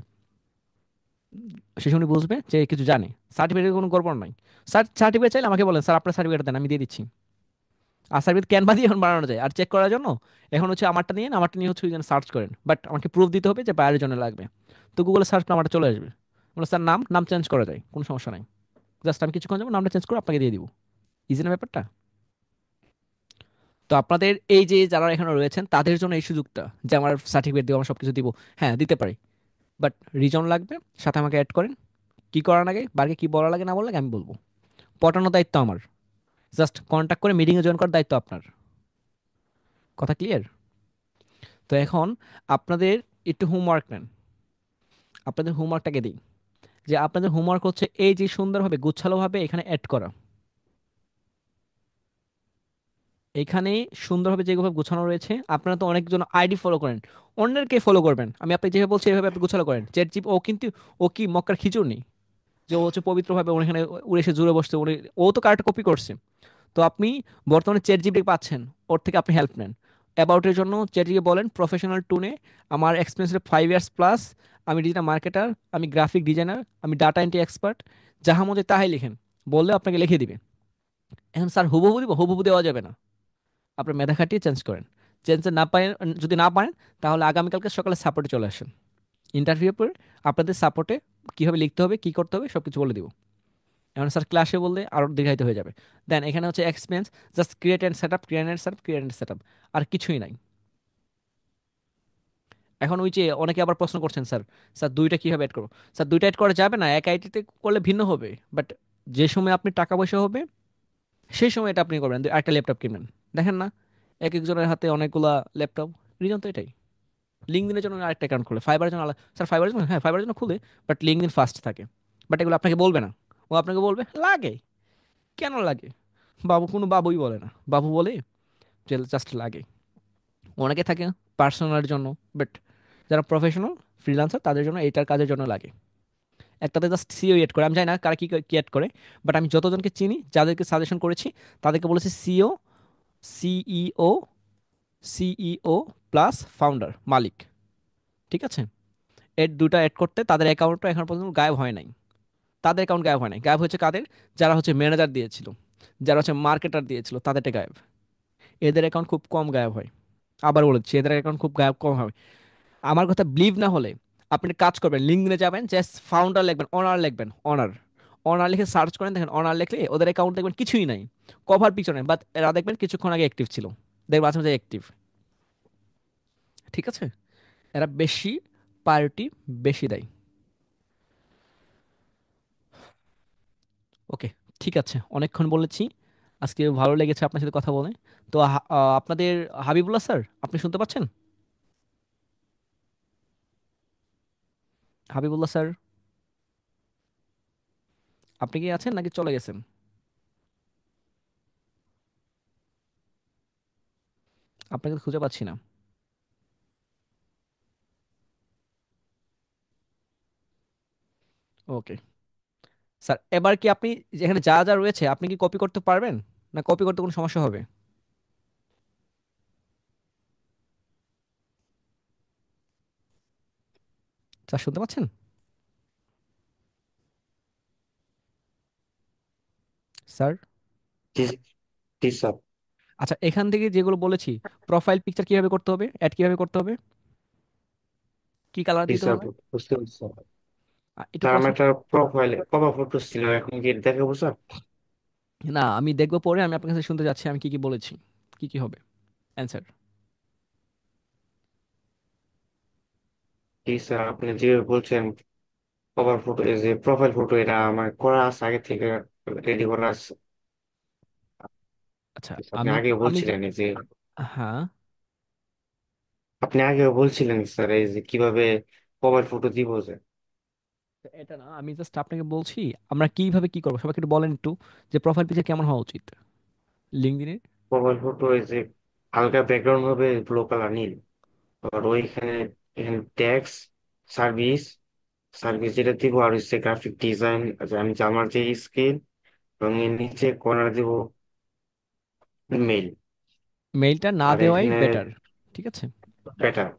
সেই সময় উনি বুঝবে যে কিছু জানে, সার্টিফিকেটের কোনো গড়বড় নাই। স্যার সার্টিফিকেট চাইলে আমাকে বলেন স্যার আপনার সার্টিফিকেট দেন, আমি দিয়ে দিচ্ছি। আর সার্টিফিকেট ক্যানভা দিয়ে এখন বানানো যায়। আর চেক করার জন্য এখন হচ্ছে আমারটা নিয়ে আমারটা নিয়ে হচ্ছে ওই জন্য সার্চ করেন, বাট আমাকে প্রুফ দিতে হবে যে বাইরের জন্য লাগবে। তো গুগলে সার্চ করে আমারটা চলে আসবে। বলে স্যার নাম নাম চেঞ্জ করা যায়, কোনো সমস্যা নাই, জাস্ট আমি কিছুক্ষণ যাবো নামটা চেঞ্জ করে আপনাকে দিয়ে দিব। ইজি না ব্যাপারটা? তো আপনাদের এই যে যারা এখানে রয়েছেন তাদের জন্য এই সুযোগটা যে আমার সার্টিফিকেট দিব, আমার সব কিছু দিব, হ্যাঁ দিতে পারি, বাট রিজন লাগবে, সাথে আমাকে অ্যাড করেন। কি করার লাগে, বারকে কি বলা লাগে না বলা লাগে আমি বলবো, পটানোর দায়িত্ব আমার, জাস্ট কন্ট্যাক্ট করে মিটিংয়ে জয়েন করার দায়িত্ব আপনার। কথা ক্লিয়ার? তো এখন আপনাদের একটু হোমওয়ার্ক নেন, আপনাদের হোমওয়ার্কটাকে দিই, যে আপনাদের হোমওয়ার্ক হচ্ছে এই যে সুন্দরভাবে গুছালোভাবে এখানে অ্যাড করা, এখানে সুন্দরভাবে যেভাবে গোছানো রয়েছে। আপনারা তো অনেকজন আইডি ফলো করেন, অন্যেরকে ফলো করবেন, আমি আপনাকে যেভাবে বলছি এইভাবে আপনি গোছালো করেন। চ্যাট জিপি ও কিন্তু, ও কি মক্কার খিচুড় নেই যে ও হচ্ছে পবিত্রভাবে ওখানে উড়ে এসে জুড়ে বসছে, ও তো কারেক্ট কপি করছে। তো আপনি বর্তমানে চ্যাট জিপি পাচ্ছেন, ওর থেকে আপনি হেল্প নেন। অ্যাবাউটের জন্য চ্যাট জিপি বলেন প্রফেশনাল টুনে আমার এক্সপিরিয়েন্স 5 ইয়ার্স প্লাস, আমি ডিজিটাল মার্কেটার, আমি গ্রাফিক ডিজাইনার, আমি ডাটা এন্ট্রি এক্সপার্ট, যাহা মধ্যে তাহাই লিখেন, বললে আপনাকে লিখে দিবে। এখন স্যার হুবহু দিব, হুবহু দেওয়া যাবে না, আপনার মেধা খাটিয়ে চেঞ্জ করেন। চেঞ্জ না পারেন, যদি না পারেন তাহলে আগামীকালকে সকালে সাপোর্টে চলে আসেন। ইন্টারভিউ পরে আপনাদের সাপোর্টে কীভাবে লিখতে হবে কী করতে হবে সব কিছু বলে দিব। এখন স্যার ক্লাসে বললে আরও দীর্ঘায়িত হয়ে যাবে। দেন এখানে হচ্ছে experience, just create and set up, create and set up, create and set up, আর কিছুই নাই। এখন ওই যে অনেকে আবার প্রশ্ন করছেন স্যার, স্যার দুইটা কীভাবে অ্যাড করবো? স্যার দুইটা অ্যাড করা যাবে না, এক আইডিতে করলে ভিন্ন হবে, বাট যে সময় আপনি টাকা পয়সা হবে সেই সময় এটা আপনি করবেন, একটা ল্যাপটপ কিনবেন। দেখেন না এক একজনের হাতে অনেকগুলা ল্যাপটপ, রিজন তো এটাই। লিঙ্কডিনের জন্য আরেকটা অ্যাকাউন্ট খুলে, ফাইবারের জন্য আলাদা। স্যার ফাইবারের জন্য, হ্যাঁ ফাইবারের জন্য খুলে, বাট লিঙ্কডিন ফার্স্ট থাকে। বাট এগুলো আপনাকে বলবে না, ও আপনাকে বলবে লাগে, কেন লাগে, বাবু কোনো বাবুই বলে না, বাবু বলে যে জাস্ট লাগে। অনেকে থাকে পার্সোনালের জন্য, বাট যারা প্রফেশনাল ফ্রিল্যান্সার তাদের জন্য এইটার কাজের জন্য লাগে। একটাতে জাস্ট সিও এড করে, আমি জানি না কারা কি কি এড করে, বাট আমি যতজনকে চিনি যাদেরকে সাজেশন করেছি তাদেরকে বলেছি CO, CEO, CEO plus founder মালিক। ঠিক আছে? এর দুটো অ্যাড করতে তাদের অ্যাকাউন্টটা এখন পর্যন্ত গায়েব হয় নাই। তাদের অ্যাকাউন্ট গায়েব হয় নাই, গায়েব হচ্ছে কাদের, যারা হচ্ছে ম্যানেজার দিয়েছিল, যারা হচ্ছে মার্কেটার দিয়েছিল তাদেরটা গায়েব। এদের অ্যাকাউন্ট খুব কম গায়েব হয়। আবার বলেছি এদের অ্যাকাউন্ট খুব গায়েব কম হয়। আমার কথা বিলিভ না হলে আপনি কাজ করবেন, লিঙ্কডিনে যাবেন, জাস্ট ফাউন্ডার লিখবেন, অনার লিখবেন, অনার, অনার লিখে সার্চ করেন, দেখেন অনার লিখলে ওদের অ্যাকাউন্ট দেখবেন কিছুই নাই, কভার পিছনে, বাট এরা দেখবেন কিছুক্ষণ আগে অ্যাক্টিভ ছিল, দেখবেন মাঝে মাঝে অ্যাক্টিভ। ঠিক আছে? এরা বেশি প্রায়োরিটি বেশি দেয়। ওকে, ঠিক আছে, অনেকক্ষণ বলেছি, আজকে ভালো লেগেছে আপনার সাথে কথা বলে। তো আপনাদের হাবিবুল্লাহ স্যার, আপনি শুনতে পাচ্ছেন? হাবিবুল্লাহ স্যার, আপনি কি আছেন নাকি চলে গেছেন? আপনাকে তো খুঁজে পাচ্ছি না। ওকে স্যার, এবার কি আপনি যেখানে যা যা রয়েছে আপনি কি কপি করতে পারবেন, না কপি করতে কোনো সমস্যা হবে? স্যার শুনতে পাচ্ছেন? স্যার? জি জি স্যার। আচ্ছা, এখান থেকে যেগুলো বলেছি, প্রোফাইল পিকচার কিভাবে করতে হবে, অ্যাড কিভাবে করতে হবে, কি কালার জি দিতে স্যার, হবে, বুঝতে পারছি স্যার। একটু স্যার আমার প্রসেস। একটা প্রোফাইলে কভার ফটো ছিল, এখন কি দেখাবো স্যার? না, আমি দেখবো পরে, আমি আপনার কাছে শুনতে যাচ্ছি আমি কি কি বলেছি, কি কি হবে অ্যান্সার। জি স্যার, আপনি যেভাবে বলছেন কভার ফটো, এই যে প্রোফাইল ফটো, এটা আমার করা আছে আগে থেকে, রেডি করা আছে। আচ্ছা, আপনি আমি আগে আমি যে, বলছিলেন এই যে, হ্যাঁ, আপনি আগে বলছিলেন স্যার এই যে কিভাবে কভার ফটো দিব যে। এটা না, আমি জাস্ট আপনাকে বলছি আমরা কিভাবে কি করবো, সবাইকে একটু বলেন একটু যে প্রোফাইল পিকচার কেমন হওয়া উচিত লিঙ্কডইনে। কভার ফটো এই যে হালকা ব্যাকগ্রাউন্ড হবে ব্লু কালার নীল, আর ওইখানে এখানে ট্যাক্স, সার্ভিস, সার্ভিস যেটা দিব, আর হচ্ছে গ্রাফিক ডিজাইন, আমি যে আমার যে স্কিল, এবং এর নিচে কর্নার দিব মেইল। মেইলটা না আর দেওয়াই এখানে বেটার, ঠিক আছে? বেটার।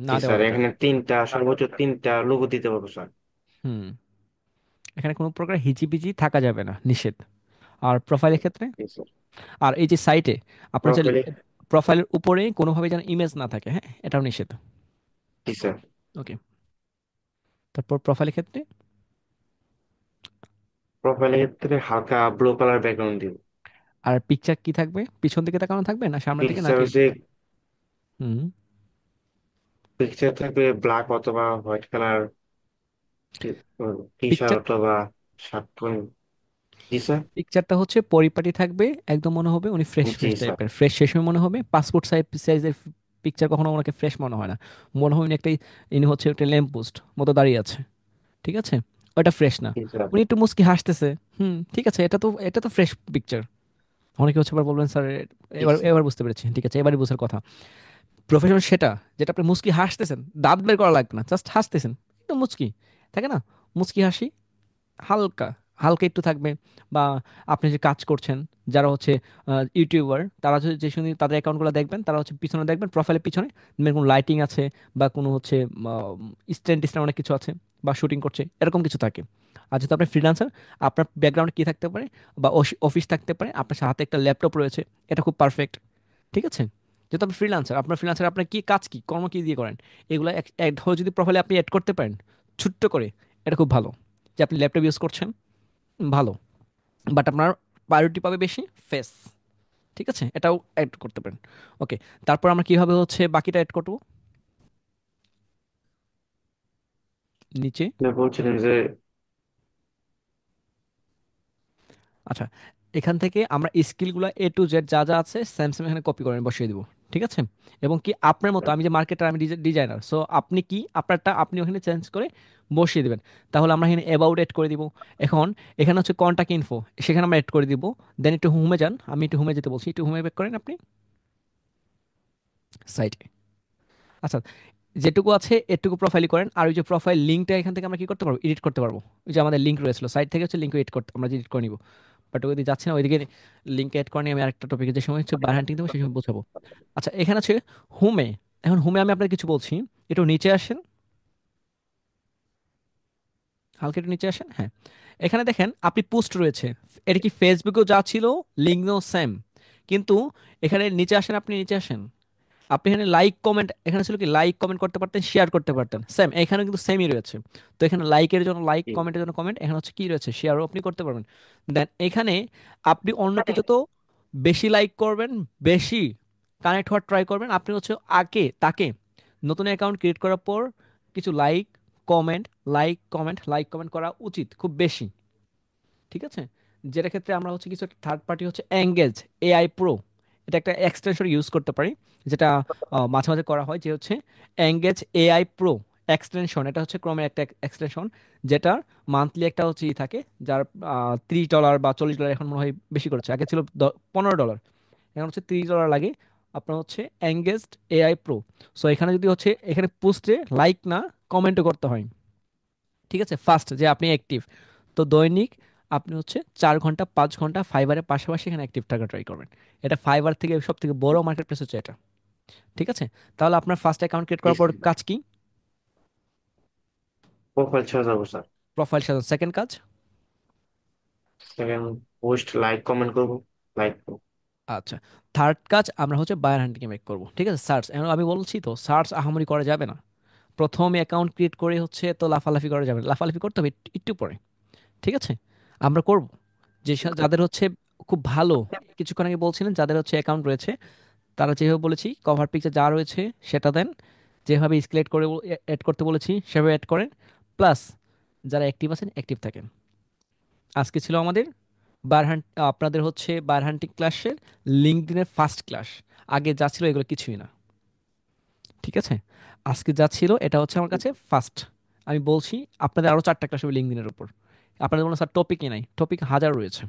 না জি দেওয়া স্যার, বেটার। এখানে সর্বোচ্চ তিনটা লোগো দিতে পারবো স্যার। হুম, এখানে কোনো প্রকার হিজিবিজি থাকা যাবে না, নিষেধ। আর প্রোফাইলের ক্ষেত্রে, জি স্যার। আর এই যে সাইটে আপনার যে প্রোফাইলে। প্রোফাইলের উপরে কোনোভাবে যেন ইমেজ না থাকে, হ্যাঁ, এটাও নিষেধ। জি স্যার। ওকে, তারপর প্রোফাইলের ক্ষেত্রে, প্রোফাইলের ক্ষেত্রে হালকা ব্লু কালার ব্যাকগ্রাউন্ড দিব। আর পিকচার কি থাকবে, পিছন দিকে তাকানো থাকবে না সামনের দিকে পিকচার নাকি? হচ্ছে, হুম, পিকচার থাকবে ব্ল্যাক অথবা white colour, T shirt picture, অথবা শার্ট। জি স্যার। পিকচারটা হচ্ছে পরিপাটি থাকবে, একদম মনে হবে উনি ফ্রেশ জি ফ্রেশ স্যার। টাইপের, ফ্রেশ শেষ মনে হবে। পাসপোর্ট সাইজের পিকচার কখনো ওনাকে ফ্রেশ মনে হয় না, মনে হয় উনি একটা, ইনি হচ্ছে একটা ল্যাম্প পোস্ট মতো দাঁড়িয়ে আছে, ঠিক আছে? ওটা ফ্রেশ না। জি স্যার। উনি একটু মুস্কি হাসতেছে, হুম, ঠিক আছে, এটা তো ফ্রেশ পিকচার। অনেকে হচ্ছে আবার বলবেন স্যার, জি এবার স্যার। এবার বুঝতে পেরেছি, ঠিক আছে, এবারই বোঝার কথা। প্রফেশন সেটা, যেটা আপনি মুস্কি হাসতেছেন, দাঁত বের করা লাগবে না, জাস্ট হাসতেছেন, একটু মুস্কি থাকে না, মুস্কি হাসি, হালকা হালকা একটু থাকবে। বা আপনি যে কাজ করছেন, যারা হচ্ছে ইউটিউবার, তারা যদি যে শুনি তাদের অ্যাকাউন্টগুলো দেখবেন, তারা হচ্ছে পিছনে দেখবেন, প্রোফাইলের পিছনে দেখবেন কোনো লাইটিং আছে, বা কোনো হচ্ছে স্ট্যান্ড স্ট্যান্ড অনেক কিছু আছে, বা শুটিং করছে, এরকম কিছু থাকে। আর যেহেতু আপনি ফ্রিল্যান্সার, আপনার ব্যাকগ্রাউন্ডে কি থাকতে পারে, বা অফিস থাকতে পারে, আপনার হাতে একটা ল্যাপটপ রয়েছে, এটা খুব পারফেক্ট, ঠিক আছে? যেহেতু আপনি ফ্রিল্যান্সার, আপনার কি কাজ, কি কর্ম কি দিয়ে করেন, এগুলো অ্যাড হয়ে যদি প্রোফাইলে আপনি অ্যাড করতে পারেন ছোট্ট করে, এটা খুব ভালো। যে আপনি ল্যাপটপ ইউজ করছেন, ভালো, বাট আপনার প্রায়োরিটি পাবে বেশি ফেস, ঠিক আছে, এটাও অ্যাড করতে পারেন। ওকে, তারপর আমরা কিভাবে হচ্ছে বাকিটা অ্যাড করবো নিচে? আপনি বলছিলেন যে, আচ্ছা, এখান থেকে আমরা স্কিলগুলো A to Z যা যা আছে সেম সেম এখানে কপি করে বসিয়ে দিব, ঠিক আছে? এবং কি আপনার মতো, আমি যে মার্কেটার, আমি ডিজাইনার, সো আপনি কি আপনারটা আপনি ওখানে চেঞ্জ করে বসিয়ে দিবেন। তাহলে আমরা এখানে অ্যাবাউট এড করে দিব। এখন এখানে হচ্ছে কন্টাক্ট ইনফো, সেখানে আমরা এড করে দিব। দেন একটু হোমে যান, আমি একটু হোমে যেতে বলছি, একটু হোমে ব্যাক করেন আপনি সাইটে। আচ্ছা, যেটুকু আছে এটুকু প্রোফাইল করেন। আর ওই যে প্রোফাইল লিঙ্কটা এখান থেকে আমরা কি করতে পারবো, এডিট করতে পারবো। ওই যে আমাদের লিঙ্ক রয়েছিল সাইট থেকে, হচ্ছে লিঙ্ক এডিট করতে, আমরা এডিট করে নিব। বাট ওইদিকে যাচ্ছি না, ওইদিকে লিঙ্ক এড করে নিয়ে আমি আরেকটা টপিকে, যে সময় হচ্ছে বার হ্যান্ডিং দেবো সেই সময় বোঝাবো। আচ্ছা, এখানে আছে হোমে। এখন হোমে আমি আপনাকে কিছু বলছি, একটু নিচে আসেন, হালকা একটু নিচে আসেন, হ্যাঁ। এখানে দেখেন আপনি পোস্ট রয়েছে, এটা কি ফেসবুকেও যা ছিল, লিঙ্কও সেম, কিন্তু এখানে নিচে আসেন, আপনি নিচে আসেন, আপনি এখানে লাইক কমেন্ট, এখানে ছিল কি লাইক কমেন্ট করতে পারতেন, শেয়ার করতে পারতেন, সেম এখানে কিন্তু সেমই রয়েছে। তো এখানে লাইকের জন্য লাইক, জি কমেন্টের জন্য কমেন্ট, এখানে হচ্ছে কি রয়েছে, শেয়ারও আপনি করতে পারবেন। দেন এখানে আপনি অন্যকে যত বেশি লাইক করবেন, বেশি কানেক্ট হওয়ার ট্রাই করবেন, আপনি হচ্ছে আগে তাকে নতুন অ্যাকাউন্ট ক্রিয়েট করার পর কিছু লাইক কমেন্ট, লাইক কমেন্ট করা উচিত খুব বেশি, ঠিক আছে? যেটা ক্ষেত্রে আমরা হচ্ছে কিছু থার্ড পার্টি হচ্ছে এঙ্গেজ AI Pro, এটা একটা এক্সটেনশন ইউজ করতে পারি, যেটা মাঝে মাঝে করা হয়, যে হচ্ছে এঙ্গেজ AI Pro এক্সটেনশন। এটা হচ্ছে ক্রমের একটা এক্সটেনশন, যেটা মান্থলি একটা হচ্ছে থাকে, যার $30 বা $40 এখন মনে হয় বেশি করেছে, আগে ছিল $15, এখন হচ্ছে $30 লাগে। আপনার হচ্ছে এঙ্গেজড AI Pro। সো এখানে যদি হচ্ছে এখানে পোস্টে লাইক না, কমেন্টও করতে হয়, ঠিক আছে, ফার্স্ট যে আপনি অ্যাক্টিভ। তো দৈনিক আপনি হচ্ছে 4 ঘন্টা 5 ঘন্টা ফাইবারের পাশাপাশি এখানে অ্যাক্টিভ থাকা ট্রাই করবেন। এটা ফাইবার থেকে সব থেকে বড় মার্কেট প্লেস হচ্ছে এটা। ঠিক আছে, তাহলে আপনার ফার্স্ট অ্যাকাউন্ট ক্রিয়েট জি করার পর স্যার, কাজ কি? প্রোফাইল সাজাবো স্যার। প্রোফাইল সাজানো। সেকেন্ড কাজ? সেকেন্ড, পোস্ট লাইক কমেন্ট করবো, লাইক। আচ্ছা, থার্ড কাজ আমরা হচ্ছে বায়ার হান্টিং মেক করব। ঠিক আছে, সার্চ, এখন আমি বলছি তো সার্চ আহামরি করা যাবে না। প্রথমে অ্যাকাউন্ট ক্রিয়েট করে হচ্ছে তো লাফালাফি করা যাবে না, লাফালাফি করতে হবে একটু একটু পরে। ঠিক আছে, আমরা করব যাদের হচ্ছে খুব ভালো, কিছুক্ষণ আগে বলছিলেন যাদের হচ্ছে অ্যাকাউন্ট রয়েছে, তারা যেভাবে বলেছি কভার পিকচার যা রয়েছে সেটা দেন, যেভাবে স্কেলেট করে অ্যাড করতে বলেছি সেভাবে অ্যাড করেন। প্লাস যারা অ্যাক্টিভ আছেন অ্যাক্টিভ থাকেন। আজকে ছিল আমাদের আপনাদের হচ্ছে বায়ার হান্টিং ক্লাসের লিঙ্কডইনের ফার্স্ট ক্লাস। আগে যা ছিল এগুলো কিছুই না। ঠিক আছে, আজকে যা ছিল এটা হচ্ছে আমার কাছে ফার্স্ট। আমি বলছি আপনাদের আরও 4টা ক্লাস হবে লিঙ্কডইনের উপর। আপনাদের কোনো স্যার টপিকই নাই, টপিক হাজার রয়েছে,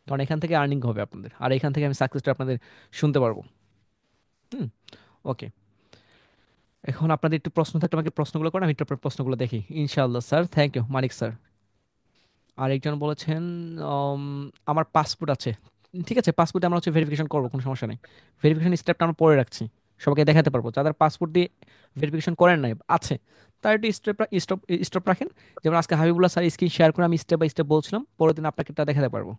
কারণ এখান থেকে আর্নিং হবে আপনাদের, আর এখান থেকে আমি সাকসেসটা আপনাদের শুনতে পারবো। হুম, ওকে। এখন আপনাদের একটু প্রশ্ন থাকলে আমাকে প্রশ্নগুলো করেন, আমি একটু আপনার প্রশ্নগুলো দেখি। ইনশাআল্লাহ sir, thank you Manik sir. আরেকজন বলেছেন উম, আমার পাসপোর্ট আছে। ঠিক আছে, পাসপোর্টে আমরা হচ্ছে ভেরিফিকেশন করবো, কোনো সমস্যা নেই। ভেরিফিকেশন স্টেপটা আমরা পরে রাখছি, সবাইকে দেখাতে পারবো। যাদের পাসপোর্ট দিয়ে ভেরিফিকেশন করেন নাই আছে, তার একটু স্টপ স্টপ রাখেন। যেমন আজকে হাবিবুল্লাহ স্যার স্ক্রিন শেয়ার করে আমি স্টেপ বাই স্টেপ বলছিলাম, পরের দিন আপনাকে এটা দেখাতে পারবো।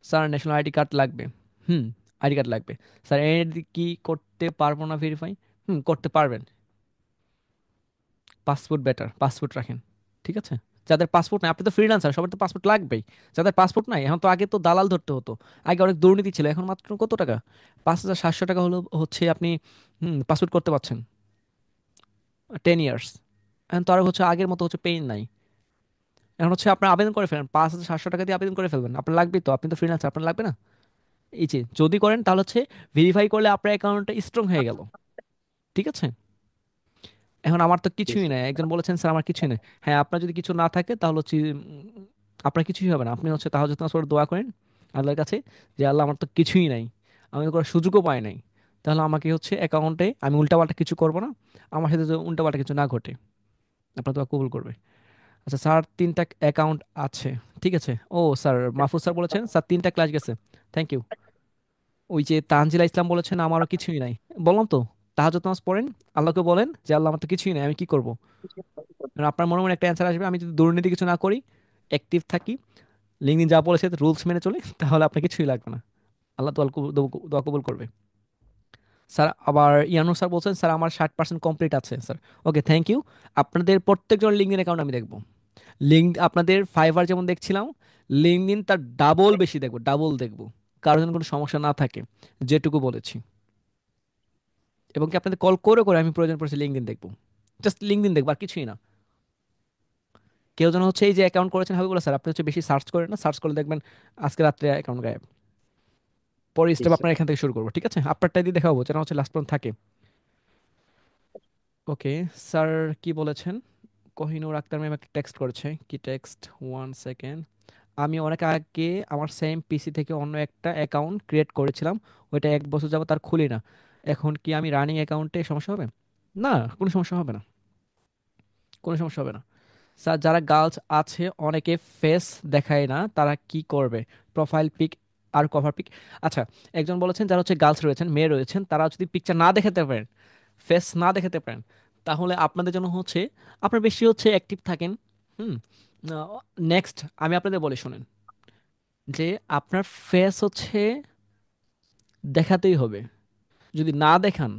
স্যার ন্যাশনাল আইডি কার্ড লাগবে। হুম, আইডি কার্ড লাগবে। স্যার এর কি করতে পারবো না ভেরিফাই? করতে পারবেন। পাসপোর্ট বেটার, পাসপোর্ট রাখেন। ঠিক আছে, যাদের পাসপোর্ট নাই, আপনি তো ফ্রিল্যান্সার, সবার তো পাসপোর্ট লাগবেই। যাদের পাসপোর্ট নাই, এখন তো আগে তো দালাল ধরতে হতো, আগে অনেক দুর্নীতি ছিল, এখন মাত্র কত টাকা, 5,700 টাকা হলো হচ্ছে আপনি পাসপোর্ট করতে পারছেন 10 ইয়ার্স। এখন তো আর হচ্ছে আগের মতো হচ্ছে পেইন নাই। এখন হচ্ছে আপনার আবেদন করে ফেলেন, 5,700 টাকা দিয়ে আবেদন করে ফেলবেন, আপনার লাগবে তো, আপনি তো ফ্রিল্যান্সার, আপনার লাগবে না? এই যে যদি করেন তাহলে হচ্ছে ভেরিফাই করলে আপনার অ্যাকাউন্টটা স্ট্রং হয়ে গেল। ঠিক আছে, এখন আমার তো জি কিছুই স্যার। নাই। একজন বলেছেন স্যার আমার কিছুই নেই। হ্যাঁ, আপনার যদি কিছু না থাকে তাহলে হচ্ছে আপনার কিছুই হবে না। আপনি হচ্ছে তাহাজ্জুদ নামাজ পড়ে দোয়া করেন আল্লাহর কাছে যে আল্লাহ আমার তো কিছুই নাই, আমি তো করার সুযোগও পাই নাই, তাহলে আমাকে হচ্ছে অ্যাকাউন্টে আমি উল্টাপাল্টা কিছু করব না, আমার সাথে যদি উল্টাপাল্টা কিছু না ঘটে আপনার দোয়া কবুল করবে। আচ্ছা স্যার 3টা অ্যাকাউন্ট আছে। ঠিক আছে, ও স্যার মাহফুজ স্যার বলেছেন স্যার 3টা ক্লাস গেছে, থ্যাংক ইউ। ওই যে তানজিলা ইসলাম বলেছেন আমারও কিছুই নাই। বললাম তো, তাহাজ্জুদ নামাজ পড়েন, আল্লাহকে বলেন যে আল্লাহ আমার তো কিছুই নাই, আমি কি করব। কারণ আপনার মনে মনে একটা অ্যান্সার আসবে, আমি যদি দুর্নীতি কিছু না করি, অ্যাক্টিভ থাকি, লিঙ্কডিন যা বলেছে রুলস মেনে চলি, তাহলে আপনার কিছুই লাগবে না, আল্লাহ দোয়া কবুল করবে। স্যার আবার ইয়ানুর স্যার বলছেন স্যার আমার 60% কমপ্লিট আছে স্যার। Okay, thank you. আপনাদের প্রত্যেকজন লিঙ্কডিন অ্যাকাউন্ট আমি দেখবো। আপনাদের ফাইবার যেমন দেখছিলাম, লিঙ্কডিন তার ডাবল বেশি দেখবো, ডাবল দেখবো, কারোর যেন কোনো সমস্যা না থাকে, যেটুকু বলেছি। এবং কি আপনাদের কল করে করে আমি প্রয়োজন পড়ছে লিঙ্কডিন দেখবো, জাস্ট লিঙ্কডিন দেখবো আর কিছুই না। কেউ যেন হচ্ছে এই যে অ্যাকাউন্ট করেছেন হাবিবুল্লাহ স্যার, আপনি হচ্ছে বেশি সার্চ করেন না, সার্চ করলে দেখবেন আজকে রাত্রে অ্যাকাউন্ট গায়েব। পরে জি স্টেপ স্যার। আপনার এখান থেকে শুরু করবো। ঠিক আছে, আপনারটাই দিয়ে দেখাবো যেন হচ্ছে লাস্ট পর্যন্ত থাকে। ওকে স্যার, কি বলেছেন? কোহিনুর আক্তার ম্যাম একটা টেক্সট করেছে, কি টেক্সট, 1 সেকেন্ড। আমি অনেক আগে আমার সেম পিসি থেকে অন্য একটা অ্যাকাউন্ট ক্রিয়েট করেছিলাম, ওইটা 1 বছর যাবত তার খুলি না, এখন কি আমি রানিং অ্যাকাউন্টে সমস্যা হবে? না, কোনো সমস্যা হবে না, কোনো সমস্যা হবে না। স্যার যারা গার্লস আছে অনেকে ফেস দেখায় না, তারা কি করবে? প্রোফাইল পিক আর কভার পিক। আচ্ছা, একজন বলেছেন যারা হচ্ছে গার্লস রয়েছেন, মেয়ে রয়েছেন, তারা যদি পিকচার না দেখাতে পারেন, ফেস না দেখাতে পারেন, তাহলে আপনাদের জন্য হচ্ছে আপনার বেশি হচ্ছে অ্যাক্টিভ থাকেন। হুম, নেক্সট আমি আপনাদের বলি শুনেন, যে আপনার ফেস হচ্ছে দেখাতেই হবে। যদি না দেখান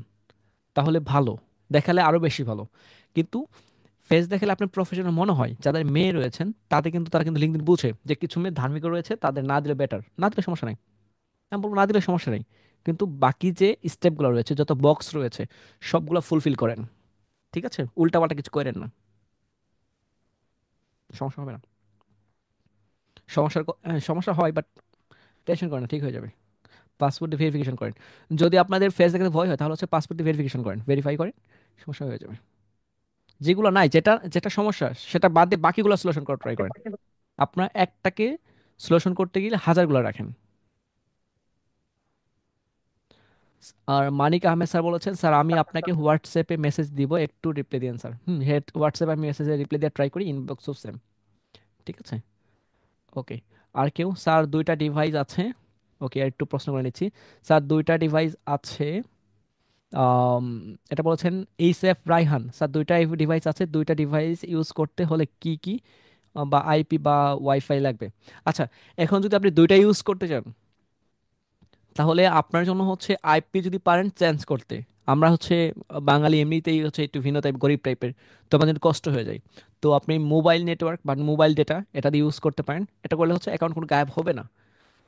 তাহলে ভালো, দেখালে আরো বেশি ভালো। কিন্তু ফেস দেখালে আপনার প্রফেশনাল মনে হয়, যাদের মেয়ে রয়েছেন তাদের কিন্তু তারা কিন্তু লিঙ্কডিন বুঝে যে কিছু মেয়ে ধার্মিক রয়েছে, তাদের না দিলে বেটার, না দিলে সমস্যা নাই। আমি বলবো না দিলে সমস্যা নেই, কিন্তু বাকি যে স্টেপগুলো রয়েছে, যত বক্স রয়েছে, সবগুলো ফুলফিল করেন। ঠিক আছে, উল্টাপাল্টা কিছু করেন না, সমস্যা হবে না। সমস্যা হয় বাট টেনশন করেন না, ঠিক হয়ে যাবে। পাসপোর্ট ভেরিফিকেশন করেন, যদি আপনাদের ফেস দেখাতে ভয় হয় তাহলে হচ্ছে পাসপোর্ট ভেরিফিকেশন করেন, ভেরিফাই করেন, সমস্যা হয়ে যাবে। যেগুলো নাই, যেটা যেটা সমস্যা সেটা বাদ দিয়ে বাকিগুলো সলিউশন করার ট্রাই করেন। আপনার একটাকে সলিউশন করতে গেলে হাজারগুলো রাখেন। আর মানিক আহমেদ স্যার বলেছেন, স্যার আমি আপনাকে হোয়াটসঅ্যাপে মেসেজ দিব, একটু রিপ্লাই দিন স্যার। হ্যাঁ, হোয়াটসঅ্যাপে আমি মেসেজে রিপ্লাই দিয়ে ট্রাই করি, ইনবক্সও সেম। ঠিক আছে, ওকে। আর কেউ? স্যার দুইটা ডিভাইস আছে। ওকে, আর একটু প্রশ্ন করে নিচ্ছি। স্যার দুইটা ডিভাইস আছে। আম, এটা বলেছেন এইচএফ রাইহান, স্যার দুইটা ডিভাইস আছে, দুইটা ডিভাইস ইউজ করতে হলে কি কি বা আইপি বা ওয়াইফাই লাগবে? আচ্ছা, এখন যদি আপনি দুইটা ইউজ করতে চান, তাহলে আপনার জন্য হচ্ছে আইপি যদি পারেন চেঞ্জ করতে। আমরা হচ্ছে বাঙালি এমনিতেই হচ্ছে একটু ভিন্ন টাইপ, গরিব টাইপের, তো আমাদের কষ্ট হয়ে যায়। তো আপনি মোবাইল নেটওয়ার্ক বা মোবাইল ডেটা এটা দিয়ে ইউজ করতে পারেন। এটা করলে হচ্ছে অ্যাকাউন্ট কোনো গায়েব হবে না।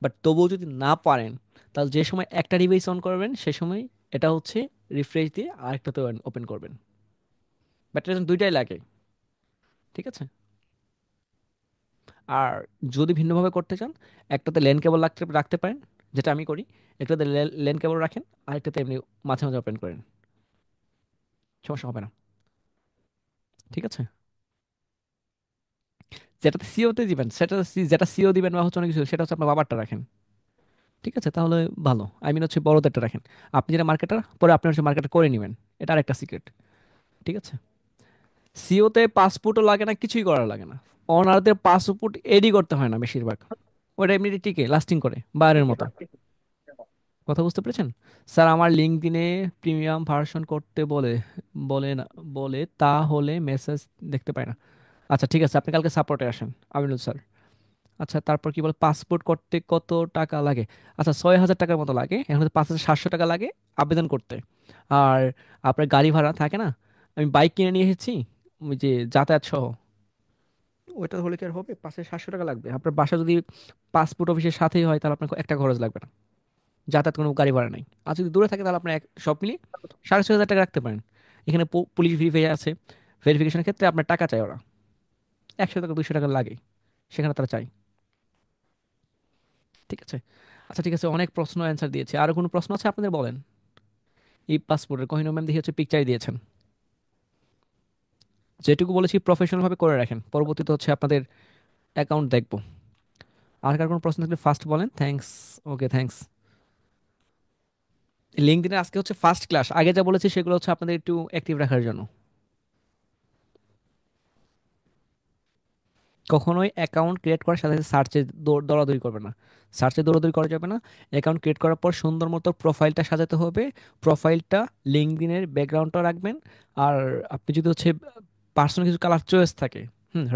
বাট তবুও যদি না পারেন, তাহলে যে সময় একটা ডিভাইস অন করবেন সে সময় এটা হচ্ছে রিফ্রেশ দিয়ে আরেকটাতে ওপেন করবেন। বাট এটা দুইটাই লাগে। ঠিক আছে। আর যদি ভিন্নভাবে করতে চান, একটাতে ল্যান কেবল রাখতে রাখতে পারেন, যেটা আমি করি। একটাতে ল্যান কেবল রাখেন, আরেকটাতে এমনি মাঝে মাঝে ওপেন করেন, সমস্যা হবে না। ঠিক আছে। যেটাতে সিওতে দিবেন সেটা যেটা সিও দিবেন বা হচ্ছে অনেক কিছু, সেটা হচ্ছে আপনার বাবারটা রাখেন। ঠিক আছে, তাহলে ভালো। আই মিন হচ্ছে বড়দেরটা রাখেন। আপনি যেটা মার্কেটার, পরে আপনি হচ্ছে মার্কেটার করে নেবেন। এটা আরেকটা সিক্রেট। ঠিক আছে। সিওতে পাসপোর্টও লাগে না, কিছুই করা লাগে না। অনারদের পাসপোর্ট এডি করতে হয় না বেশিরভাগ। ওটা এমনিতে টিকে লাস্টিং করে বাইরের মতো। কথা বুঝতে পেরেছেন? স্যার আমার লিঙ্কডইনে প্রিমিয়াম ভার্সন করতে বলে বলে না বলে তাহলে মেসেজ দেখতে পাই না। আচ্ছা ঠিক আছে, আপনি কালকে সাপোর্টে আসেন, আমিনুল স্যার। আচ্ছা, তারপর কি বলে পাসপোর্ট করতে কত টাকা লাগে? আচ্ছা, 6,000 টাকার মতো লাগে। এখন 5,700 টাকা লাগে আবেদন করতে। আর আপনার গাড়ি ভাড়া থাকে না, আমি বাইক কিনে নিয়ে এসেছি, ওই যে যাতায়াত সহ, ওইটা হলে কি আর হবে? 5,700 টাকা লাগবে। আপনার বাসা যদি পাসপোর্ট অফিসের সাথেই হয়, তাহলে আপনার একটা খরচ লাগবে না, যাতায়াত কোনো গাড়ি ভাড়া নাই। আর যদি দূরে থাকে, তাহলে আপনার সব মিলিয়ে 6,500 টাকা রাখতে পারেন। এখানে পুলিশ ভেরিফাই আছে, ভেরিফিকেশনের ক্ষেত্রে আপনার টাকা চাই ওরা, 100 টাকা 200 টাকা লাগে, সেখানে তারা চাই। ঠিক আছে। আচ্ছা ঠিক আছে, অনেক প্রশ্ন অ্যান্সার দিয়েছে। আরো কোনো প্রশ্ন আছে আপনাদের? বলেন। এই পাসপোর্টের কহিনুর ম্যাম দেখি হচ্ছে পিকচার দিয়েছেন। যেটুকু বলেছি প্রফেশনাল ভাবে করে রাখেন, পরবর্তীতে হচ্ছে আপনাদের অ্যাকাউন্ট দেখবো। আর কার কোনো প্রশ্ন থাকলে ফার্স্ট বলেন। থ্যাঙ্কস। ওকে, থ্যাঙ্কস। লিঙ্কডইনে আজকে হচ্ছে ফার্স্ট ক্লাস, আগে যা বলেছি সেগুলো হচ্ছে আপনাদের একটু অ্যাক্টিভ রাখার জন্য। কখনোই অ্যাকাউন্ট ক্রিয়েট করার সাথে সাথে সার্চে দৌড়াদৌড়ি করবে না। সার্চে দৌড়াদৌড়ি করা যাবে না। অ্যাকাউন্ট ক্রিয়েট করার পর সুন্দর মতো প্রোফাইলটা সাজাতে হবে। প্রোফাইলটা লিঙ্কডইনের ব্যাকগ্রাউন্ডটা রাখবেন। আর আপনি যদি হচ্ছে পার্সোনাল কিছু কালার চয়েস থাকে,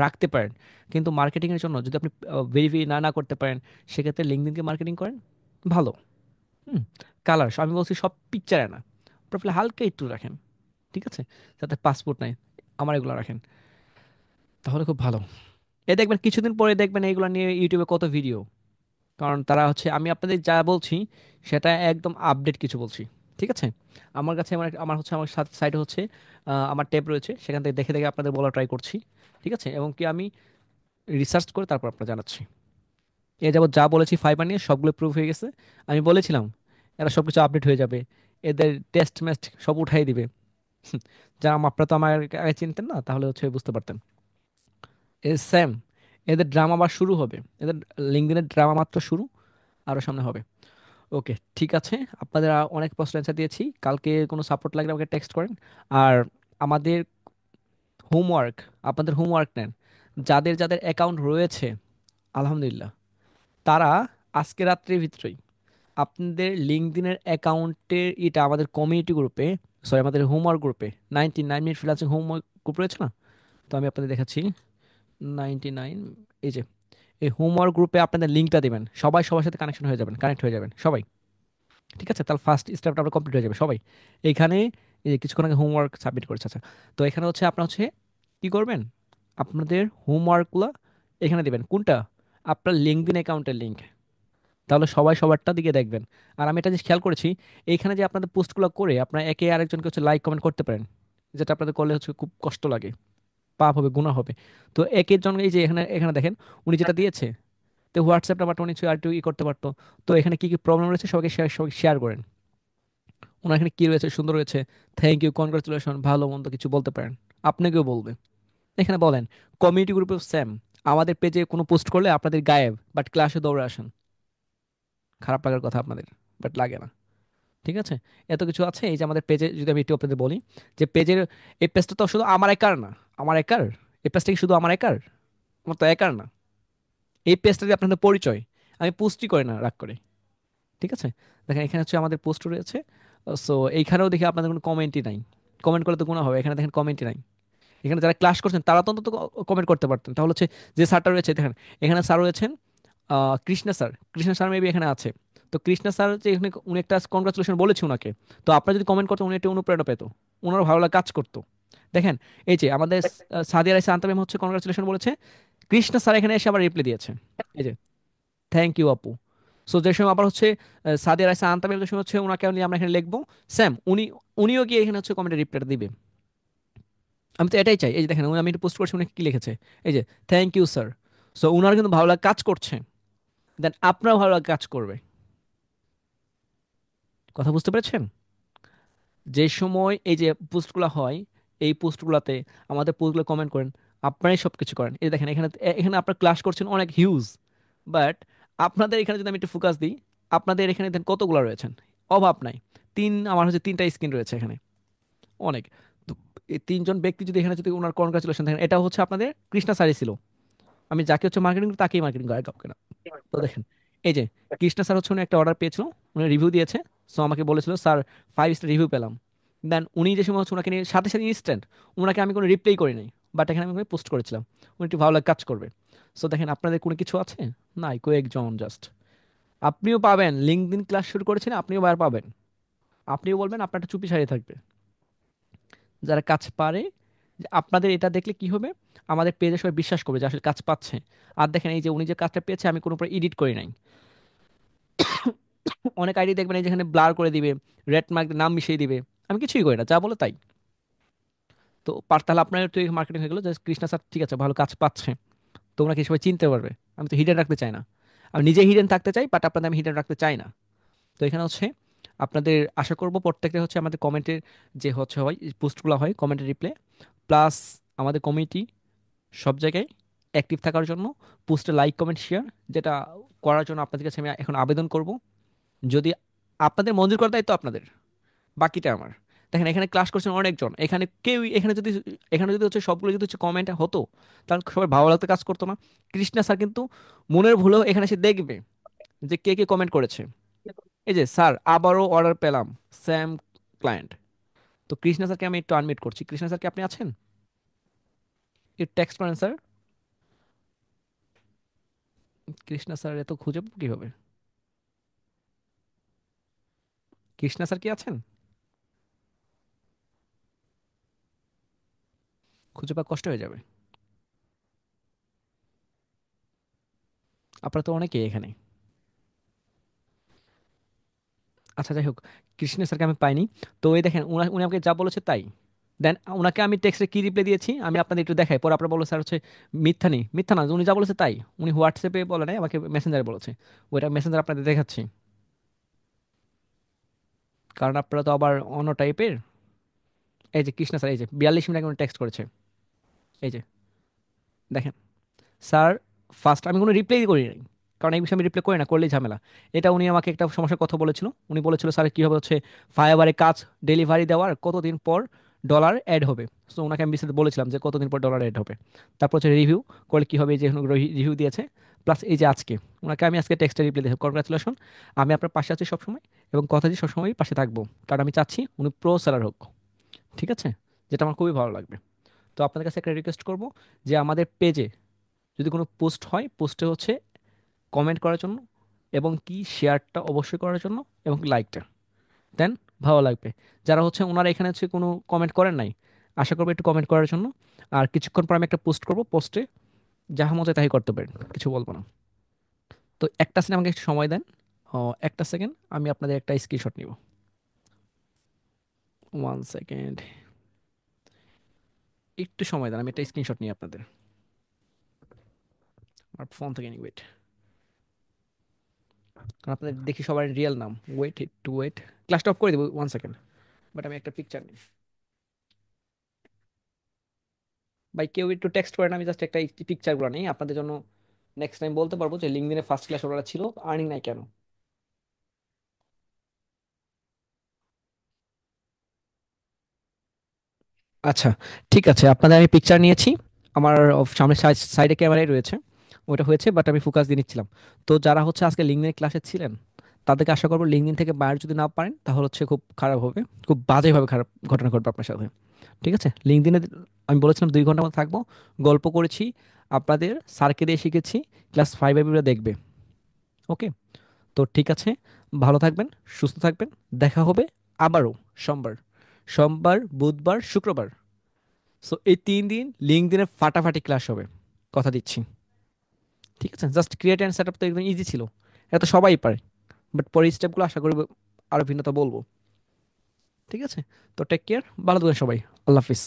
রাখতে পারেন। কিন্তু মার্কেটিংয়ের জন্য যদি আপনি ভেরিফাই না না করতে পারেন, সেক্ষেত্রে লিঙ্কডইনকে মার্কেটিং করেন ভালো। হুম কালার আমি বলছি সব পিকচারে না, প্রোফাইল হালকা একটু রাখেন। ঠিক আছে, যাতে পাসপোর্ট নাই, আমার এগুলো রাখেন, তাহলে খুব ভালো। এ দেখবেন কিছুদিন পরে দেখবেন এইগুলো নিয়ে ইউটিউবে কত ভিডিও। কারণ তারা হচ্ছে, আমি আপনাদের যা বলছি সেটা একদম আপডেট কিছু বলছি। ঠিক আছে। আমার কাছে আমার হচ্ছে আমার সাইডে হচ্ছে আমার ট্যাব রয়েছে, সেখান থেকে দেখে দেখে আপনাদের বলা ট্রাই করছি। ঠিক আছে, এবং কি আমি রিসার্চ করে তারপর আপনার জানাচ্ছি। এ যাবত যা বলেছি ফাইবার নিয়ে সবগুলো প্রুফ হয়ে গেছে। আমি বলেছিলাম এরা সব কিছু আপডেট হয়ে যাবে, এদের টেস্ট ম্যাস্ট সব উঠাই দিবে। যা আপনারা তো আমার আগে চিনতেন না, তাহলে হচ্ছে বুঝতে পারতেন। সেম, এদের ড্রামা আবার শুরু হবে। এদের লিঙ্কডইনের ড্রামা মাত্র শুরু, আরও সামনে হবে। ওকে ঠিক আছে, আপনাদের অনেক প্রশ্ন অ্যান্সার দিয়েছি। কালকে কোনো সাপোর্ট লাগলে আমাকে টেক্সট করেন। আর আমাদের হোমওয়ার্ক, আপনাদের হোমওয়ার্ক নেন, যাদের যাদের অ্যাকাউন্ট রয়েছে আলহামদুলিল্লাহ, তারা আজকে রাত্রের ভিতরেই আপনাদের লিঙ্কডইনের অ্যাকাউন্টের এটা আমাদের কমিউনিটি গ্রুপে, সরি আমাদের হোমওয়ার্ক গ্রুপে, 99 মিনিট ফ্রিল্যান্সিং হোমওয়ার্ক গ্রুপ রয়েছে না? তো আমি আপনাদের দেখাচ্ছি। 99, এই যে এই হোমওয়ার্ক গ্রুপে আপনাদের লিঙ্কটা দিবেন, সবাই সবার সাথে কানেকশন হয়ে যাবেন, কানেক্ট হয়ে যাবেন সবাই। ঠিক আছে, তাহলে ফার্স্ট স্টেপটা আপনার কমপ্লিট হয়ে যাবে সবাই। এইখানে এই যে কিছুক্ষণ আগে হোমওয়ার্ক সাবমিট করেছে। আচ্ছা, তো এখানে হচ্ছে আপনার হচ্ছে কি করবেন, আপনাদের হোমওয়ার্কগুলো এখানে দিবেন। কোনটা? আপনার লিঙ্কডইন অ্যাকাউন্টের লিঙ্ক। তাহলে সবাই সবারটা দিকে দেখবেন। আর আমি একটা জিনিস খেয়াল করেছি, এইখানে যে আপনাদের পোস্টগুলো করে আপনারা একে আরেকজনকে হচ্ছে লাইক কমেন্ট করতে পারেন, যেটা আপনাদের করলে হচ্ছে খুব কষ্ট লাগে, পাপ হবে, গুনাহ হবে। তো একের জন্য এই যে এখানে এখানে দেখেন, উনি যেটা দিয়েছে, তো হোয়াটসঅ্যাপ নাম্বারটা উনি আর একটু করতে পারতো। তো এখানে কি কি প্রবলেম রয়েছে সবাইকে সবাইকে শেয়ার করেন। ওনার এখানে কি রয়েছে, সুন্দর রয়েছে, থ্যাংক ইউ, কনগ্রাচুলেশন, ভালো মন্দ কিছু বলতে পারেন, আপনাকেও বলবে। এখানে বলেন কমিউনিটি গ্রুপে সেম, আমাদের পেজে কোনো পোস্ট করলে আপনাদের গায়েব, বাট ক্লাসে দৌড়ে আসেন। খারাপ লাগার কথা আপনাদের, বাট লাগে না। ঠিক আছে? এত কিছু আছে। এই যে আমাদের পেজে যদি আমি একটু আপনাদের বলি, যে পেজের এই পেজটা তো শুধু আমার একার না। আমার একার এই পেজটা কি শুধু আমার একার? আমার তো একার না। এই পেজটা দিয়ে আপনাদের পরিচয়, আমি পোস্টই করি না রাগ করে। ঠিক আছে? দেখেন এখানে হচ্ছে আমাদের পোস্ট রয়েছে। সো এইখানেও দেখি আপনাদের কোনো কমেন্টই নাই। কমেন্ট করলে তো গুণা হবে, এখানে দেখেন কমেন্টই নাই। এখানে যারা ক্লাস করছেন তারা তো অন্তত কমেন্ট করতে পারতেন। তাহলে হচ্ছে যে স্যারটা রয়েছে দেখেন, এখানে স্যার রয়েছেন Krishna sir. Krishna sir maybe এখানে আছে। তো কৃষ্ণা স্যার যে এখানে উনি একটা কনগ্রাচুলেশন বলেছে উনাকে। তো আপনারা যদি কমেন্ট করতেন উনি একটা অনুপ্রেরণা পেতো, ওনারও ভালো লাগে কাজ করতো। দেখেন এই যে আমাদের সাদিয়া রাইসা আন্তা ম্যাম হচ্ছে কনগ্রাচুলেশন বলেছে, কৃষ্ণা স্যার এখানে এসে আবার রিপ্লাই দিয়েছে। এই যে থ্যাংক ইউ আপু। সো যে সময় আবার হচ্ছে সাদিয়া রাইসা আন্তা ম্যাম যে সময় হচ্ছে ওনাকে নিয়ে আমরা এখানে লিখবো, স্যাম উনিও গিয়ে এখানে হচ্ছে কমেন্টে রিপ্লাই দিবে। আমি তো এটাই চাই। এই যে দেখেন আমি একটু পোস্ট করছি, উনি কি লিখেছে, এই যে থ্যাংক ইউ স্যার। সো উনার কিন্তু ভালো লাগে কাজ করছে, দেন আপনারাও ভালো লাগে কাজ করবে। কথা বুঝতে পেরেছেন? যে সময় এই যে পোস্টগুলো হয়, এই পোস্টগুলোতে আমাদের পোস্টগুলো কমেন্ট করেন, আপনারাই সব কিছু করেন। এই যে দেখেন এখানে এখানে আপনার ক্লাস করছেন অনেক হিউজ, বাট আপনাদের এখানে যদি আমি একটু ফোকাস দিই, আপনাদের এখানে দেখেন কতগুলো রয়েছেন, অভাব নাই। আমার হচ্ছে 3টা স্ক্রিন রয়েছে এখানে, অনেক। তো এই 3জন ব্যক্তি যদি এখানে যদি ওনার কনগ্রাচুলেশন দেখেন, এটা হচ্ছে আপনাদের কৃষ্ণা স্যারই ছিল। আমি যাকে হচ্ছে মার্কেটিং তাকেই মার্কেটিং করে, কাউকে না। তো দেখেন এই যে কৃষ্ণা স্যার হচ্ছে উনি একটা অর্ডার পেয়েছিল, উনি রিভিউ দিয়েছে। সো আমাকে বলেছিল স্যার 5 স্টার রিভিউ পেলাম। দেন উনি যে সময় হচ্ছে ওনাকে নিয়ে সাথে সাথে ইনস্ট্যান্ট, ওনাকে আমি কোনো রিপ্লাই করি নাই, বাট এখানে আমি পোস্ট করেছিলাম, উনি একটু ভালো লাগে কাজ করবে। সো দেখেন আপনাদের কোনো কিছু আছে? নাই, কয়েকজন জাস্ট। আপনিও পাবেন, লিঙ্কডইন ক্লাস শুরু করেছেন, আপনিও বার পাবেন। আপনিও বলবেন আপনারটা চুপি সারিয়ে থাকবে। যারা কাজ পারে, যে আপনাদের এটা দেখলে কি হবে, আমাদের পেজে সবাই বিশ্বাস করবে যে আসলে কাজ পাচ্ছে। আর দেখেন এই যে উনি যে কাজটা পেয়েছে আমি কোনো এডিট করি নাই। অনেক আইডি দেখবেন এই যেখানে ব্লার করে দিবে, রেড মার্ক নাম মিশিয়ে দিবে, আমি কিছুই করি না, যা বলে তাই। তো তাহলে আপনার তো মার্কেটিং হয়ে গেলো যে কৃষ্ণা স্যার ঠিক আছে ভালো কাজ পাচ্ছে, তো ওনাকে সবাই চিনতে পারবে। আমি তো হিডেন রাখতে চাই না, আমি নিজে হিডেন থাকতে চাই, বাট আপনাদের আমি হিডেন রাখতে চাই না। তো এখানে হচ্ছে আপনাদের আশা করব প্রত্যেকটা হচ্ছে আমাদের কমেন্টের যে হচ্ছে হয় পোস্টগুলো হয় কমেন্টের রিপ্লাই, প্লাস আমাদের কমিটি সব জায়গায় অ্যাক্টিভ থাকার জন্য, পোস্টে লাইক কমেন্ট শেয়ার, যেটা করার জন্য আপনাদের কাছে আমি এখন আবেদন করব। যদি আপনাদের মঞ্জুর করার দায়িত্ব আপনাদের, বাকিটা আমার। দেখেন এখানে ক্লাস করছেন অনেকজন, এখানে কেউ এখানে যদি হচ্ছে সবগুলো যদি হচ্ছে কমেন্ট হতো, তাহলে সবাই ভালো লাগতে কাজ করতো না। কৃষ্ণা স্যার কিন্তু মনের ভুলেও এখানে এসে দেখবে যে কে কে কমেন্ট করেছে। এই যে স্যার আবারও অর্ডার পেলাম, স্যাম ক্লায়েন্ট। তো কৃষ্ণা স্যারকে আমি একটু আনমিট করছি। কৃষ্ণা স্যার কি আপনি আছেন? একটু টেক্সট করেন স্যার। কৃষ্ণা স্যার এত খুঁজে পাবো কিভাবে? কৃষ্ণা স্যার কি আছেন? খুঁজে পাওয়া কষ্ট হয়ে যাবে। আপনারা তো অনেকেই এখানে। আচ্ছা যাই হোক, কৃষ্ণ স্যারকে আমি পাইনি। তো এই দেখেন উনি আমাকে যা বলেছে তাই। দেন ওনাকে আমি টেক্সটে কি রিপ্লাই দিয়েছি আমি আপনাদের একটু দেখাই, পরে আপনারা বলো স্যার হচ্ছে মিথ্যা নেই, মিথ্যা না, উনি যা বলেছে তাই। উনি হোয়াটসঅ্যাপে বলে নাই, আমাকে মেসেঞ্জারে বলেছে। ওইটা মেসেঞ্জার আপনাদের দেখাচ্ছি, কারণ আপনারা তো আবার অন্য টাইপের। এই যে কৃষ্ণা স্যার এই যে 42 মিনিট আগে টেক্সট করেছে। এই যে দেখেন স্যার, ফার্স্ট আমি কোনো রিপ্লাই করি নাই, কারণ এই বিষয়ে আমি রিপ্লাই করি না, করলেই ঝামেলা। এটা উনি আমাকে একটা সমস্যার কথা বলেছিল। উনি বলেছিল স্যার কীভাবে হচ্ছে ফাইবারে কাজ ডেলিভারি দেওয়ার কতদিন পর ডলার অ্যাড হবে। সো ওনাকে আমি বিস্তারিত বলেছিলাম যে কতদিন পর ডলার অ্যাড হবে। তারপর হচ্ছে রিভিউ করলে কী হবে, এই যে রিভিউ দিয়েছে, প্লাস এই যে আজকে ওনাকে আমি আজকে টেক্সটে রিপ্লাই দিয়েছি, কনগ্রাচুলেশন, আমি আপনার পাশে আছি সবসময়, এবং কথা দিয়ে সবসময় পাশে থাকবো, কারণ আমি চাচ্ছি উনি প্রো সেলার হোক। ঠিক আছে? যেটা আমার খুবই ভালো লাগবে। তো আপনাদের কাছে একটা রিকোয়েস্ট করবো, যে আমাদের পেজে যদি কোনো পোস্ট হয়, পোস্টে হচ্ছে কমেন্ট করার জন্য, এবং কি শেয়ারটা অবশ্যই করার জন্য, এবং লাইকটা দেন, ভালো লাগবে। যারা হচ্ছে ওনারা এখানে হচ্ছে কোনো কমেন্ট করেন নাই, আশা করবো একটু কমেন্ট করার জন্য। আর কিছুক্ষণ পর আমি একটা পোস্ট করব, পোস্টে যাহা মতো তাই করতে পারেন, কিছু বলবো না। তো একটা সেকেন্ড আমাকে একটু সময় দেন। একটা সেকেন্ড, আমি আপনাদের একটা স্ক্রিনশট নিব। 1 সেকেন্ড, একটু সময় দেন, আমি একটা স্ক্রিনশট নিই আপনাদের আমার ফোন থেকে নিই। ওয়েট, কারণ আপনাদের দেখি সবার রিয়েল নাম। ওয়েট, একটু ওয়েট, ক্লাসটা অফ করে দেবো 1 সেকেন্ড, বাট আমি একটা পিকচার নিই। ভাই কেউ একটু টেক্সট করেন, আমি জাস্ট একটা পিকচারগুলো নেই আপনাদের জন্য। নেক্সট টাইম বলতে পারবো যে লিঙ্কডইনে ফার্স্ট ক্লাস ওরা ছিল, আর্নিং নাই কেন। আচ্ছা, ঠিক আছে, আপনাদের আমি পিকচার নিয়েছি। আমার সামনে সাইডে ক্যামেরাই রয়েছে, ওটা হয়েছে, বাট আমি ফোকাস দিয়ে নিচ্ছিলাম। তো যারা হচ্ছে আজকে লিঙ্কডিন ক্লাসে ছিলেন, তাদেরকে আশা করবো লিঙ্কডিন থেকে বাইরে যদি না পারেন তাহলে হচ্ছে খুব খারাপ হবে, খুব বাজেভাবে খারাপ ঘটনা ঘটবে আপনার সাথে। ঠিক আছে, লিঙ্কডিনে আমি বলেছিলাম 2 ঘন্টার মতো থাকবো, গল্প করেছি, আপনাদের স্যারকে দিয়ে শিখেছি, ক্লাস 5 দেখবে। ওকে, তো ঠিক আছে, ভালো থাকবেন, সুস্থ থাকবেন, দেখা হবে আবারও সোমবার, বুধবার, শুক্রবার। সো এই 3 দিন লিঙ্কডইনে ফাটাফাটি ক্লাস হবে, কথা দিচ্ছি। ঠিক আছে, just create and set up তো একদম ইজি ছিল, এটা তো সবাই পারে, বাট পরের স্টেপগুলো আশা করি আরো ভিন্নতা বলবো। ঠিক আছে, তো টেক কেয়ার, ভালো থাকবেন সবাই, আল্লাহ হাফিজ।